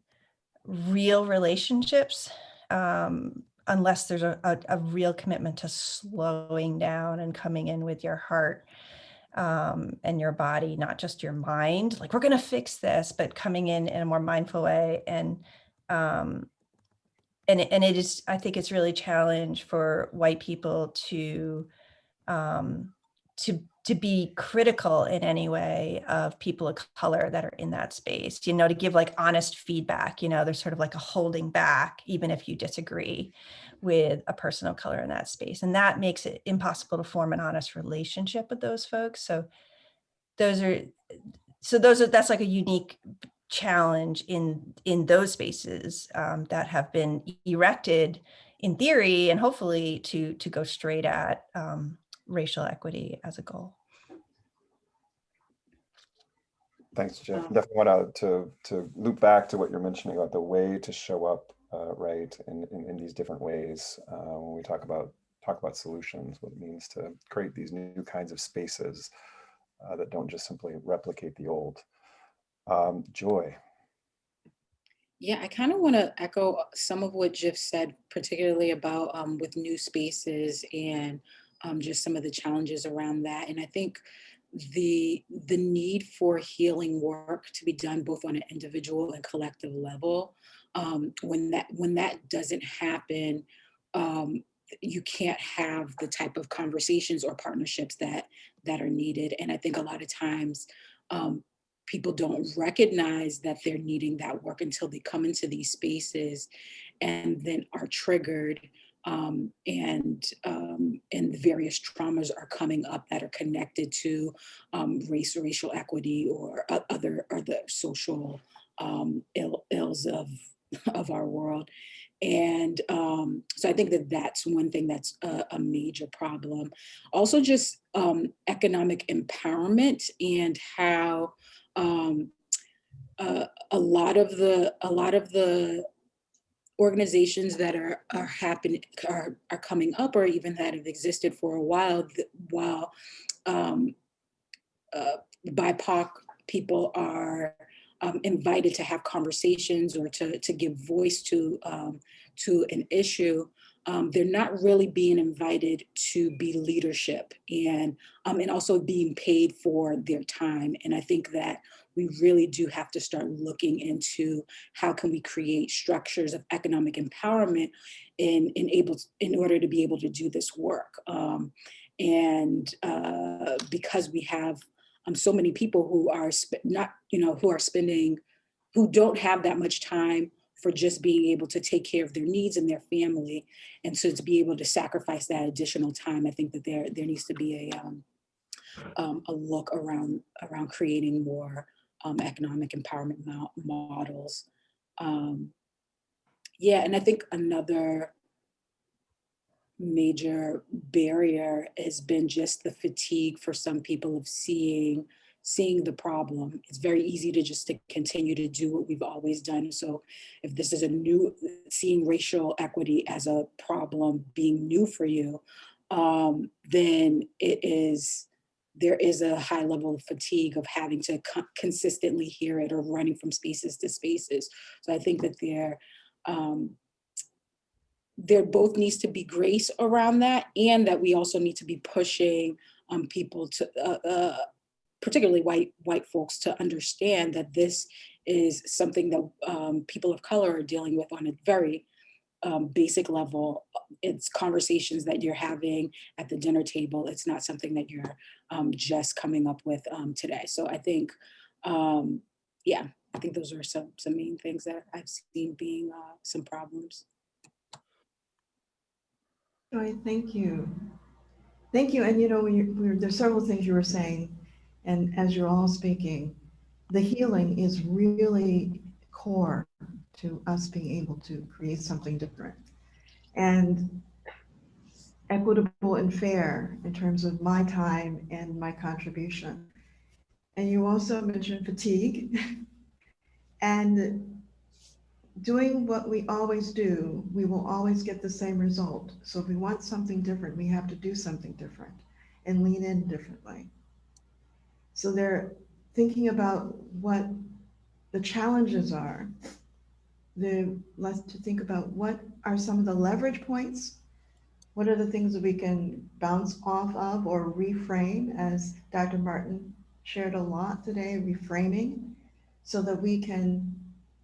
real relationships, unless there's a real commitment to slowing down and coming in with your heart and your body, not just your mind, like we're going to fix this, but coming in a more mindful way. And it is, I think it's really a challenge for white people to be critical in any way of people of color that are in that space, to give like honest feedback. There's sort of like a holding back, even if you disagree with a person of color in that space. And that makes it impossible to form an honest relationship with those folks. So that's like a unique challenge in those spaces that have been erected in theory and hopefully to go straight at racial equity as a goal. Thanks, Jeff. Definitely want to loop back to what you're mentioning about the way to show up, right, in these different ways when we talk about solutions, what it means to create these new kinds of spaces that don't just simply replicate the old. Joy. Yeah, I kind of want to echo some of what Jeff said, particularly about with new spaces and just some of the challenges around that. And I think the need for healing work to be done both on an individual and collective level, when that doesn't happen, you can't have the type of conversations or partnerships that are needed. And I think a lot of times people don't recognize that they're needing that work until they come into these spaces and then are triggered, and the various traumas are coming up that are connected to racial equity or other social ills of our world. And so I think that that's one thing that's a major problem. Also just economic empowerment and how a lot of the organizations that are coming up, or even that have existed for a while, while BIPOC people are invited to have conversations or to give voice to an issue, they're not really being invited to be leadership and also being paid for their time. And I think that we really do have to start looking into how can we create structures of economic empowerment in order to be able to do this work. Because we have so many people who are who don't have that much time for just being able to take care of their needs and their family. And so to be able to sacrifice that additional time, I think that there needs to be a look around creating more economic empowerment models. Yeah, and I think another major barrier has been just the fatigue for some people of seeing the problem. It's very easy to continue to do what we've always done. So if this is seeing racial equity as a problem being new for you, then there is a high level of fatigue of having to consistently hear it or running from spaces to spaces. So I think that there both needs to be grace around that, and that we also need to be pushing people to, particularly white folks, to understand that this is something that people of color are dealing with on a very basic level. It's conversations that you're having at the dinner table. It's not something that you're just coming up with today. So I think, yeah, I think those are some main things that I've seen being some problems. Joy, thank you. Thank you. And you know, there's several things you were saying, and as you're all speaking, the healing is really core to us being able to create something different and equitable and fair in terms of my time and my contribution. And you also mentioned fatigue and doing what we always do, we will always get the same result. So if we want something different, we have to do something different and lean in differently. So they're thinking about what the challenges are. Let's think about what are some of the leverage points. What are the things that we can bounce off of or reframe, as Dr. Martin shared a lot today, reframing, so that we can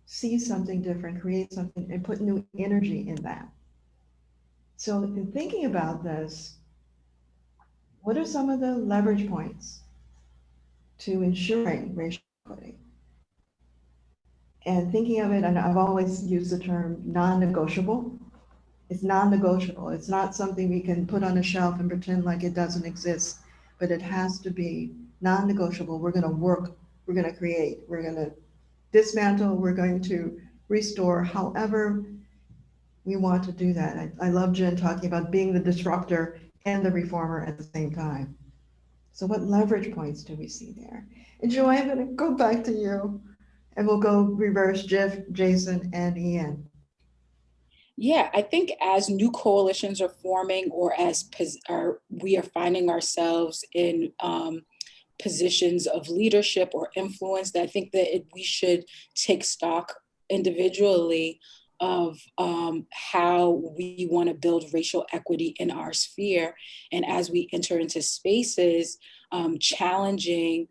see something different, create something, and put new energy in that. So in thinking about this, what are some of the leverage points to ensuring racial equity? And thinking of it, and I've always used the term non-negotiable. It's non-negotiable. It's not something we can put on a shelf and pretend like it doesn't exist, but it has to be non-negotiable. We're gonna work, we're gonna create, we're gonna dismantle, we're going to restore, however we want to do that. I love Jen talking about being the disruptor and the reformer at the same time. So what leverage points do we see there? And Joy, I'm gonna go back to you and we'll go reverse Jeff, Jason, and Ian. Yeah, I think as new coalitions are forming, or as we are finding ourselves in positions of leadership or influence, that I think that we should take stock individually of how we want to build racial equity in our sphere. And as we enter into spaces, challenging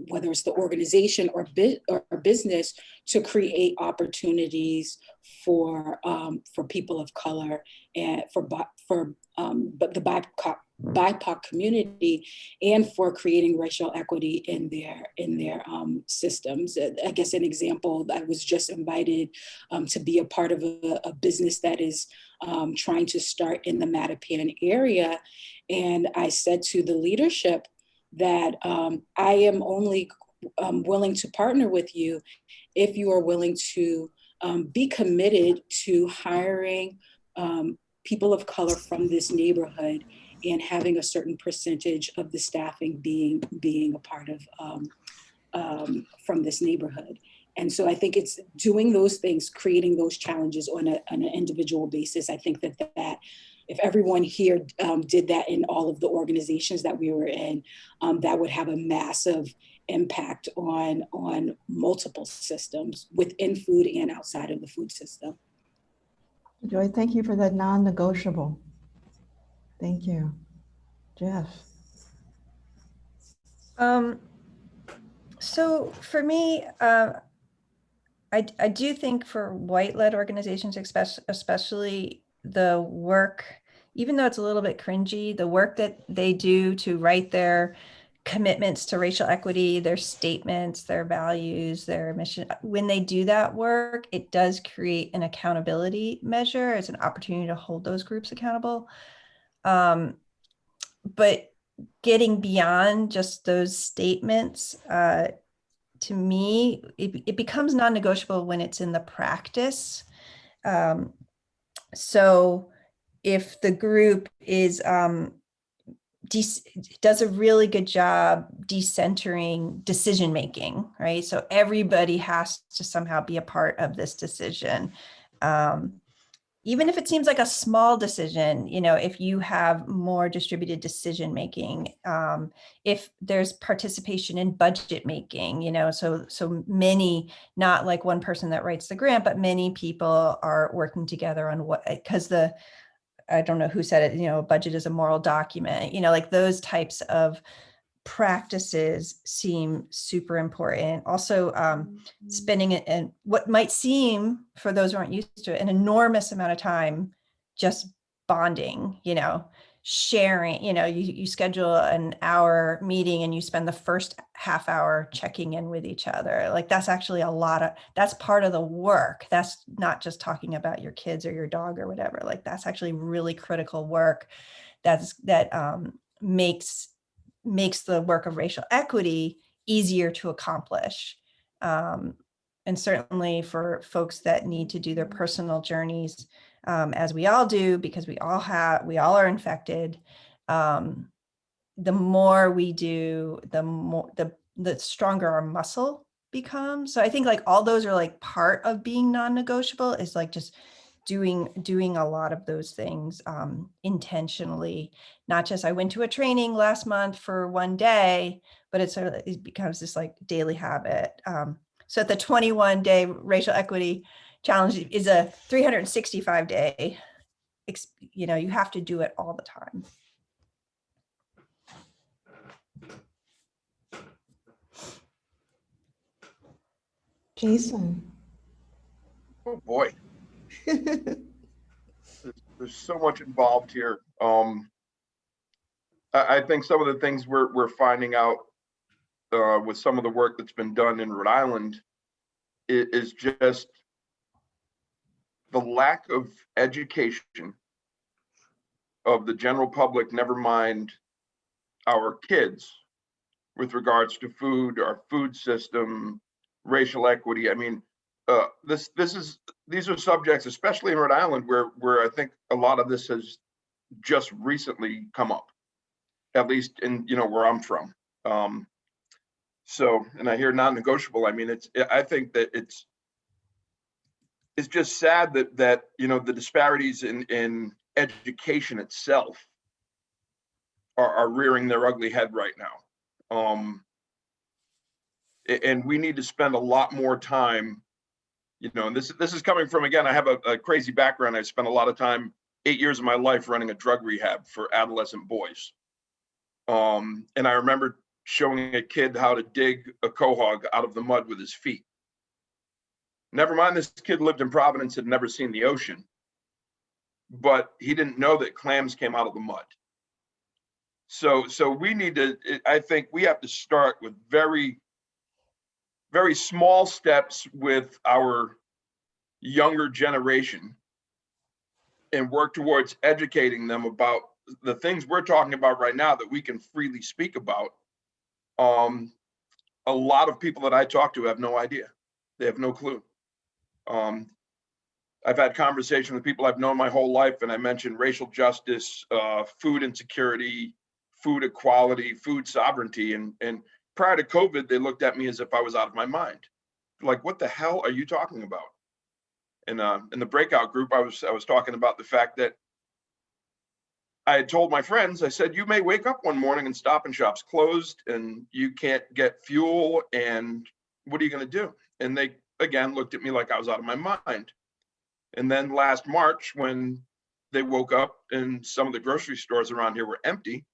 whether it's the organization or business, to create opportunities for people of color and for the BIPOC community, and for creating racial equity in their systems. I guess an example, I was just invited to be a part of a business that is trying to start in the Mattapan area, and I said to the leadership that I am only willing to partner with you if you are willing to be committed to hiring people of color from this neighborhood and having a certain percentage of the staffing being a part of from this neighborhood. And so I think it's doing those things, creating those challenges on an individual basis. I think that if everyone here did that in all of the organizations that we were in, that would have a massive impact on multiple systems within food and outside of the food system. Joy, thank you for that non-negotiable. Thank you. Jeff. So for me, I do think for white-led organizations, especially the work, even though it's a little bit cringy, the work that they do to write their commitments to racial equity, their statements, their values, their mission, when they do that work, it does create an accountability measure. It's an opportunity to hold those groups accountable. But getting beyond just those statements, to me, it becomes non-negotiable when it's in the practice. So if the group is does a really good job decentering decision-making, right? So everybody has to somehow be a part of this decision. Even if it seems like a small decision, you know, if you have more distributed decision making, if there's participation in budget making, you know, so many, not like one person that writes the grant, but many people are working together on what, because I don't know who said it, you know, budget is a moral document, you know, like those types of practices seem super important. Also, spending it and what might seem, for those who aren't used to it, an enormous amount of time just bonding, you know, sharing, you know, you schedule an hour meeting and you spend the first half hour checking in with each other. Like that's actually that's part of the work. That's not just talking about your kids or your dog or whatever. Like that's actually really critical work that makes the work of racial equity easier to accomplish. And certainly for folks that need to do their personal journeys, as we all do, because we all are infected. The more we do, the stronger our muscle becomes. So I think like all those are like part of being non-negotiable, is like just doing a lot of those things intentionally. Not just I went to a training last month for one day, but it becomes this like daily habit. So the 21-day racial equity challenge is a 365-day, you know, you have to do it all the time. Jason. Oh boy. There's so much involved here. I think some of the things we're finding out with some of the work that's been done in Rhode Island is just the lack of education of the general public, never mind our kids, with regards to food, our food system, racial equity. I mean, these are subjects, especially in Rhode Island, where I think a lot of this has just recently come up, at least in, you know, where I'm from. So, and I hear non-negotiable. I mean, I think that it's just sad that you know, the disparities in education itself are rearing their ugly head right now. And we need to spend a lot more time, you know, and this is coming from, again, I have a crazy background. I spent a lot of time, 8 years of my life, running a drug rehab for adolescent boys. And I remember showing a kid how to dig a quahog out of the mud with his feet. Never mind, this kid lived in Providence, had never seen the ocean, but he didn't know that clams came out of the mud. So we need to, I think we have to start with very, very small steps with our younger generation and work towards educating them about the things we're talking about right now that we can freely speak about. A lot of people that I talk to have no idea. They have no clue. I've had conversation with people I've known my whole life, and I mentioned racial justice, food insecurity, food equality, food sovereignty. And prior to COVID, they looked at me as if I was out of my mind. Like, what the hell are you talking about? And in the breakout group, I was talking about the fact that I had told my friends, I said, you may wake up one morning and Stop and Shop's closed and you can't get fuel, and what are you going to do? And they, again, looked at me like I was out of my mind. And then last March, when they woke up and some of the grocery stores around here were empty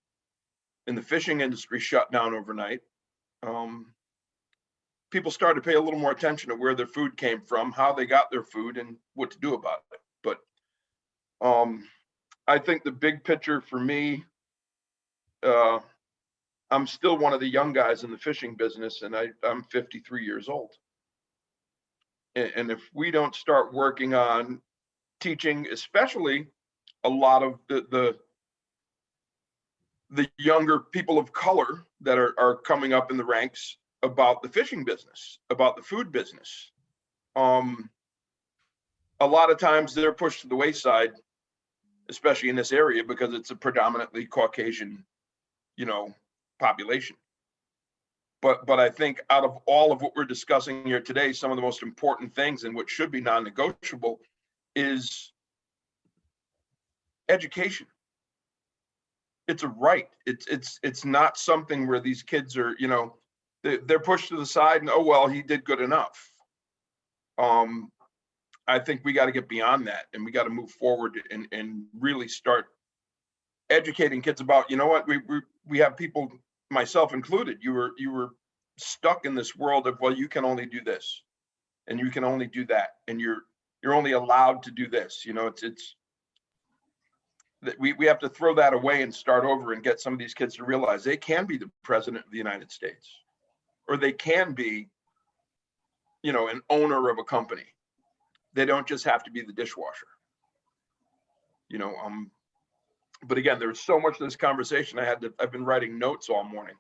and the fishing industry shut down overnight, people started to pay a little more attention to where their food came from, how they got their food, and what to do about it. But I think the big picture for me, I'm still one of the young guys in the fishing business, and I'm 53 years old. And if we don't start working on teaching, especially a lot of the younger people of color that are coming up in the ranks about the fishing business, about the food business, a lot of times they're pushed to the wayside, especially in this area, because it's a predominantly Caucasian, population. But I think out of all of what we're discussing here today, some of the most important things and what should be non-negotiable is education. It's a right. It's not something where these kids are, they're pushed to the side and, oh, well, he did good enough. I think we got to get beyond that, and we got to move forward and really start educating kids about, what we have people, myself included, you were stuck in this world of, well, you can only do this and you can only do that, and you're only allowed to do this. It's that we have to throw that away and start over and get some of these kids to realize they can be the president of the United States, or they can be, an owner of a company. They don't just have to be the dishwasher. But again, there's so much to this conversation. I've been writing notes all morning.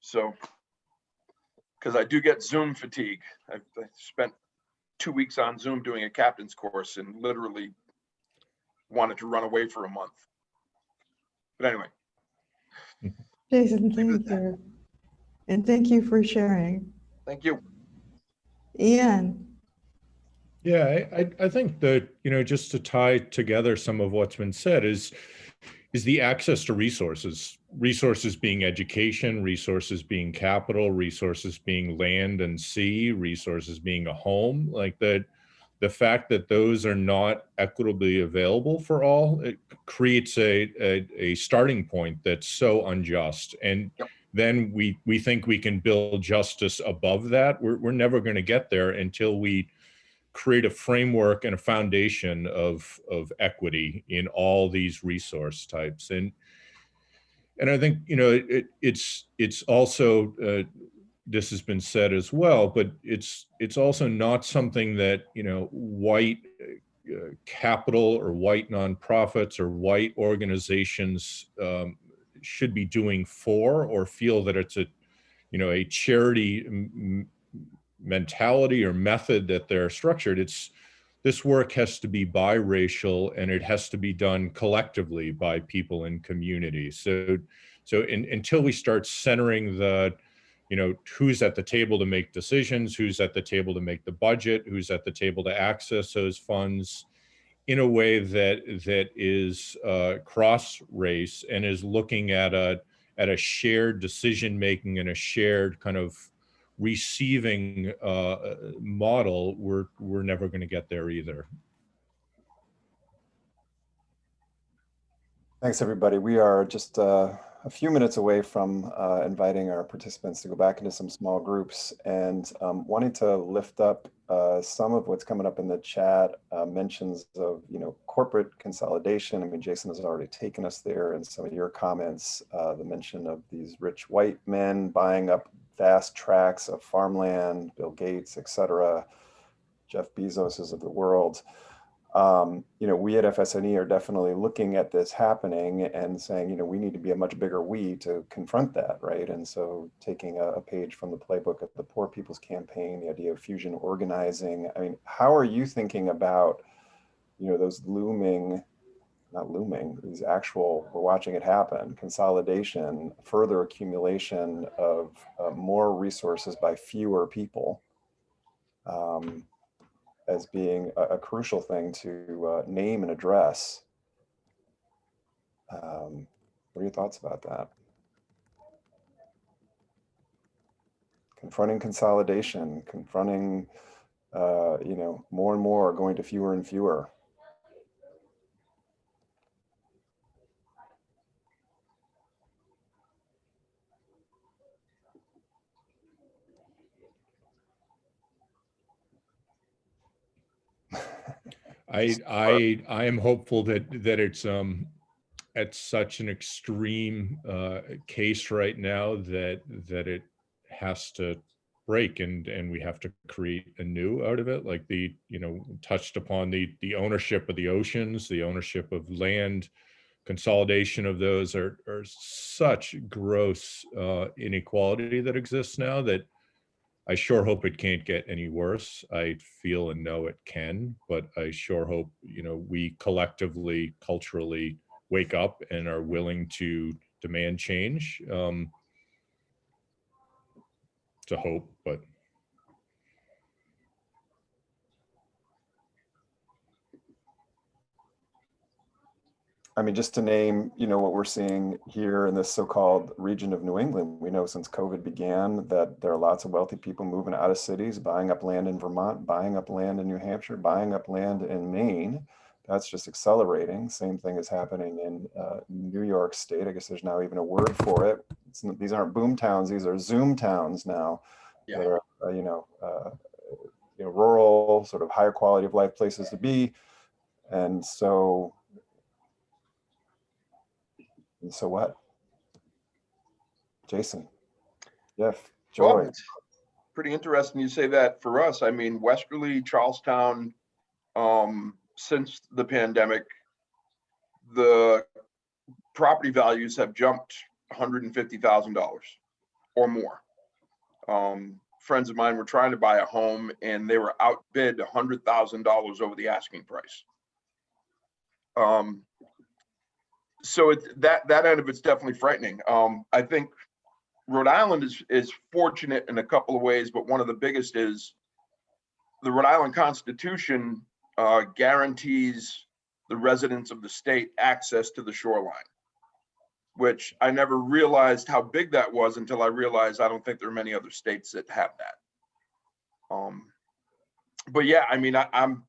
So, because I do get Zoom fatigue. I spent 2 weeks on Zoom doing a captain's course and literally wanted to run away for a month. But anyway. Jason, thank you. And thank you for sharing. Thank you. Ian. Yeah, I think that, just to tie together some of what's been said is the access to resources being education, resources being capital, resources being land and sea, resources being a home. Like that, the fact that those are not equitably available for all, it creates a starting point that's so unjust. And then we think we can build justice above that. We're never going to get there until we create a framework and a foundation of equity in all these resource types. And I think, it's also, this has been said as well, but it's also not something that, white capital or white nonprofits or white organizations should be doing for, or feel that it's a charity mentality or method that they're structured. This work has to be biracial, and it has to be done collectively by people in communities. So until we start centering the, who's at the table to make decisions, who's at the table to make the budget, who's at the table to access those funds in a way that is cross race and is looking at a shared decision making and a shared kind of receiving model, we're never going to get there either. Thanks, everybody. We are just a few minutes away from inviting our participants to go back into some small groups, and wanting to lift up some of what's coming up in the chat, mentions of corporate consolidation. I mean, Jason has already taken us there, and some of your comments, the mention of these rich white men buying up vast tracts of farmland, Bill Gates, etc., Jeff Bezoses of the world. We at FSNE are definitely looking at this happening and saying, we need to be a much bigger we to confront that, right? And so taking a page from the playbook of the Poor People's Campaign, the idea of fusion organizing. I mean, how are you thinking about, those these actual, we're watching it happen, consolidation, further accumulation of more resources by fewer people, as being a crucial thing to name and address. What are your thoughts about that? Confronting consolidation, confronting, more and more, going to fewer and fewer. I am hopeful that it's at such an extreme case right now that it has to break, and we have to create a new out of it, like the touched upon the ownership of the oceans, the ownership of land, consolidation of those are such gross inequality that exists now that I sure hope it can't get any worse. I feel and know it can, but I sure hope, we collectively, culturally wake up and are willing to demand change. To hope, but. I mean, just to name, what we're seeing here in this so-called region of New England, we know since COVID began that there are lots of wealthy people moving out of cities, buying up land in Vermont, buying up land in New Hampshire, buying up land in Maine. That's just accelerating. Same thing is happening in New York State. I guess there's now even a word for it. These aren't boom towns, these are Zoom towns now. Yeah. That are, rural, sort of higher quality of life places to be. And so what? Jason, Jeff, Joy. Well, it's pretty interesting you say that. For us, I mean, Westerly, Charlestown, since the pandemic, the property values have jumped $150,000 or more. Friends of mine were trying to buy a home and they were outbid $100,000 over the asking price. So that end of it's definitely frightening. I think Rhode Island is fortunate in a couple of ways, but one of the biggest is the Rhode Island Constitution guarantees the residents of the state access to the shoreline, which I never realized how big that was until I realized I don't think there are many other states that have that. But yeah, I mean, I'm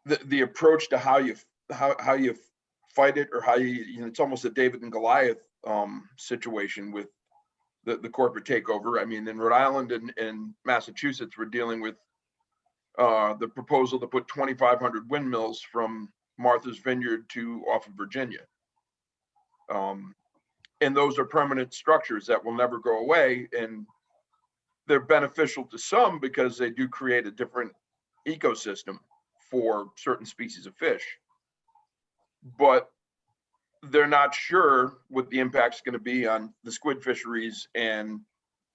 the approach to how you fight it, or how it's almost a David and Goliath situation with the corporate takeover. I mean, in Rhode Island and Massachusetts, we're dealing with the proposal to put 2,500 windmills from Martha's Vineyard to off of Virginia. And those are permanent structures that will never go away. And they're beneficial to some because they do create a different ecosystem for certain species of fish. But they're not sure what the impact's going to be on the squid fisheries and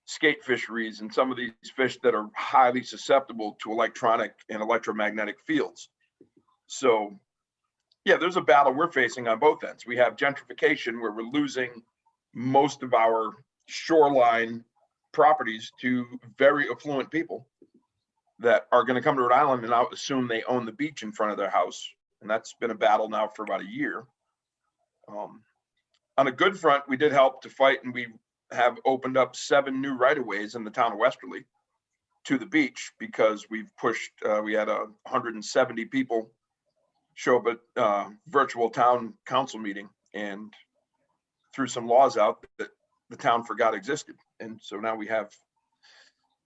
skate fisheries and some of these fish that are highly susceptible to electronic and electromagnetic fields. So yeah, there's a battle we're facing on both ends. We have gentrification where we're losing most of our shoreline properties to very affluent people that are going to come to Rhode Island and now assume they own the beach in front of their house. And that's been a battle now for about a year. On a good front, we did help to fight, and we have opened up 7 new right-of-ways in the town of Westerly to the beach because we've pushed, we had 170 people show up at virtual town council meeting and threw some laws out that the town forgot existed. And so now we have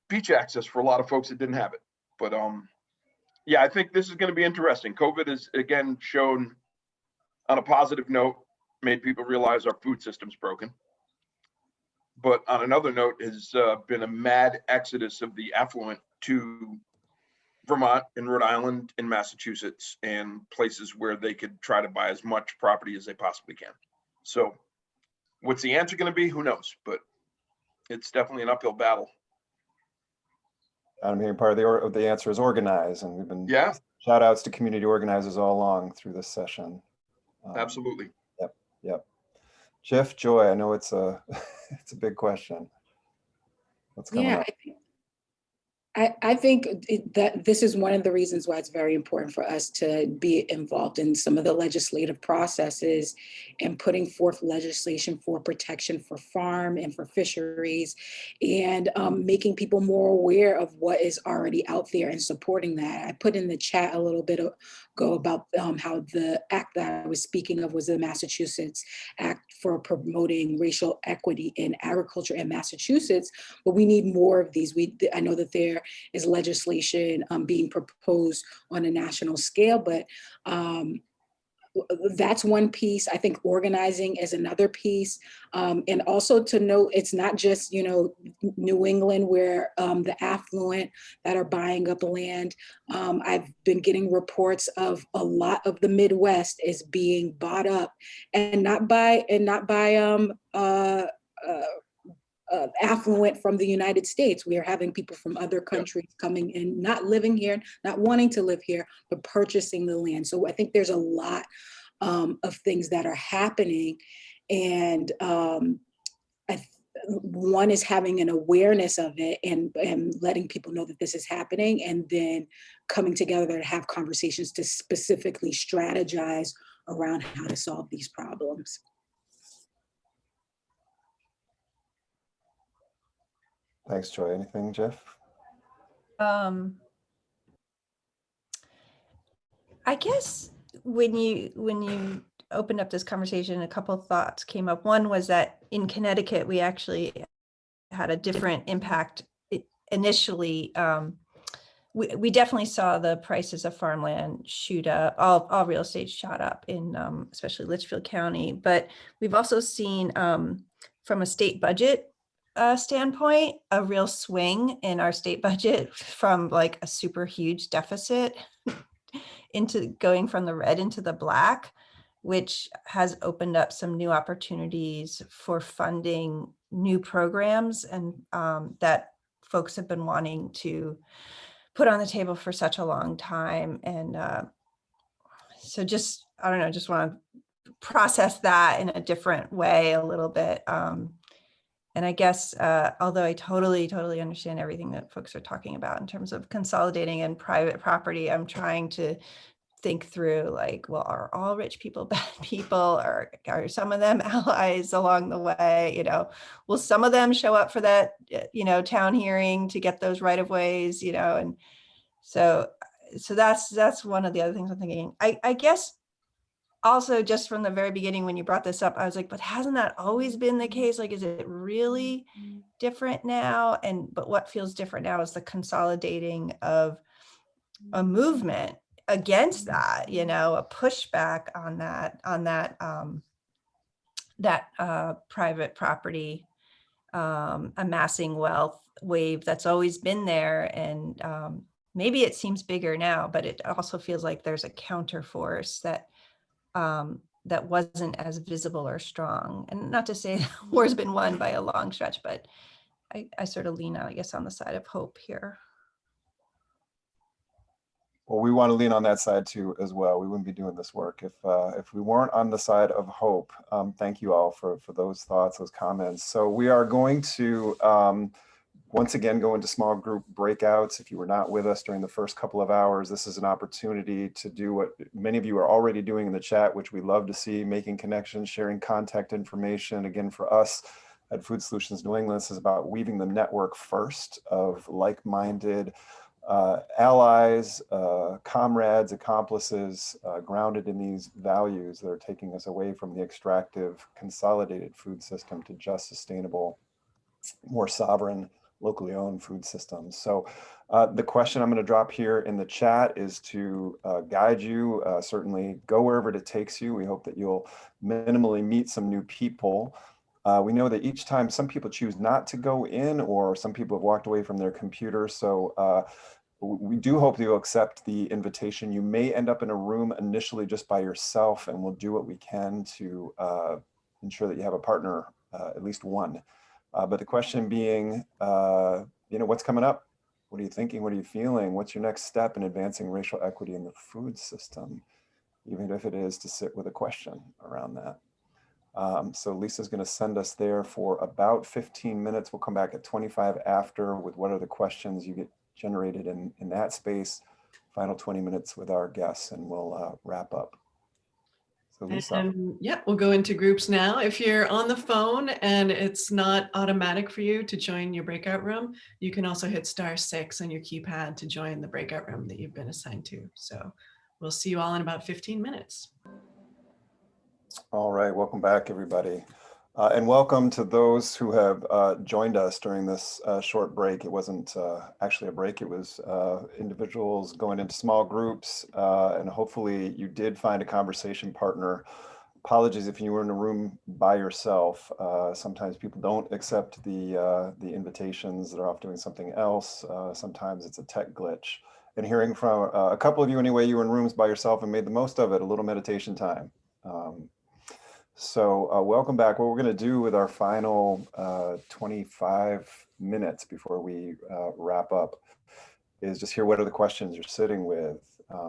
beach access for a lot of folks that didn't have it. But yeah, I think this is going to be interesting. COVID has again shown, on a positive note, made people realize our food system's broken. But on another note, has been a mad exodus of the affluent to Vermont and Rhode Island and Massachusetts and places where they could try to buy as much property as they possibly can. So what's the answer going to be? Who knows? But it's definitely an uphill battle. I'm hearing part of the answer is organize, and we've been shout outs to community organizers all along through this session. Absolutely. Yep. Jeff, Joy, I know it's a it's a big question. What's coming up? I think that this is one of the reasons why it's very important for us to be involved in some of the legislative processes and putting forth legislation for protection for farm and for fisheries, and making people more aware of what is already out there and supporting that. I put in the chat a little bit ago about how the act that I was speaking of was the Massachusetts Act for Promoting Racial Equity in Agriculture in Massachusetts, but we need more of these. I know that there is legislation being proposed on a national scale, but that's one piece. I think organizing is another piece. And also to note, it's not just, New England where the affluent that are buying up land. I've been getting reports of a lot of the Midwest is being bought up, and not by affluent from the United States. We are having people from other countries coming in, not living here, not wanting to live here, but purchasing the land. So I think there's a lot of things that are happening. And one is having an awareness of it and letting people know that this is happening, and then coming together to have conversations to specifically strategize around how to solve these problems. Thanks, Joy. Anything, Jeff? I guess when you opened up this conversation, a couple of thoughts came up. One was that in Connecticut, we actually had a different impact initially. We definitely saw the prices of farmland shoot up. All real estate shot up in especially Litchfield County. But we've also seen from a state budget standpoint, a real swing in our state budget from like a super huge deficit into going from the red into the black, which has opened up some new opportunities for funding new programs and that folks have been wanting to put on the table for such a long time. And so just, I don't know, just want to process that in a different way a little bit. And I guess, although I totally understand everything that folks are talking about in terms of consolidating and private property, I'm trying to think through like, well, are all rich people bad people, or are some of them allies along the way? Will some of them show up for that, town hearing to get those right of ways, and so that's one of the other things I'm thinking. I guess also just from the very beginning, when you brought this up, I was like, but hasn't that always been the case? Like, is it really different now? But what feels different now is the consolidating of a movement against that, a pushback on that private property amassing wealth wave that's always been there. And maybe it seems bigger now, but it also feels like there's a counter force that wasn't as visible or strong. And not to say that war's been won by a long stretch, but I sort of lean out, I guess, on the side of hope here. Well, we want to lean on that side too, as well. We wouldn't be doing this work if we weren't on the side of hope. Thank you all for those thoughts, those comments. So we are going to once again go into small group breakouts. If you were not with us during the first couple of hours, this is an opportunity to do what many of you are already doing in the chat, which we love to see, making connections, sharing contact information. Again, for us at Food Solutions New England, this is about weaving the network first of like-minded allies, comrades, accomplices, grounded in these values that are taking us away from the extractive, consolidated food system to just sustainable, more sovereign, locally owned food systems. So the question I'm going to drop here in the chat is to guide you, certainly go wherever it takes you. We hope that you'll minimally meet some new people. We know that each time some people choose not to go in, or some people have walked away from their computer. So we do hope that you'll accept the invitation. You may end up in a room initially just by yourself, and we'll do what we can to ensure that you have a partner, at least one. But the question being, what's coming up? What are you thinking? What are you feeling? What's your next step in advancing racial equity in the food system? Even if it is to sit with a question around that. So Lisa's going to send us there for about 15 minutes. We'll come back at 25 after with what are the questions. You get generated in that space. Final 20 minutes with our guests, and we'll wrap up. So Lisa. And yeah, we'll go into groups now. If you're on the phone and it's not automatic for you to join your breakout room, you can also hit *6 on your keypad to join the breakout room that you've been assigned to. So we'll see you all in about 15 minutes. All right, welcome back, everybody. And welcome to those who have joined us during this short break. It wasn't actually a break, it was individuals going into small groups, and hopefully you did find a conversation partner. Apologies if you were in a room by yourself. Sometimes people don't accept the invitations, they're off doing something else. Sometimes it's a tech glitch. And hearing from a couple of you anyway, you were in rooms by yourself and made the most of it, a little meditation time. So welcome back. What we're going to do with our final 25 minutes before we wrap up is just hear what are the questions you're sitting with.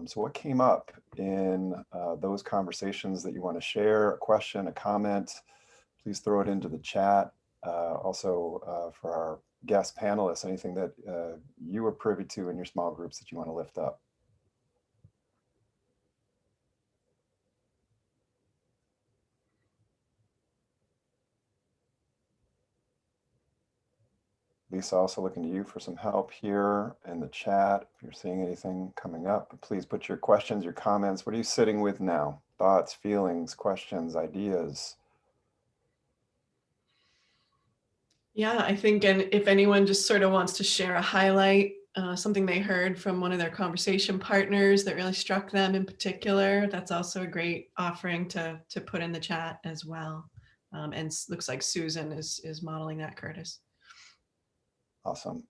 So what came up in those conversations that you want to share, a question, a comment, please throw it into the chat. Also for our guest panelists, anything that you were privy to in your small groups that you want to lift up. Lisa, also looking to you for some help here in the chat. If you're seeing anything coming up, please put your questions, your comments. What are you sitting with now? Thoughts, feelings, questions, ideas? Yeah, I think, and if anyone just sort of wants to share a highlight, something they heard from one of their conversation partners that really struck them in particular, that's also a great offering to put in the chat as well. And looks like Susan is modeling that, Curtis. Awesome.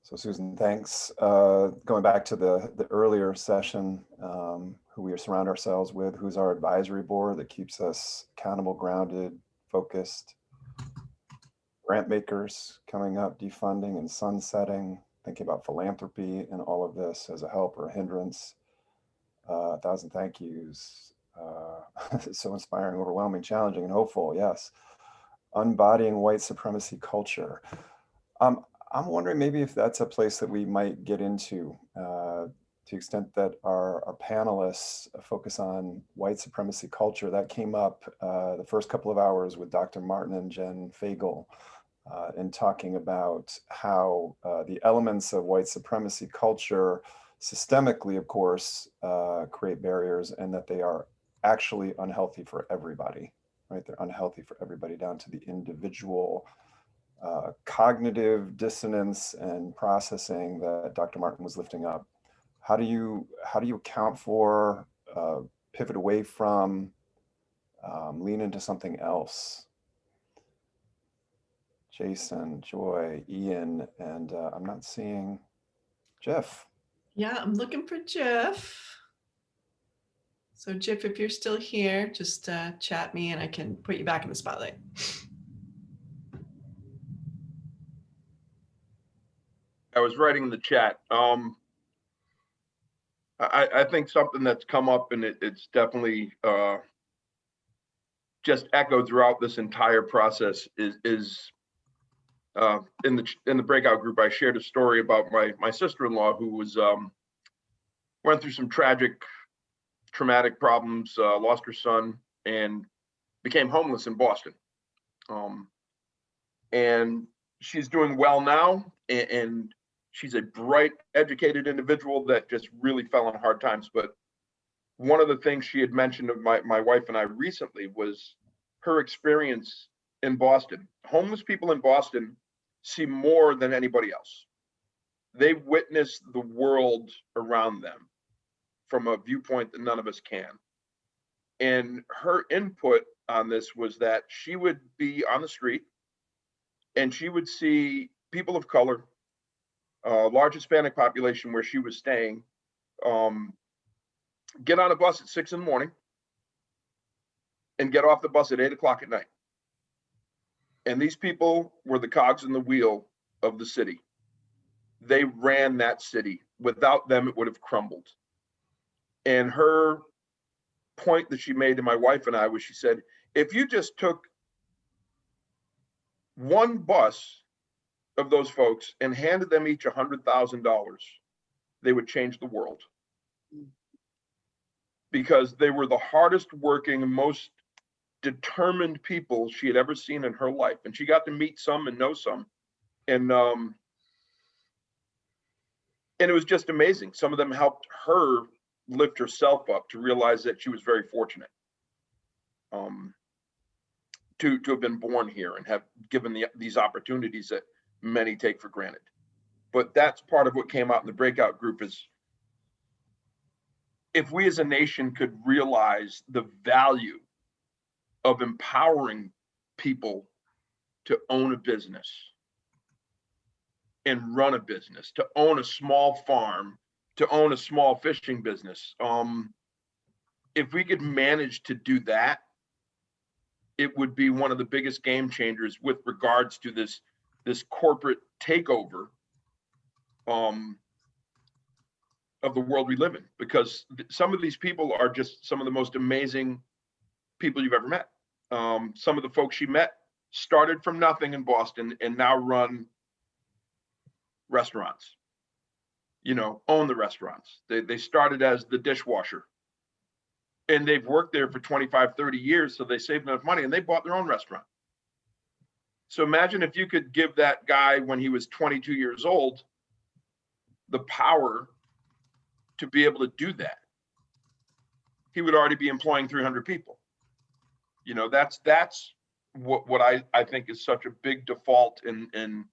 So Susan, thanks. Going back to the earlier session, who we surround ourselves with, who's our advisory board that keeps us accountable, grounded, focused. Grant makers coming up, defunding and sunsetting, thinking about philanthropy and all of this as a help or a hindrance. 1,000 thank yous. So inspiring, overwhelming, challenging, and hopeful. Yes. Unbodying white supremacy culture. I'm wondering maybe if that's a place that we might get into to the extent that our panelists focus on white supremacy culture. That came up the first couple of hours with Dr. Martin and Jen Fagel in talking about how the elements of white supremacy culture systemically, of course, create barriers, and that they are actually unhealthy for everybody, right? They're unhealthy for everybody down to the individual. Cognitive dissonance and processing that Dr. Martin was lifting up. How do you account for, pivot away from, lean into something else? Jason, Joy, Ian, and I'm not seeing Jeff. Yeah, I'm looking for Jeff. So Jeff, if you're still here, just chat me and I can put you back in the spotlight. I was writing in the chat. I think something that's come up, and it's definitely just echoed throughout this entire process is in the breakout group. I shared a story about my sister-in-law who was went through some traumatic problems, lost her son, and became homeless in Boston. And she's doing well now, and she's a bright, educated individual that just really fell on hard times. But one of the things she had mentioned of my wife and I recently was her experience in Boston. Homeless people in Boston see more than anybody else. They witness the world around them from a viewpoint that none of us can. And her input on this was that she would be on the street and she would see people of color, large Hispanic population where she was staying, get on a bus at 6 in the morning and get off the bus at 8 o'clock at night. And these people were the cogs in the wheel of the city. They ran that city. Without them, it would have crumbled. And her point that she made to my wife and I was, she said, if you just took one bus of those folks and handed them each $100,000, they would change the world. Because they were the hardest working, most determined people she had ever seen in her life. And she got to meet some and know some. And it was just amazing. Some of them helped her lift herself up to realize that she was very fortunate to have been born here and have given these opportunities that many take for granted. But that's part of what came out in the breakout group is if we as a nation could realize the value of empowering people to own a business and run a business, to own a small farm, to own a small fishing business. If we could manage to do that, it would be one of the biggest game changers with regards to this corporate takeover of the world we live in, because some of these people are just some of the most amazing people you've ever met. Some of the folks she met started from nothing in Boston and now run restaurants, own the restaurants. They started as the dishwasher and they've worked there for 25, 30 years. So they saved enough money and they bought their own restaurant. So imagine if you could give that guy when he was 22 years old, the power to be able to do that. He would already be employing 300 people. That's what I think is such a big default in,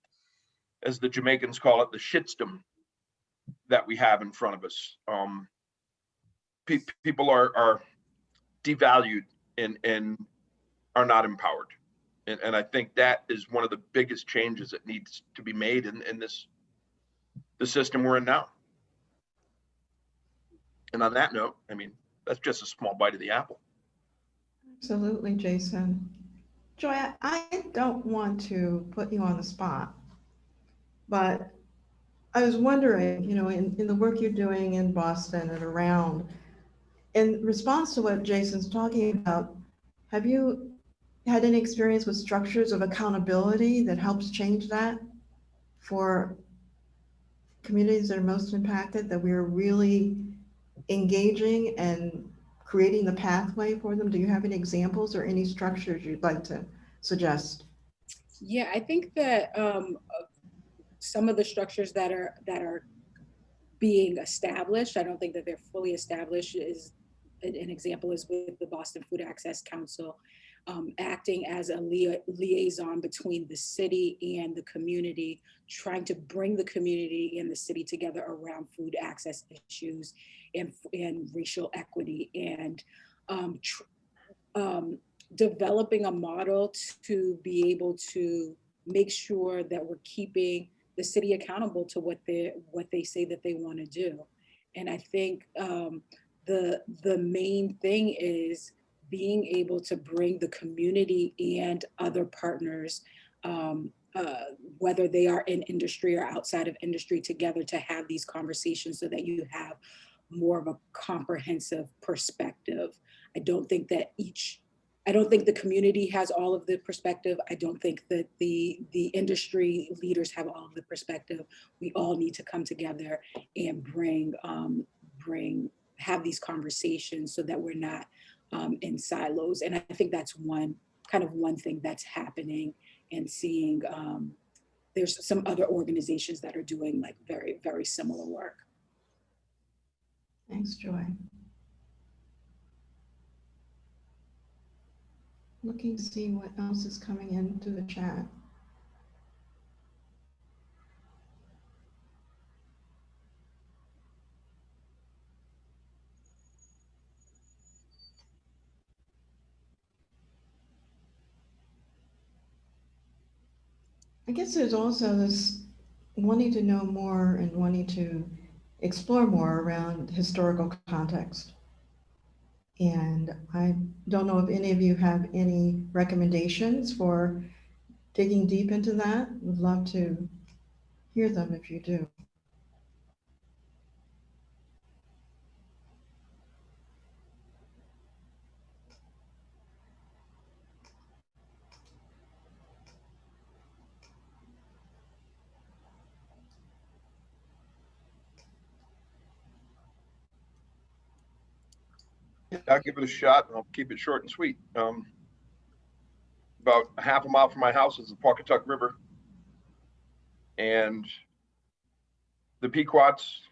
as the Jamaicans call it, the shitstem that we have in front of us. People are devalued and are not empowered. And I think that is one of the biggest changes that needs to be made in the system we're in now. And on that note, that's just a small bite of the apple. Absolutely, Jason. Joy, I don't want to put you on the spot, but I was wondering, in the work you're doing in Boston and around, in response to what Jason's talking about, have you had any experience with structures of accountability that helps change that for communities that are most impacted, that we're really engaging and creating the pathway for them? Do you have any examples or any structures you'd like to suggest? Yeah, I think that some of the structures that are being established, I don't think that they're fully established. Is an example is with the Boston Food Access Council, acting as a liaison between the city and the community, trying to bring the community and the city together around food access issues and racial equity, and developing a model to be able to make sure that we're keeping the city accountable to what they say that they want to do. And I think the main thing is being able to bring the community and other partners, whether they are in industry or outside of industry, together to have these conversations so that you have more of a comprehensive perspective. I don't think the community has all of the perspective. I don't think that the industry leaders have all of the perspective. We all need to come together and have these conversations so that we're not in silos. And I think that's one thing that's happening, and seeing there's some other organizations that are doing like very, very similar work. Thanks, Joy. Looking to see what else is coming into the chat. I guess there's also this wanting to know more and wanting to explore more around historical context. And I don't know if any of you have any recommendations for digging deep into that. Would love to hear them if you do. Yeah, I'll give it a shot and I'll keep it short and sweet. About a half a mile from my house is the Pawcatuck River. And the Pequots,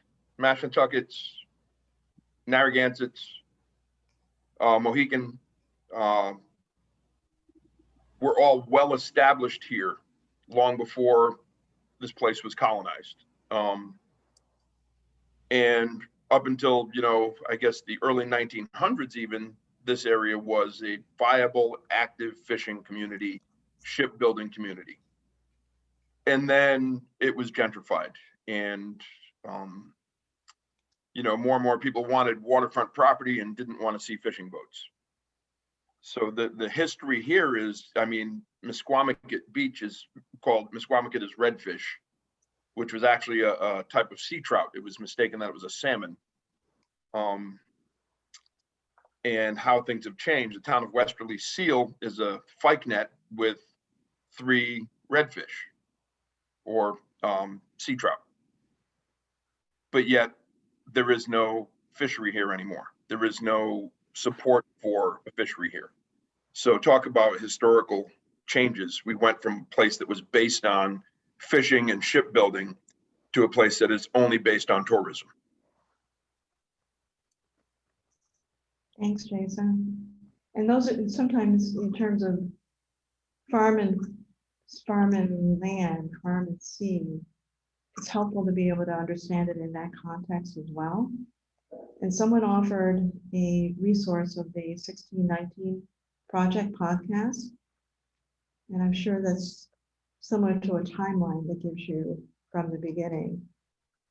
Mashantuckets, Narragansetts, Mohican, were all well established here long before this place was colonized. And up until, I guess the early 1900s even, this area was a viable, active fishing community, shipbuilding community. And then it was gentrified, and more and more people wanted waterfront property and didn't want to see fishing boats. So the history here is, Mcsweeney Beach is called, Mcsweeney is redfish, which was actually a type of sea trout. It was mistaken that it was a salmon. And how things have changed. The town of Westerly Seal is a fyke net with 3 redfish, or sea trout. But yet there is no fishery here anymore. There is no support for a fishery here. So talk about historical changes. We went from a place that was based on fishing and shipbuilding to a place that is only based on tourism. Thanks, Jason. And those are sometimes in terms of farm and land, farm and sea, it's helpful to be able to understand it in that context as well. And someone offered a resource of the 1619 Project podcast. And I'm sure that's similar to a timeline that gives you from the beginning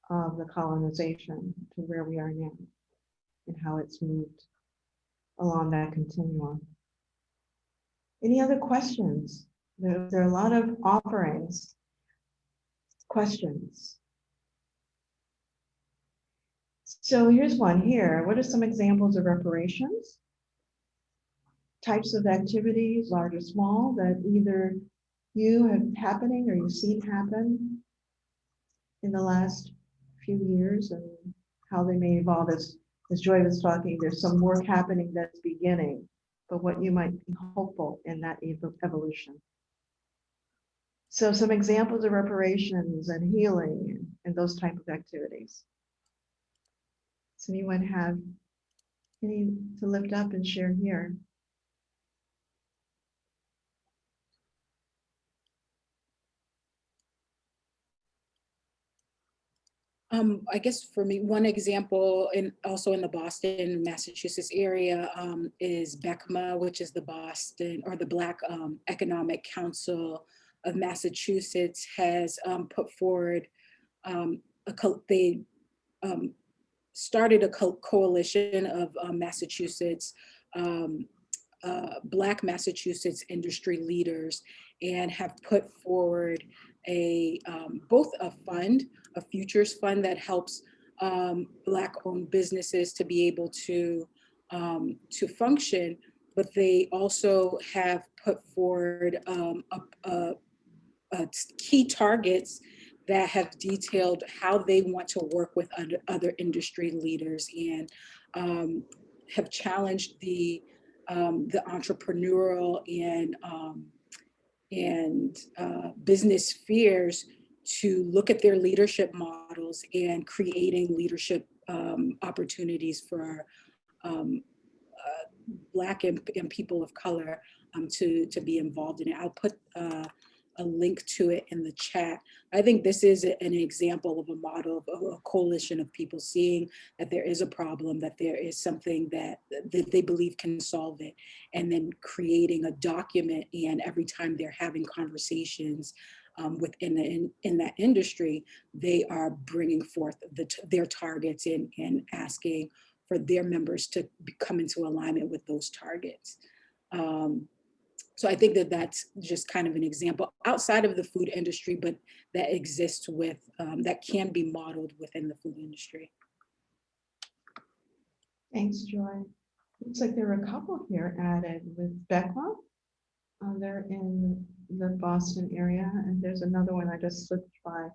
of the colonization to where we are now and how it's moved along that continuum. Any other questions? There are a lot of offerings. Questions. So here's one here. What are some examples of reparations? Types of activities, large or small, that either you have happening or you've seen happen in the last few years, and how they may evolve. As Joy was talking, there's some work happening that's beginning, but what you might be hopeful in that evolution. So some examples of reparations and healing and those type of activities. Does anyone have any to lift up and share here? I guess for me, one example, and also in the Boston, Massachusetts area, is BECMA, which is the Boston or the Black Economic Council of Massachusetts, has put forward they started a coalition of Massachusetts, Black Massachusetts industry leaders, and have put forward both a fund, a futures fund that helps Black-owned businesses to be able to function, but they also have put forward key targets that have detailed how they want to work with other industry leaders, and have challenged the entrepreneurial and business spheres to look at their leadership models and creating leadership opportunities for Black and people of color to be involved in it. I'll put a link to it in the chat. I think this is an example of a model of a coalition of people seeing that there is a problem, that there is something that they believe can solve it, and then creating a document, and every time they're having conversations within in that industry, they are bringing forth their targets and asking for their members to come into alignment with those targets. So I think that that's just kind of an example outside of the food industry, but that exists with, that can be modeled within the food industry. Thanks, Joy. Looks like there were a couple here added with BECMA. They're in the Boston area, and there's another one I just slipped by.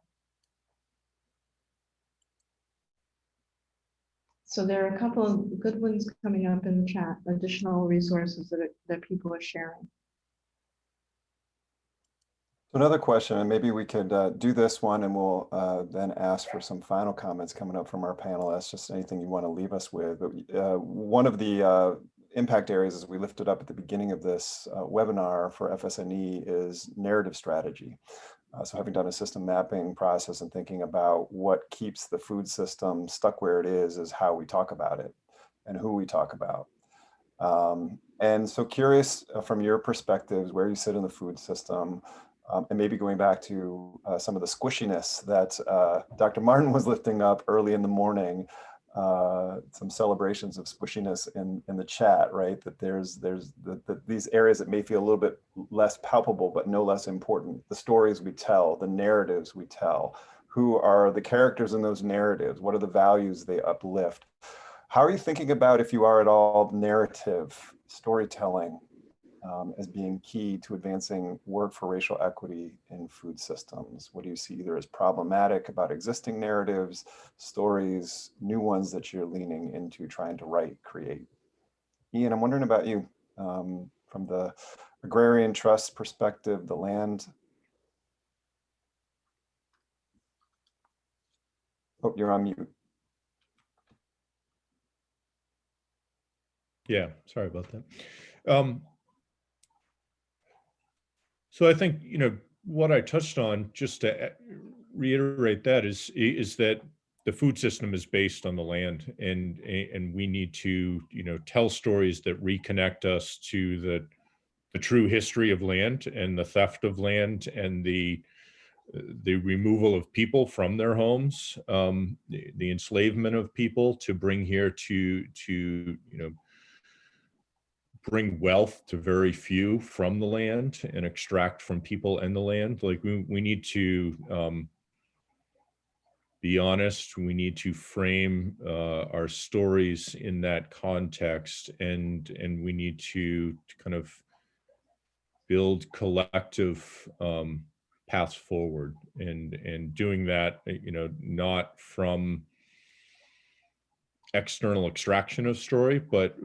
So there are a couple of good ones coming up in the chat, additional resources that people are sharing. Another question, and maybe we could do this one and we'll then ask for some final comments coming up from our panelists, just anything you want to leave us with. But one of the impact areas as we lifted up at the beginning of this webinar for FSNE is narrative strategy. So having done a system mapping process and thinking about what keeps the food system stuck where it is how we talk about it and who we talk about. And so curious from your perspectives, where you sit in the food system, and maybe going back to some of the squishiness that Dr. Martin was lifting up early in the morning, some celebrations of squishiness in the chat, right? That there's these areas that may feel a little bit less palpable, but no less important. The stories we tell, the narratives we tell, who are the characters in those narratives? What are the values they uplift? How are you thinking about, if you are at all, narrative storytelling as being key to advancing work for racial equity in food systems? What do you see either as problematic about existing narratives, stories, new ones that you're leaning into trying to write, create? Ian, I'm wondering about you from the agrarian trust perspective, the land. Oh, you're on mute. Yeah, sorry about that. So I think, what I touched on, just to reiterate that, is that the food system is based on the land, and we need to, tell stories that reconnect us to the true history of land and the theft of land and the removal of people from their homes, the enslavement of people to bring here to bring wealth to very few from the land and extract from people and the land. Like we need to be honest. We need to frame our stories in that context, and we need to kind of build collective paths forward, and doing that, not from external extraction of story, but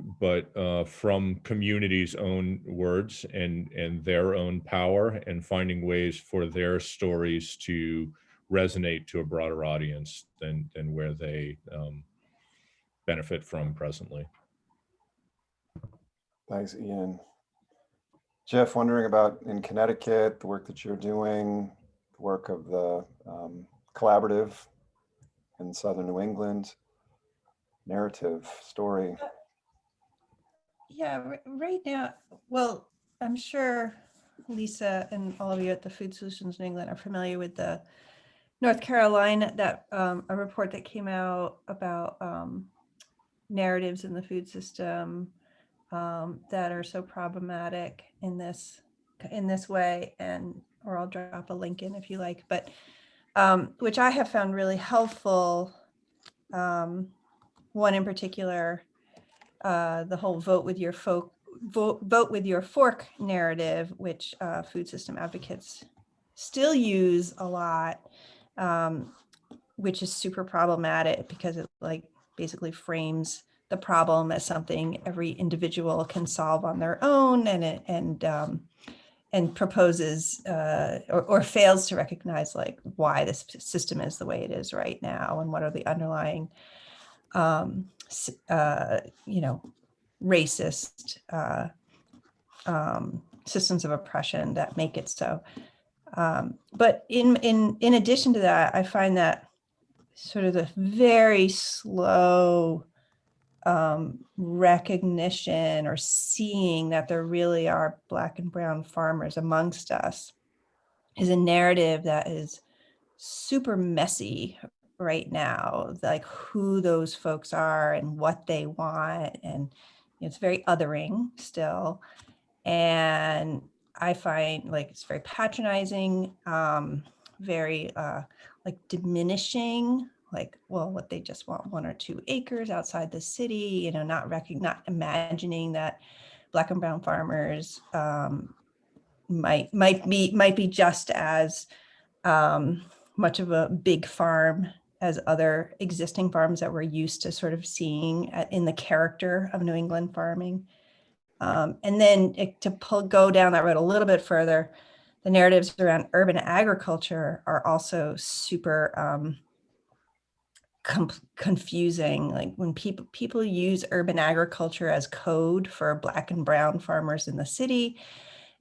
from community's own words and their own power, and finding ways for their stories to resonate to a broader audience than where they benefit from presently. Thanks, Ian. Jeff, wondering about in Connecticut, the work that you're doing, the work of the collaborative in Southern New England, narrative, story. Yeah, right now, well, I'm sure Lisa and all of you at the Food Solutions New England are familiar with the North Carolina, that a report that came out about narratives in the food system that are so problematic in this way, or I'll drop a link in if you like, but which I have found really helpful. One in particular, the whole vote with your fork narrative, which food system advocates still use a lot, which is super problematic because it basically frames the problem as something every individual can solve on their own, and proposes or fails to recognize why this system is the way it is right now, and what are the underlying racist systems of oppression that make it so. But in addition to that, I find that sort of the very slow recognition or seeing that there really are Black and brown farmers amongst us is a narrative that is super messy right now, like who those folks are and what they want, and it's very othering still, and I find it's very patronizing, very diminishing, what they just want 1 or 2 acres outside the city, not imagining that Black and brown farmers might be just as much of a big farm as other existing farms that we're used to sort of seeing in the character of New England farming. And then go down that road a little bit further, the narratives around urban agriculture are also super confusing. Like when people use urban agriculture as code for Black and brown farmers in the city,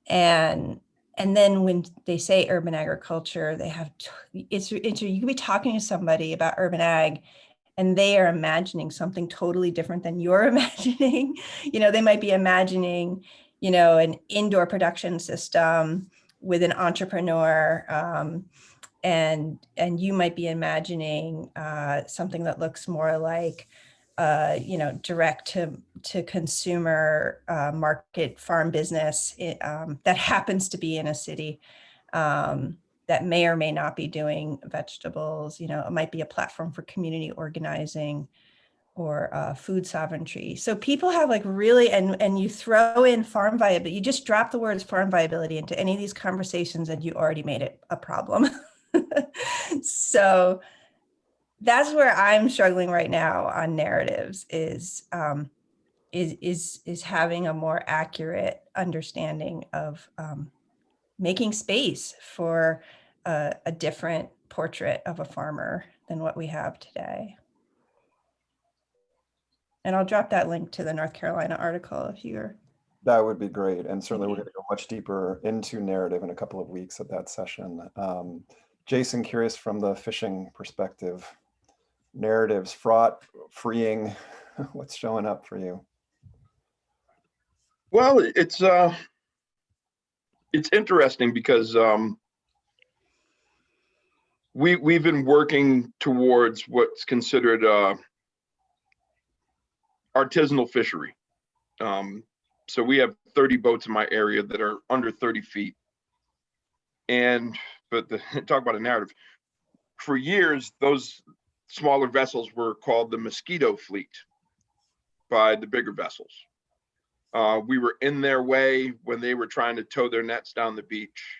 and then when they say urban agriculture, they have you can be talking to somebody about urban ag, and they are imagining something totally different than you're imagining. They might be imagining, an indoor production system with an entrepreneur, and you might be imagining something that looks more like, direct to consumer market farm business that happens to be in a city. That may or may not be doing vegetables. It might be a platform for community organizing or food sovereignty. So people have like really, and you throw in farm viability, you just drop the words farm viability into any of these conversations and you already made it a problem. So that's where I'm struggling right now on narratives is having a more accurate understanding of making space for a different portrait of a farmer than what we have today. And I'll drop that link to the North Carolina article if you're. That would be great. And certainly we're going to go much deeper into narrative in a couple of weeks at that session. Jason, curious from the fishing perspective, narratives, fraught, freeing, what's showing up for you? Well, it's interesting because we've been working towards what's considered artisanal fishery. So we have 30 boats in my area that are under 30 feet. But talk about a narrative. For years, those smaller vessels were called the mosquito fleet by the bigger vessels. We were in their way when they were trying to tow their nets down the beach.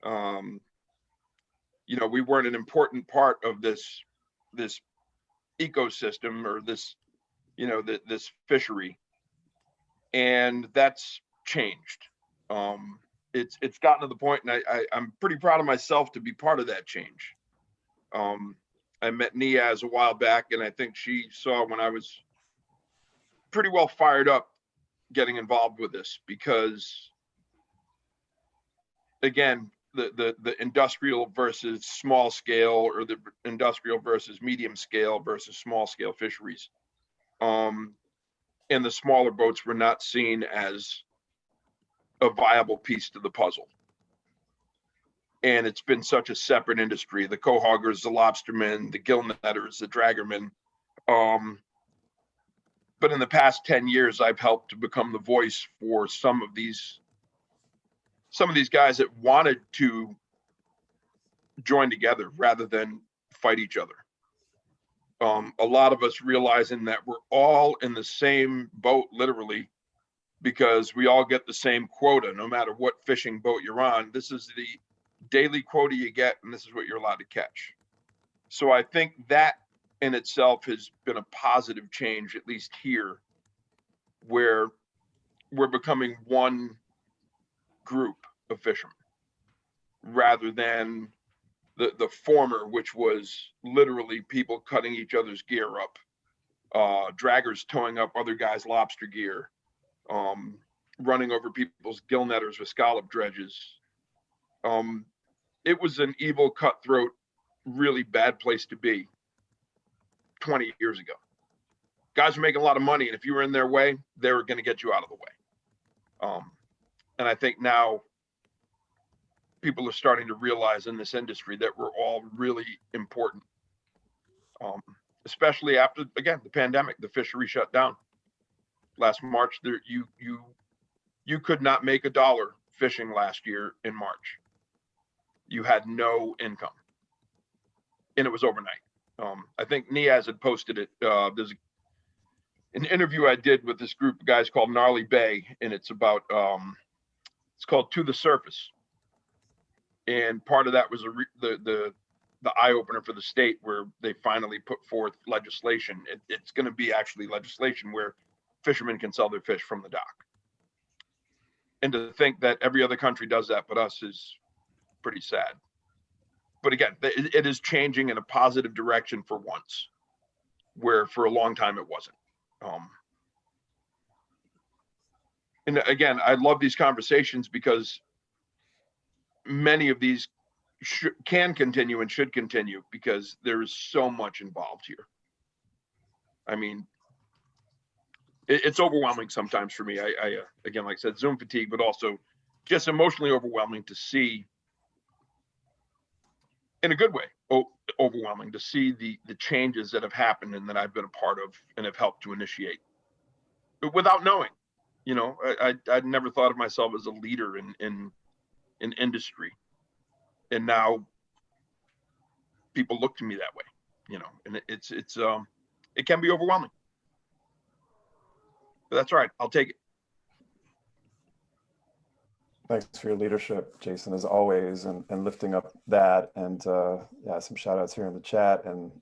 We weren't an important part of this ecosystem or this fishery, and that's changed. It's gotten to the point, and I'm pretty proud of myself to be part of that change. I met Niaz a while back, and I think she saw when I was pretty well fired up getting involved with this, because again, the industrial versus small scale, or the industrial versus medium scale versus small scale fisheries, and the smaller boats were not seen as a viable piece to the puzzle. And it's been such a separate industry: the cohoggers, the lobstermen, the gill netters, the draggermen. But in the past 10 years, I've helped to become the voice for some of these guys that wanted to join together rather than fight each other. A lot of us realizing that we're all in the same boat, literally, because we all get the same quota, no matter what fishing boat you're on. This is the daily quota you get, and this is what you're allowed to catch. So I think that in itself has been a positive change, at least here, where we're becoming one group of fishermen rather than the former, which was literally people cutting each other's gear up, draggers towing up other guys' lobster gear, running over people's gill netters with scallop dredges. It was an evil, cutthroat, really bad place to be 20 years ago. Guys were making a lot of money, and if you were in their way, they were going to get you out of the way. And I think now people are starting to realize in this industry that we're all really important, especially after, again, the pandemic. The fishery shut down last March. You could not make a dollar fishing last year in March. You had no income, and it was overnight. I think Niaz had posted it. There's an interview I did with this group of guys called Gnarly Bay, and it's about it's called To the Surface. And part of that was the the eye opener for the state where they finally put forth legislation. It's going to be actually legislation where fishermen can sell their fish from the dock. And to think that every other country does that but us is pretty sad. But again, it is changing in a positive direction for once, where for a long time it wasn't. And again, I love these conversations because many of these can continue and should continue because there is so much involved here. I mean, it's overwhelming sometimes for me. I again, like I said, Zoom fatigue, but also just emotionally overwhelming to see, in a good way, overwhelming to see the changes that have happened and that I've been a part of and have helped to initiate, but without knowing. You know, I'd never thought of myself as a leader in industry, and now people look to me that way. You know, and it can be overwhelming, but that's all right. I'll take it. Thanks for your leadership, Jason, as always, and lifting up that. And yeah, some shout outs here in the chat, and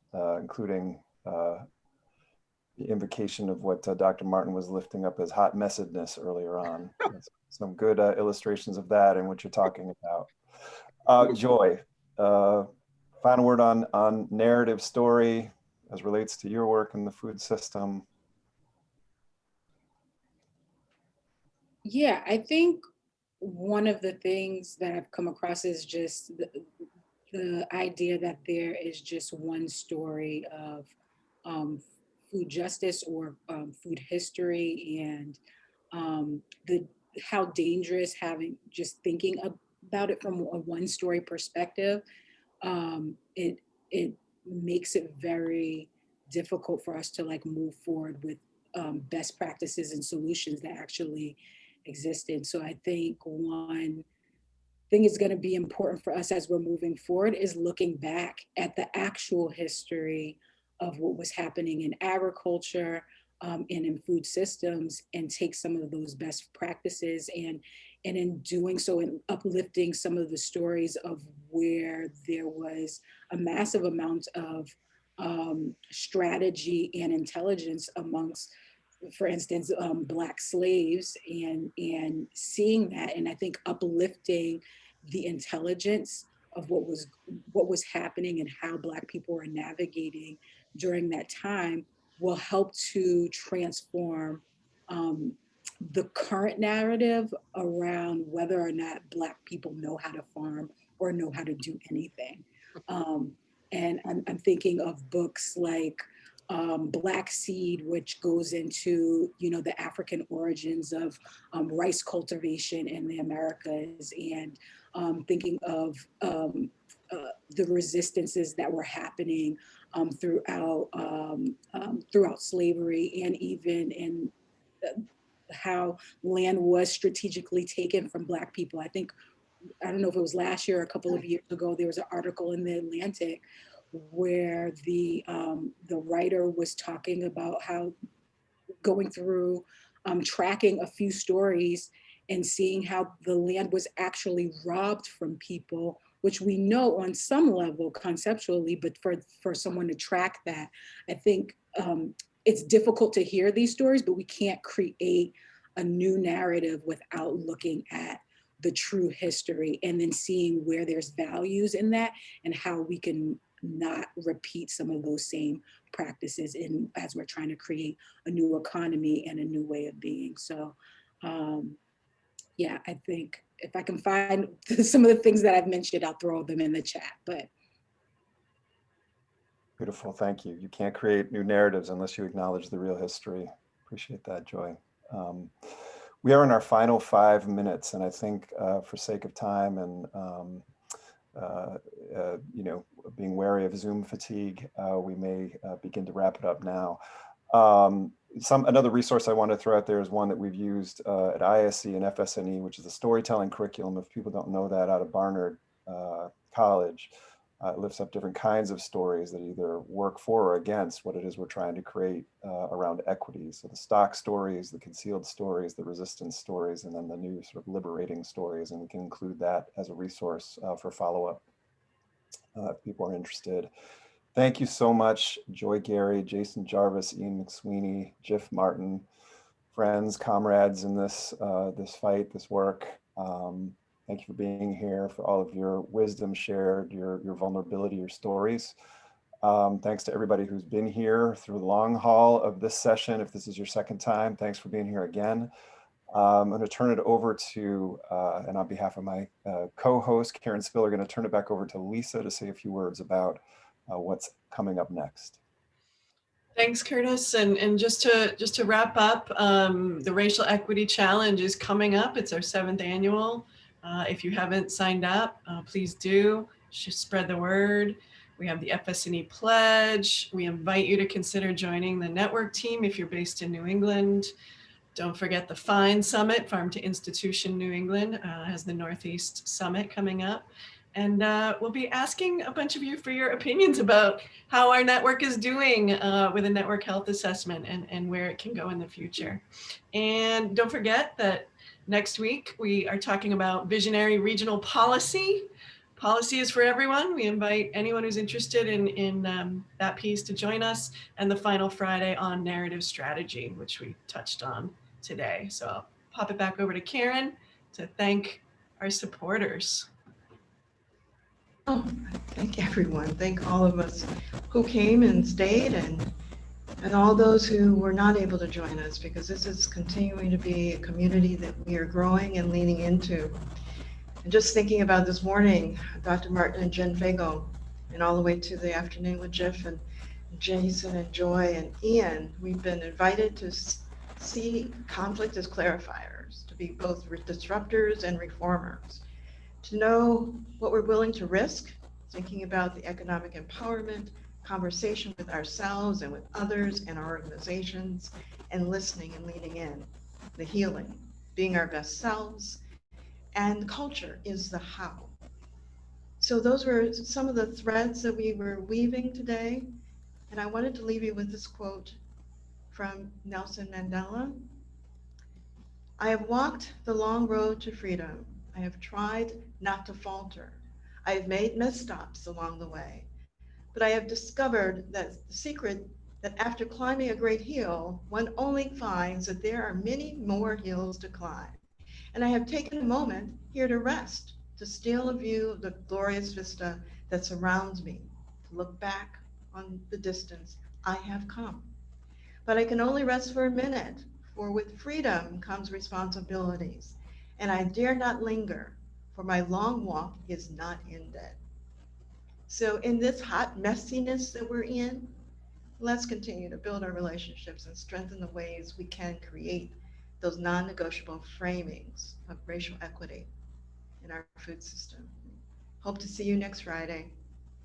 including the invocation of what Dr. Martin was lifting up as hot messedness earlier on. Some good illustrations of that and what you're talking about. Joy, final word on narrative story as relates to your work in the food system. Yeah, I think one of the things that I've come across is just the idea that there is just one story of food justice or food history, and how dangerous having just thinking about it from a one story perspective. It makes it very difficult for us to like move forward with best practices and solutions that actually existed. So I think one thing is going to be important for us as we're moving forward is looking back at the actual history of what was happening in agriculture and in food systems, and take some of those best practices and in doing so, and uplifting some of the stories of where there was a massive amount of strategy and intelligence amongst, for instance, Black slaves, and seeing that, and I think uplifting the intelligence of what was happening and how Black people were navigating during that time will help to transform the current narrative around whether or not Black people know how to farm or know how to do anything. And I'm thinking of books like Black Seed, which goes into, you know, the African origins of rice cultivation in the Americas, and thinking of the resistances that were happening throughout slavery, and even in how land was strategically taken from Black people. I think, I don't know if it was last year or a couple of years ago, there was an article in the Atlantic where the writer was talking about how going through tracking a few stories and seeing how the land was actually robbed from people, which we know on some level conceptually, but for someone to track that, I think it's difficult to hear these stories, but we can't create a new narrative without looking at the true history and then seeing where there's values in that and how we can not repeat some of those same practices as we're trying to create a new economy and a new way of being. So yeah, I think if I can find some of the things that I've mentioned, I'll throw them in the chat. But Beautiful, thank you. You can't create new narratives unless you acknowledge the real history. Appreciate that, Joy. We are in our final 5 minutes, and I think for sake of time and you know, being wary of Zoom fatigue, we may begin to wrap it up now. Another resource I want to throw out there is one that we've used at ISC and FSNE, which is the storytelling curriculum. If people don't know that, out of Barnard College. It lifts up different kinds of stories that either work for or against what it is we're trying to create around equity. So the stock stories, the concealed stories, the resistance stories, and then the new sort of liberating stories. And we can include that as a resource for follow-up. if people are interested. Thank you so much, Joy Gary, Jason Jarvis, Ian Mcsweeney, Jeff Martin, friends, comrades in this this fight, this work. Thank you for being here, for all of your wisdom shared, your vulnerability, your stories. Thanks to everybody who's been here through the long haul of this session. If this is your second time, thanks for being here again. I'm going to turn it over to, and on behalf of my co-host, Karen Spiller, going to turn it back over to Lisa to say a few words about what's coming up next. Thanks, Curtis. And just to wrap up, the Racial Equity Challenge is coming up. It's our 7th annual. If you haven't signed up, please do. Just spread the word. We have the FSNE Pledge. We invite you to consider joining the network team if you're based in New England. Don't forget the FINE Summit, Farm to Institution New England, has the Northeast Summit coming up. And we'll be asking a bunch of you for your opinions about how our network is doing with a network health assessment and where it can go in the future. And don't forget that next week we are talking about visionary regional policy. Policy is for everyone. We invite anyone who's interested in that piece to join us, and the final Friday on narrative strategy, which we touched on today. So I'll pop it back over to Karen to thank our supporters. Oh, thank everyone. Thank all of us who came and stayed, and all those who were not able to join us, because this is continuing to be a community that we are growing and leaning into. And just thinking about this morning, Dr. Martin and Jen Fago, and all the way to the afternoon with Jeff and Jason and Joy and Ian, we've been invited to see conflict as clarifiers, to be both disruptors and reformers, to know what we're willing to risk, thinking about the economic empowerment, conversation with ourselves and with others and our organizations, and listening and leaning in, the healing, being our best selves, and culture is the how. So those were some of the threads that we were weaving today, and I wanted to leave you with this quote from Nelson Mandela. I have walked the long road to freedom. I have tried not to falter. I have made missteps along the way, but I have discovered that the secret that after climbing a great hill, one only finds that there are many more hills to climb. And I have taken a moment here to rest, to steal a view of the glorious vista that surrounds me, to look back on the distance I have come. But I can only rest for a minute, for with freedom comes responsibilities, and I dare not linger, for my long walk is not ended. So in this hot messiness that we're in, let's continue to build our relationships and strengthen the ways we can create those non-negotiable framings of racial equity in our food system. Hope to see you next Friday.